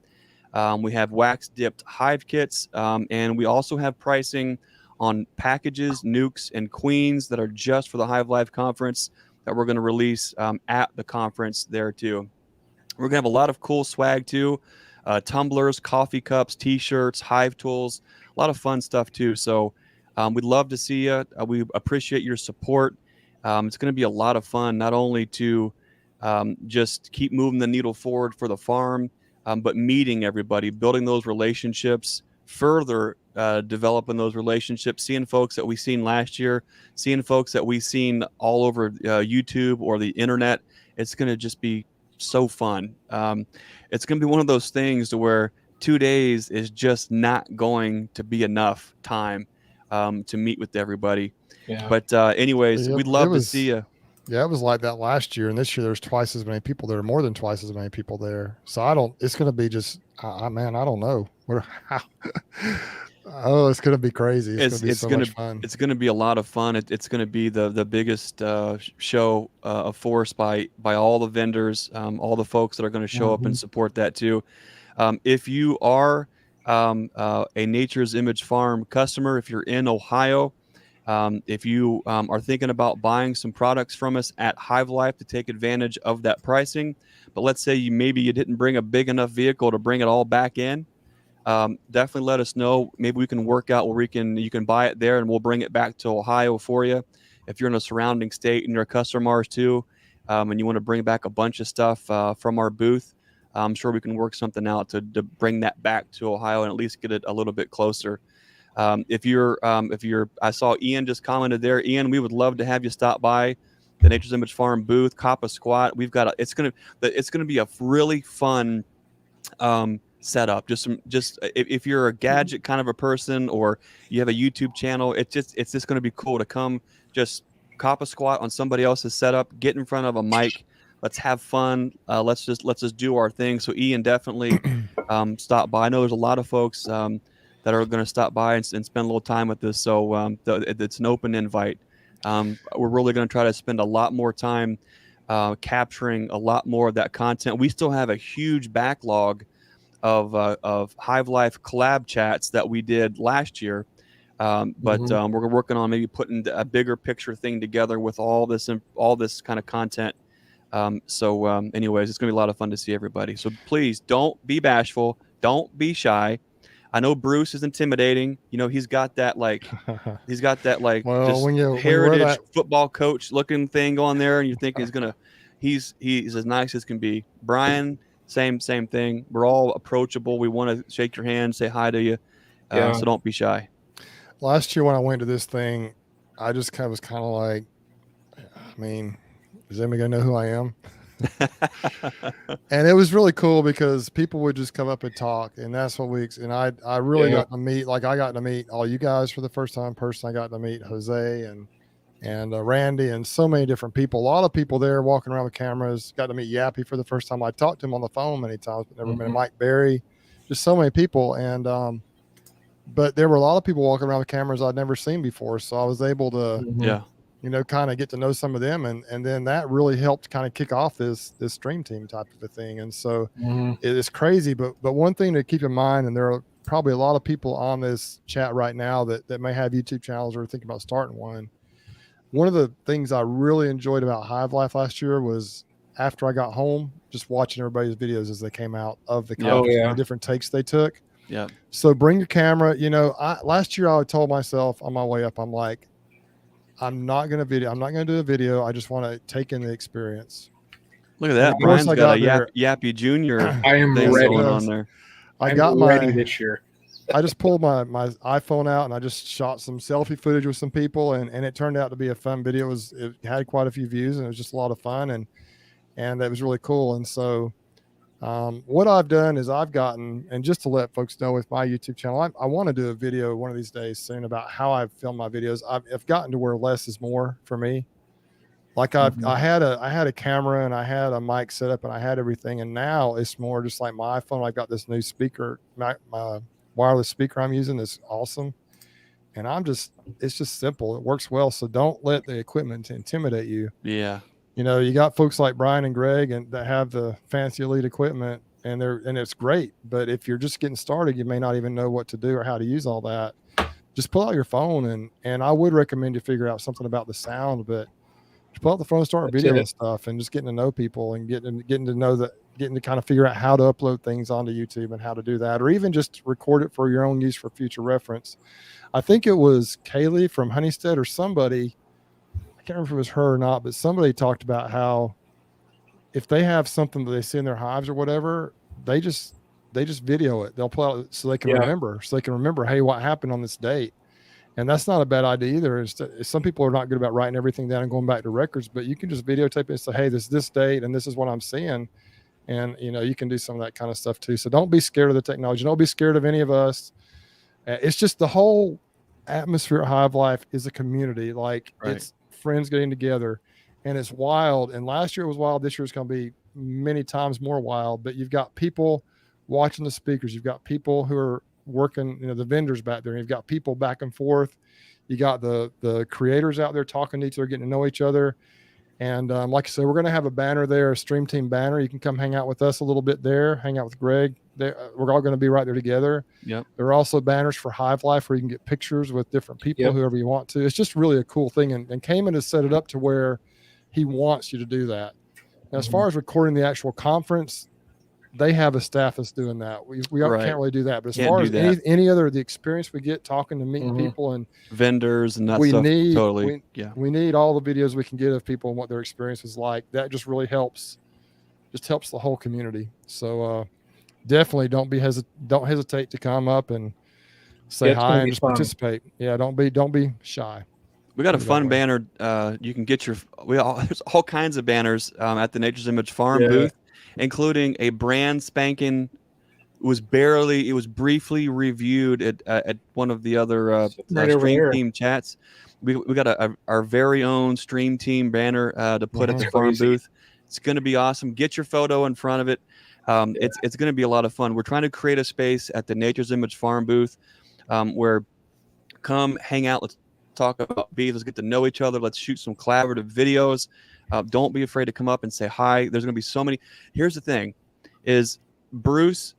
We have wax dipped hive kits, and we also have pricing on packages, nukes, and queens that are just for the Hive Life conference that we're going to release at the conference there too. We're going to have a lot of cool swag too, tumblers, coffee cups, t-shirts, hive tools, a lot of fun stuff too. So we'd love to see you. We appreciate your support. It's going to be a lot of fun, not only to just keep moving the needle forward for the farm, but meeting everybody, building those relationships, further developing those relationships, seeing folks that we've seen last year, seeing folks that we've seen all over YouTube or the internet. It's going to just be so fun. It's going to be one of those things to where 2 days is just not going to be enough time to meet with everybody. Yeah. But anyways, we'd love to see you. Yeah, it was like that last year, and this year there's twice as many people there, more than twice as many people there. So it's going to be just, man, I don't know. It's going to be crazy. It's going to be so much fun. It's going to be a lot of fun. It's going to be the biggest show of force by all the vendors, all the folks that are going to show up and support that too. If you are a Nature's Image Farm customer, if you're in Ohio, if you are thinking about buying some products from us at Hive Life to take advantage of that pricing, but let's say maybe you didn't bring a big enough vehicle to bring it all back in, definitely let us know. Maybe we can work out where you can buy it there and we'll bring it back to Ohio for you. If you're in a surrounding state and you're a customer of ours too, and you want to bring back a bunch of stuff from our booth, I'm sure we can work something out to bring that back to Ohio and at least get it a little bit closer. I saw Ian just commented there. Ian, we would love to have you stop by the Nature's Image Farm booth, cop a squat. It's gonna be a really fun setup. Just if you're a gadget kind of a person or you have a YouTube channel, it's just going to be cool to come just cop a squat on somebody else's setup, get in front of a mic. Let's have fun. Let's just do our thing. So Ian, definitely stop by. I know there's a lot of folks that are going to stop by and spend a little time with us. So it's an open invite. We're really going to try to spend a lot more time capturing a lot more of that content. We still have a huge backlog of Hive Life collab chats that we did last year. But we're working on maybe putting a bigger picture thing together with all this kind of content. Anyways, it's going to be a lot of fun to see everybody. So please don't be bashful. Don't be shy. I know Bruce is intimidating. You know, he's got that like Well, just when you wear heritage that, football coach looking thing on there, and you think he's as nice as can be. Brian, same thing. We're all approachable. We want to shake your hand, say hi to you. Yeah. So don't be shy. last year when I went to this thing, I just was kind of like, I mean, is anybody gonna know who I am? And it was really cool because people would just come up and talk, and that's what I really got to meet, like I got to meet all you guys for the first time in person. I got to meet Jose and Randy and so many different people. A lot of people there walking around with cameras. Got to meet Yappy for the first time. I talked to him on the phone many times, but never met Mike Berry. Just so many people, and but there were a lot of people walking around with cameras I'd never seen before. So I was able to, kind of get to know some of them, and then that really helped kind of kick off this stream team type of a thing. And so it is crazy, but one thing to keep in mind, and there are probably a lot of people on this chat right now that may have YouTube channels or thinking about starting one. One of the things I really enjoyed about Hive Life last year was after I got home, just watching everybody's videos as they came out of the conference, and the different takes they took. Yeah. So bring your camera. Last year I told myself on my way up, I'm like, I'm not going to do a video. I just want to take in the experience. Look at that. Brian's got a Yappy Junior I am thing ready going on there. I'm ready this year. I just pulled my iPhone out and I just shot some selfie footage with some people, and it turned out to be a fun video. It had quite a few views, and it was just a lot of fun, and it was really cool. And so what I've done is I've gotten, and just to let folks know with my YouTube channel, I want to do a video one of these days soon about how I've filmed my videos. I've gotten to where less is more for me. Like I had a camera and I had a mic set up and I had everything, and now it's more just like my iPhone. I've got this new speaker, my wireless speaker I'm using is awesome, and it's just simple. It works well. So don't let the equipment intimidate you. Yeah. You got folks like Brian and Greg and that have the fancy elite equipment, and it's great. But if you're just getting started, you may not even know what to do or how to use all that. Just pull out your phone, and I would recommend you figure out something about the sound, but just pull out the phone, start video and stuff, and just getting to know people and getting to kind of figure out how to upload things onto YouTube and how to do that, or even just record it for your own use for future reference. I think it was Kaylee from Homestead or somebody, I can't remember if it was her or not, but somebody talked about how if they have something that they see in their hives or whatever, they just video it. They'll pull out so they can remember, hey, what happened on this date. And that's not a bad idea either. Some people are not good about writing everything down and going back to records, but you can just videotape it and say, hey, this date and this is what I'm seeing. And you can do some of that kind of stuff too. So don't be scared of the technology. Don't be scared of any of us. It's just the whole atmosphere of Hive Life is a community. Like it's friends getting together, and it's wild. And last year it was wild. This year it's going to be many times more wild. But you've got people watching the speakers. You've got people who are working, the vendors back there. And you've got people back and forth. You got the creators out there talking to each other, getting to know each other. And like I said, we're going to have a banner there, a stream team banner. You can come hang out with us a little bit there, hang out with Greg. We're all going to be right there together. Yep. There are also banners for Hive Life where you can get pictures with different people, whoever you want to. It's just really a cool thing. And Cayman has set it up to where he wants you to do that. Now, as far as recording the actual conference, they have a staff that's doing that. We can't really do that. But as far as any other the experience we get talking to meeting people and vendors and that we stuff, need we need all the videos we can get of people and what their experience is like. That just really helps the whole community. So definitely don't hesitate to come up and say hi and just participate. Yeah, don't be shy. We got a fun banner. You can get there's all kinds of banners at the Nature's Image Farm booth, including a brand spanking. It was briefly reviewed at one of the other stream team chats. We got our very own stream team banner to put at the farm booth. It's going to be awesome. Get your photo in front of it. It's going to be a lot of fun. We're trying to create a space at the Nature's Image Farm booth where come hang out. Let's talk about bees. Let's get to know each other. Let's shoot some collaborative videos. Don't be afraid to come up and say hi. There's going to be so many. Here's the thing is Bruce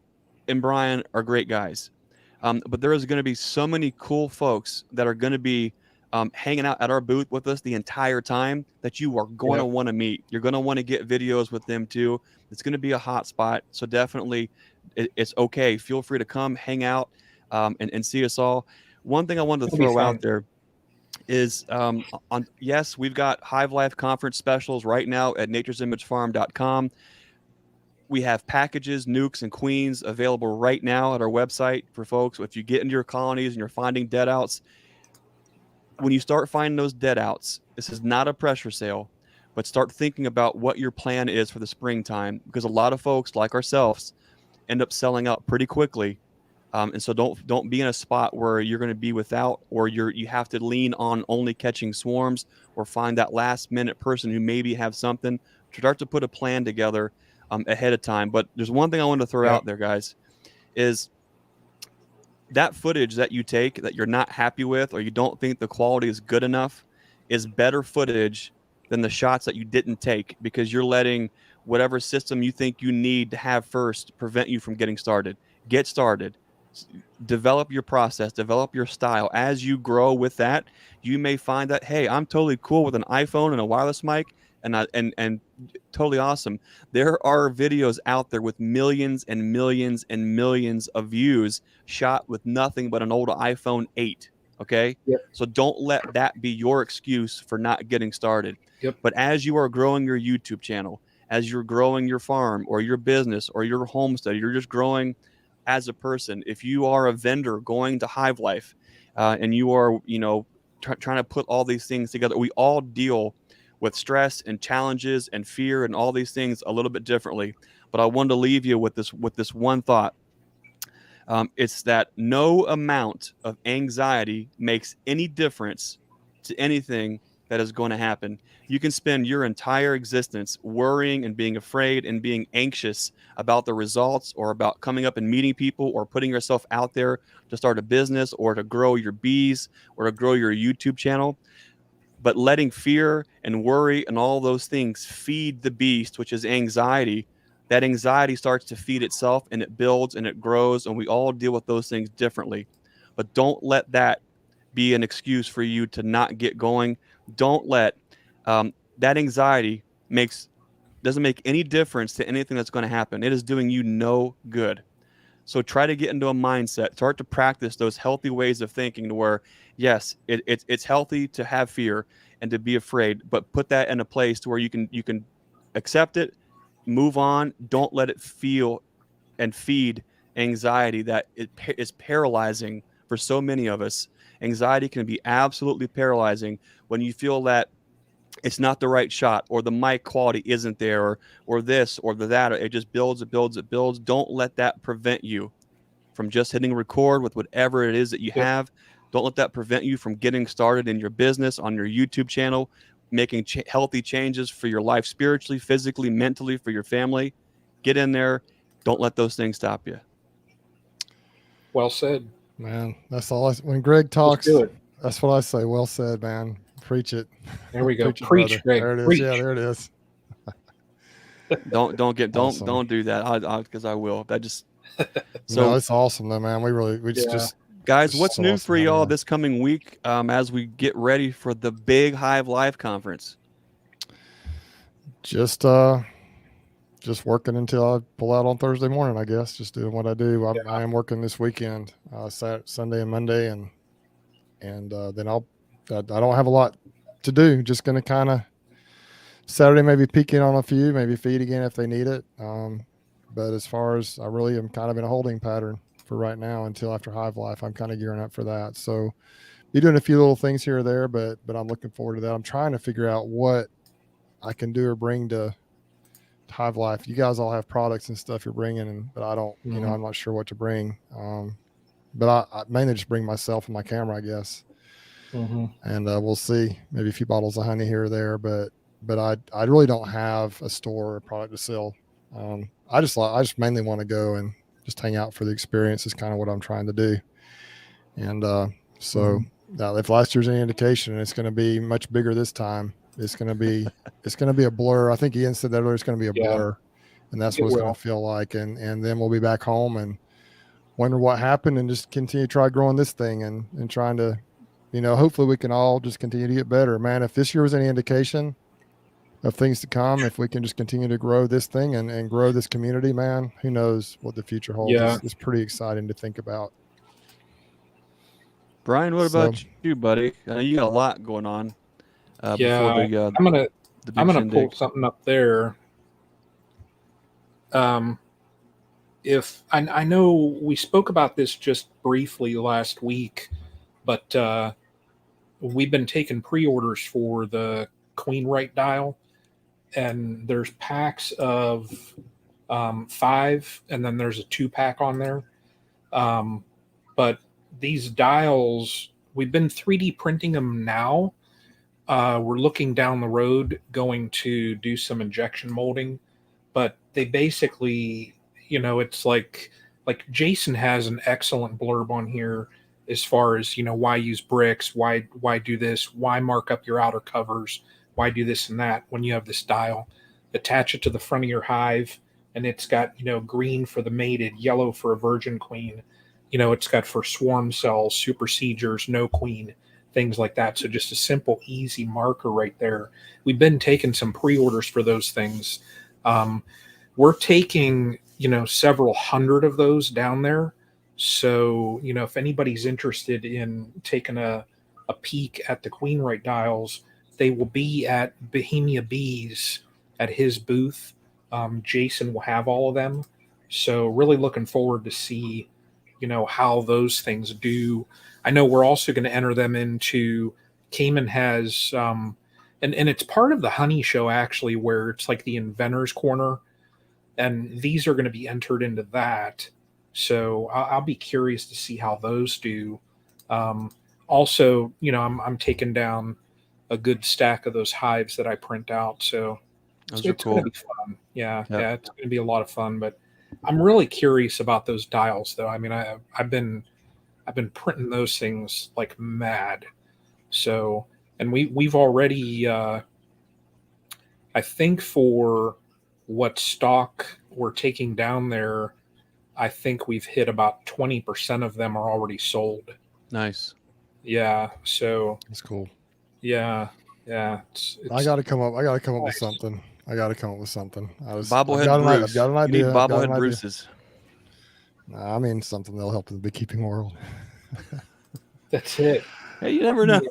and Brian are great guys. But there is going to be so many cool folks that are going to be hanging out at our booth with us the entire time that you are going to want to meet. You're going to want to get videos with them too. It's going to be a hot spot. So definitely it's okay. Feel free to come hang out. and see us all. One thing I wanted to It'll be throw fun. out there is yes, we've got Hive Life conference specials right now at nature'simagefarm.com. We have packages, nukes, and queens available right now at our website for folks. If you get into your colonies and you're finding dead outs, when you start finding those dead outs, this is not a pressure sale, but start thinking about what your plan is for the springtime, because a lot of folks like ourselves end up selling out pretty quickly. And so don't be in a spot where you're going to be without, or you have to lean on only catching swarms, or find that last minute person who maybe have something. Start to put a plan together ahead of time. But there's one thing I want to throw out there, guys, is that footage that you take that you're not happy with, or you don't think the quality is good enough, is better footage than the shots that you didn't take, because you're letting whatever system you think you need to have first prevent you from getting started. Get started. Develop your process, develop your style. As you grow with that, you may find that, hey, I'm totally cool with an iPhone and a wireless mic, and totally awesome. There are videos out there with millions and millions and millions of views shot with nothing but an old iPhone 8. Okay. Yep. So don't let that be your excuse for not getting started. Yep. But as you are growing your YouTube channel, as you're growing your farm or your business or your homestead, you're just growing as a person. If you are a vendor going to Hive Life, and you are, trying to put all these things together, we all deal with stress and challenges and fear and all these things a little bit differently. But I wanted to leave you with this one thought. It's that no amount of anxiety makes any difference to anything that is going to happen. You can spend your entire existence worrying and being afraid and being anxious about the results, or about coming up and meeting people, or putting yourself out there to start a business, or to grow your bees, or to grow your YouTube channel. But letting fear and worry and all those things feed the beast, which is anxiety, that anxiety starts to feed itself, and it builds and it grows, and we all deal with those things differently. But don't let that be an excuse for you to not get going. Don't let that anxiety doesn't make any difference to anything that's going to happen. It is doing you no good. So try to get into a mindset, start to practice those healthy ways of thinking, to where, yes, it's healthy to have fear and to be afraid, but put that in a place to where you can accept it, move on. Don't let it feel and feed anxiety that is paralyzing for so many of us. Anxiety can be absolutely paralyzing when you feel that it's not the right shot, or the mic quality isn't there, or this or that. It just builds, it builds, it builds. Don't let that prevent you from just hitting record with whatever it is that you have. Don't let that prevent you from getting started in your business, on your YouTube channel, making healthy changes for your life, spiritually, physically, mentally, for your family. Get in there. Don't let those things stop you. Well said. Man, that's all. When Greg talks, Let's do it. that's what I say. Well said, man. Preach it. There we go. Preach, Preach, Greg. There it is. Preach. Yeah, there it is. Don't Awesome. do that. Because I will. That just So no, it's awesome though, man. We just guys, what's so new awesome for y'all that. this coming week, as we get ready for the big Hive Life conference? Just working until I pull out on Thursday morning, I guess. Just doing what I do. I am working this weekend, Sunday and Monday, and then I don't have a lot to do. Just going to kind of Saturday maybe peek in on a few, maybe feed again if they need it. But as far as I really am kind of in a holding pattern for right now until after Hive Life, I'm kind of gearing up for that. So be doing a few little things here or there, but I'm looking forward to that. I'm trying to figure out what I can do or bring to Hive Life. You guys all have products and stuff you're bringing, but I don't, I'm not sure what to bring. But I mainly just bring myself and my camera, I guess. And we'll see, maybe a few bottles of honey here or there, but I really don't have a store or product to sell. I just mainly want to go and just hang out for the experience is kind of what I'm trying to do. And so now if last year's any indication, it's going to be much bigger this time. It's going to be a blur. I think Ian said that earlier. It's going to be a blur, and that's what it's going to feel like. And then we'll be back home and wonder what happened, and just continue to try growing this thing and trying to, hopefully we can all just continue to get better, man. If this year was any indication of things to come, if we can just continue to grow this thing and grow this community, man, who knows what the future holds. It's pretty exciting to think about. Brian, what about you, buddy? I know you got a lot going on. Yeah, before the I'm gonna big shindig. pull something up there. If I know we spoke about this just briefly last week, but we've been taking pre-orders for the Queen Right dial, and there's packs of 5, and then there's a 2-pack on there. But these dials, we've been 3D printing them now. We're looking down the road, going to do some injection molding, but they basically, it's like Jason has an excellent blurb on here as far as, why use bricks, why do this, why mark up your outer covers, why do this and that when you have this dial. Attach it to the front of your hive, and it's got, green for the mated, yellow for a virgin queen. It's got for swarm cells, superseders, no queen, things like that. So just a simple, easy marker right there. We've been taking some pre-orders for those things. We're taking, several hundred of those down there. So, if anybody's interested in taking a peek at the Queen Right dials, they will be at Bohemia Bees at his booth. Jason will have all of them. So really looking forward to see, how those things do. I know we're also going to enter them into, Cayman has, and it's part of the Honey Show actually, where it's like the Inventor's Corner, and these are going to be entered into that. So I'll be curious to see how those do. Also, I'm taking down a good stack of those hives that I print out. So Those it's are cool. going to be fun. Yeah, it's going to be a lot of fun. But I'm really curious about those dials, though. I mean, I've been printing those things like mad. So, and we've already, I think for what stock we're taking down there, I think we've hit about 20% of them are already sold. Nice. Yeah. So That's cool. yeah. It's I got to come up. nice. with something. I've got Bobblehead Bruce. I've got an You idea. need bobblehead Bruces. Nah, I mean something that'll help the beekeeping world. That's it. Hey, you never know.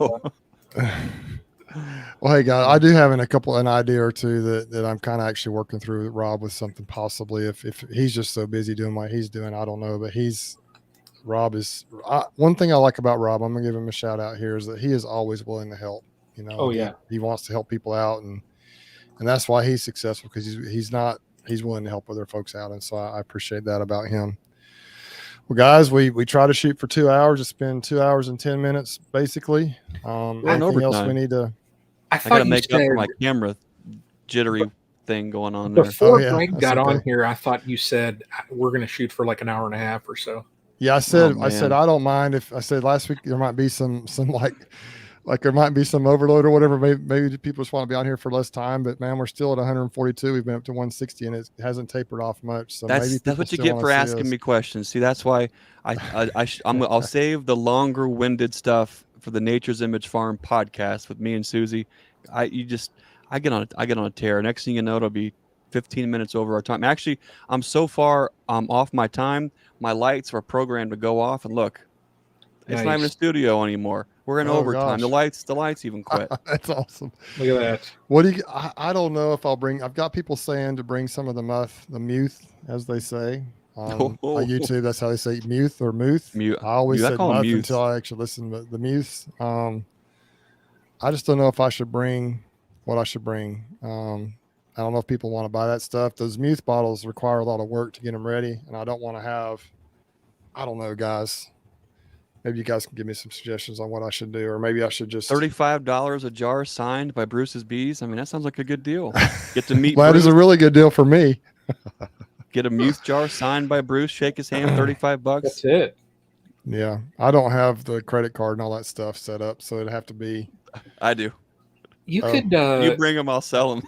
Well, hey guys, I do have an idea or two that I'm kind of actually working through with Rob with something possibly if he's just so busy doing what he's doing, I don't know, but Rob is one thing I like about Rob, I'm gonna give him a shout out here, is that he is always willing to help. Oh yeah. He wants to help people out, and that's why he's successful, because he's willing to help other folks out, and so I appreciate that about him. Well, guys, we try to shoot for 2 hours. It's been 2 hours and 10 minutes, basically. Anything else we need to? I gotta make up for my camera jittery thing going on there. Before Greg got on here, I thought you said we're going to shoot for like an hour and a half or so. Yeah, I said I don't mind if I said last week there might be some like there might be some overload or whatever. Maybe people just want to be on here for less time, but man, we're still at 142. We've been up to 160, and it hasn't tapered off much. So that's what you get for asking me questions. See, that's why I'll save the longer-winded stuff for the Nature's Image Farm podcast with me and Susie. I get on a tear. Next thing you know, it'll be 15 minutes over our time. Actually, I'm so far off my time. My lights are programmed to go off, and look, it's not even a studio anymore. We're in overtime. Gosh. The lights even quit. That's awesome. Look at that. What do you? I don't know if I'll bring. I've got people saying to bring some of the muth, as they say on YouTube. That's how they say muth or muth. I always said muth until I actually listened to the muth. I just don't know if I should bring what I should bring. I don't know if people want to buy that stuff. Those muth bottles require a lot of work to get them ready, and I don't want to have. I don't know, guys. Maybe you guys can give me some suggestions on what I should do, or maybe I should just $35 a jar signed by Bruce's Bees. I mean, that sounds like a good deal. Get to meet. That is a really good deal for me. Get a muth jar signed by Bruce. Shake his hand. $35. That's it. Yeah, I don't have the credit card and all that stuff set up, so it'd have to be. I do. You could. You bring them, I'll sell them.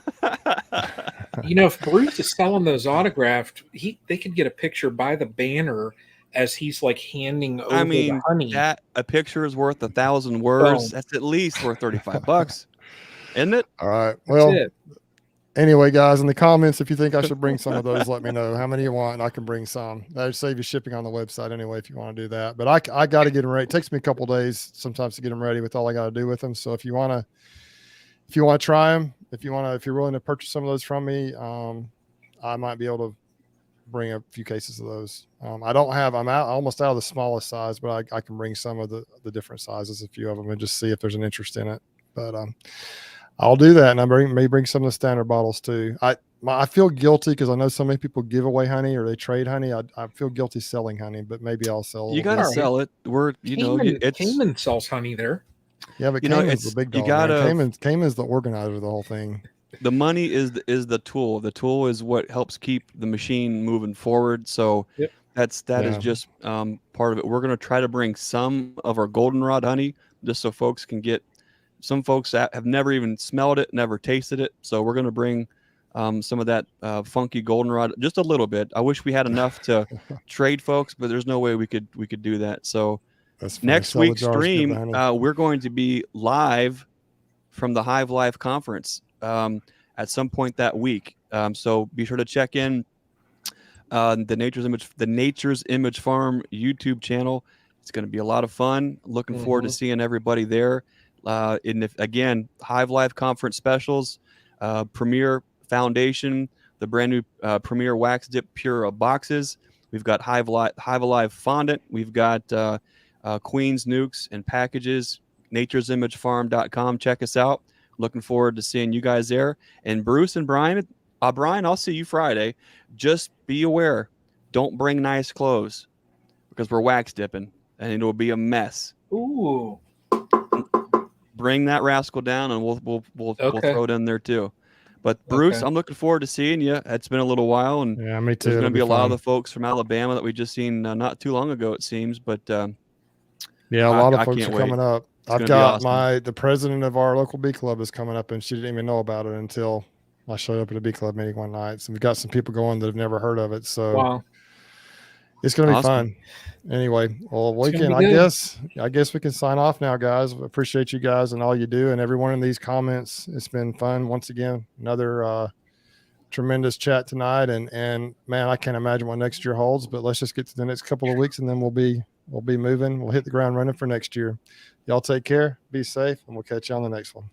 If Bruce is selling those autographed, they could get a picture by the banner as he's like handing over the honey. That a picture is worth 1,000 words. That's at least worth $35, isn't it? All right. Well, Anyway, guys, in the comments, if you think I should bring some of those, let me know how many you want, and I can bring some. That'll save you shipping on the website anyway if you want to do that. But I got to get them ready. It takes me a couple days sometimes to get them ready with all I got to do with them. So if you want to try them, if you're willing to purchase some of those from me, I might be able to bring a few cases of those. I'm almost out of the smallest size, but I can bring some of the different sizes, a few of them, and just see if there's an interest in it. But I'll do that, and I may bring some of the standard bottles too. I feel guilty because I know so many people give away honey or they trade honey. I feel guilty selling honey, but maybe I'll sell. You got to sell it. Cayman sells honey there. Yeah, but Cayman's the big dog. Cayman's the organizer of the whole thing. The money is the tool. The tool is what helps keep the machine moving forward. So that is just part of it. We're going to try to bring some of our goldenrod honey just so folks can get. Some folks that have never even smelled it, never tasted it. So we're going to bring some of that funky goldenrod, just a little bit. I wish we had enough to trade folks, but there's no way we could do that. So next week's stream, we're going to be live from the Hive Life conference at some point that week. So be sure to check in the Nature's Image Farm YouTube channel. It's going to be a lot of fun. Looking forward to seeing everybody there. Again, Hive Life conference specials, Premier Foundation, the brand new Premier Wax Dip Pure boxes. We've got Hive Alive fondant. We've got Queen's Nukes and packages. Nature'sImageFarm.com. Check us out. Looking forward to seeing you guys there. And Bruce and Brian, I'll see you Friday. Just be aware, don't bring nice clothes because we're wax dipping and it will be a mess. Ooh. Bring that rascal down, and we'll throw it in there too. But Bruce, I'm looking forward to seeing you. It's been a little while, and yeah, me too. There's going to be a lot of the folks from Alabama that we just seen not too long ago, it seems. But yeah, a lot of folks are coming up. I've got awesome. the president of our local bee club is coming up, and she didn't even know about it until I showed up at a bee club meeting one night. So we've got some people going that have never heard of it. So it's going to be fun. Anyway, well, I guess we can sign off now, guys. We appreciate you guys and all you do and everyone in these comments. It's been fun. Once again, another tremendous chat tonight. And man, I can't imagine what next year holds, but let's just get to the next couple of weeks and then we'll be moving. We'll hit the ground running for next year. Y'all take care, be safe, and we'll catch you on the next one.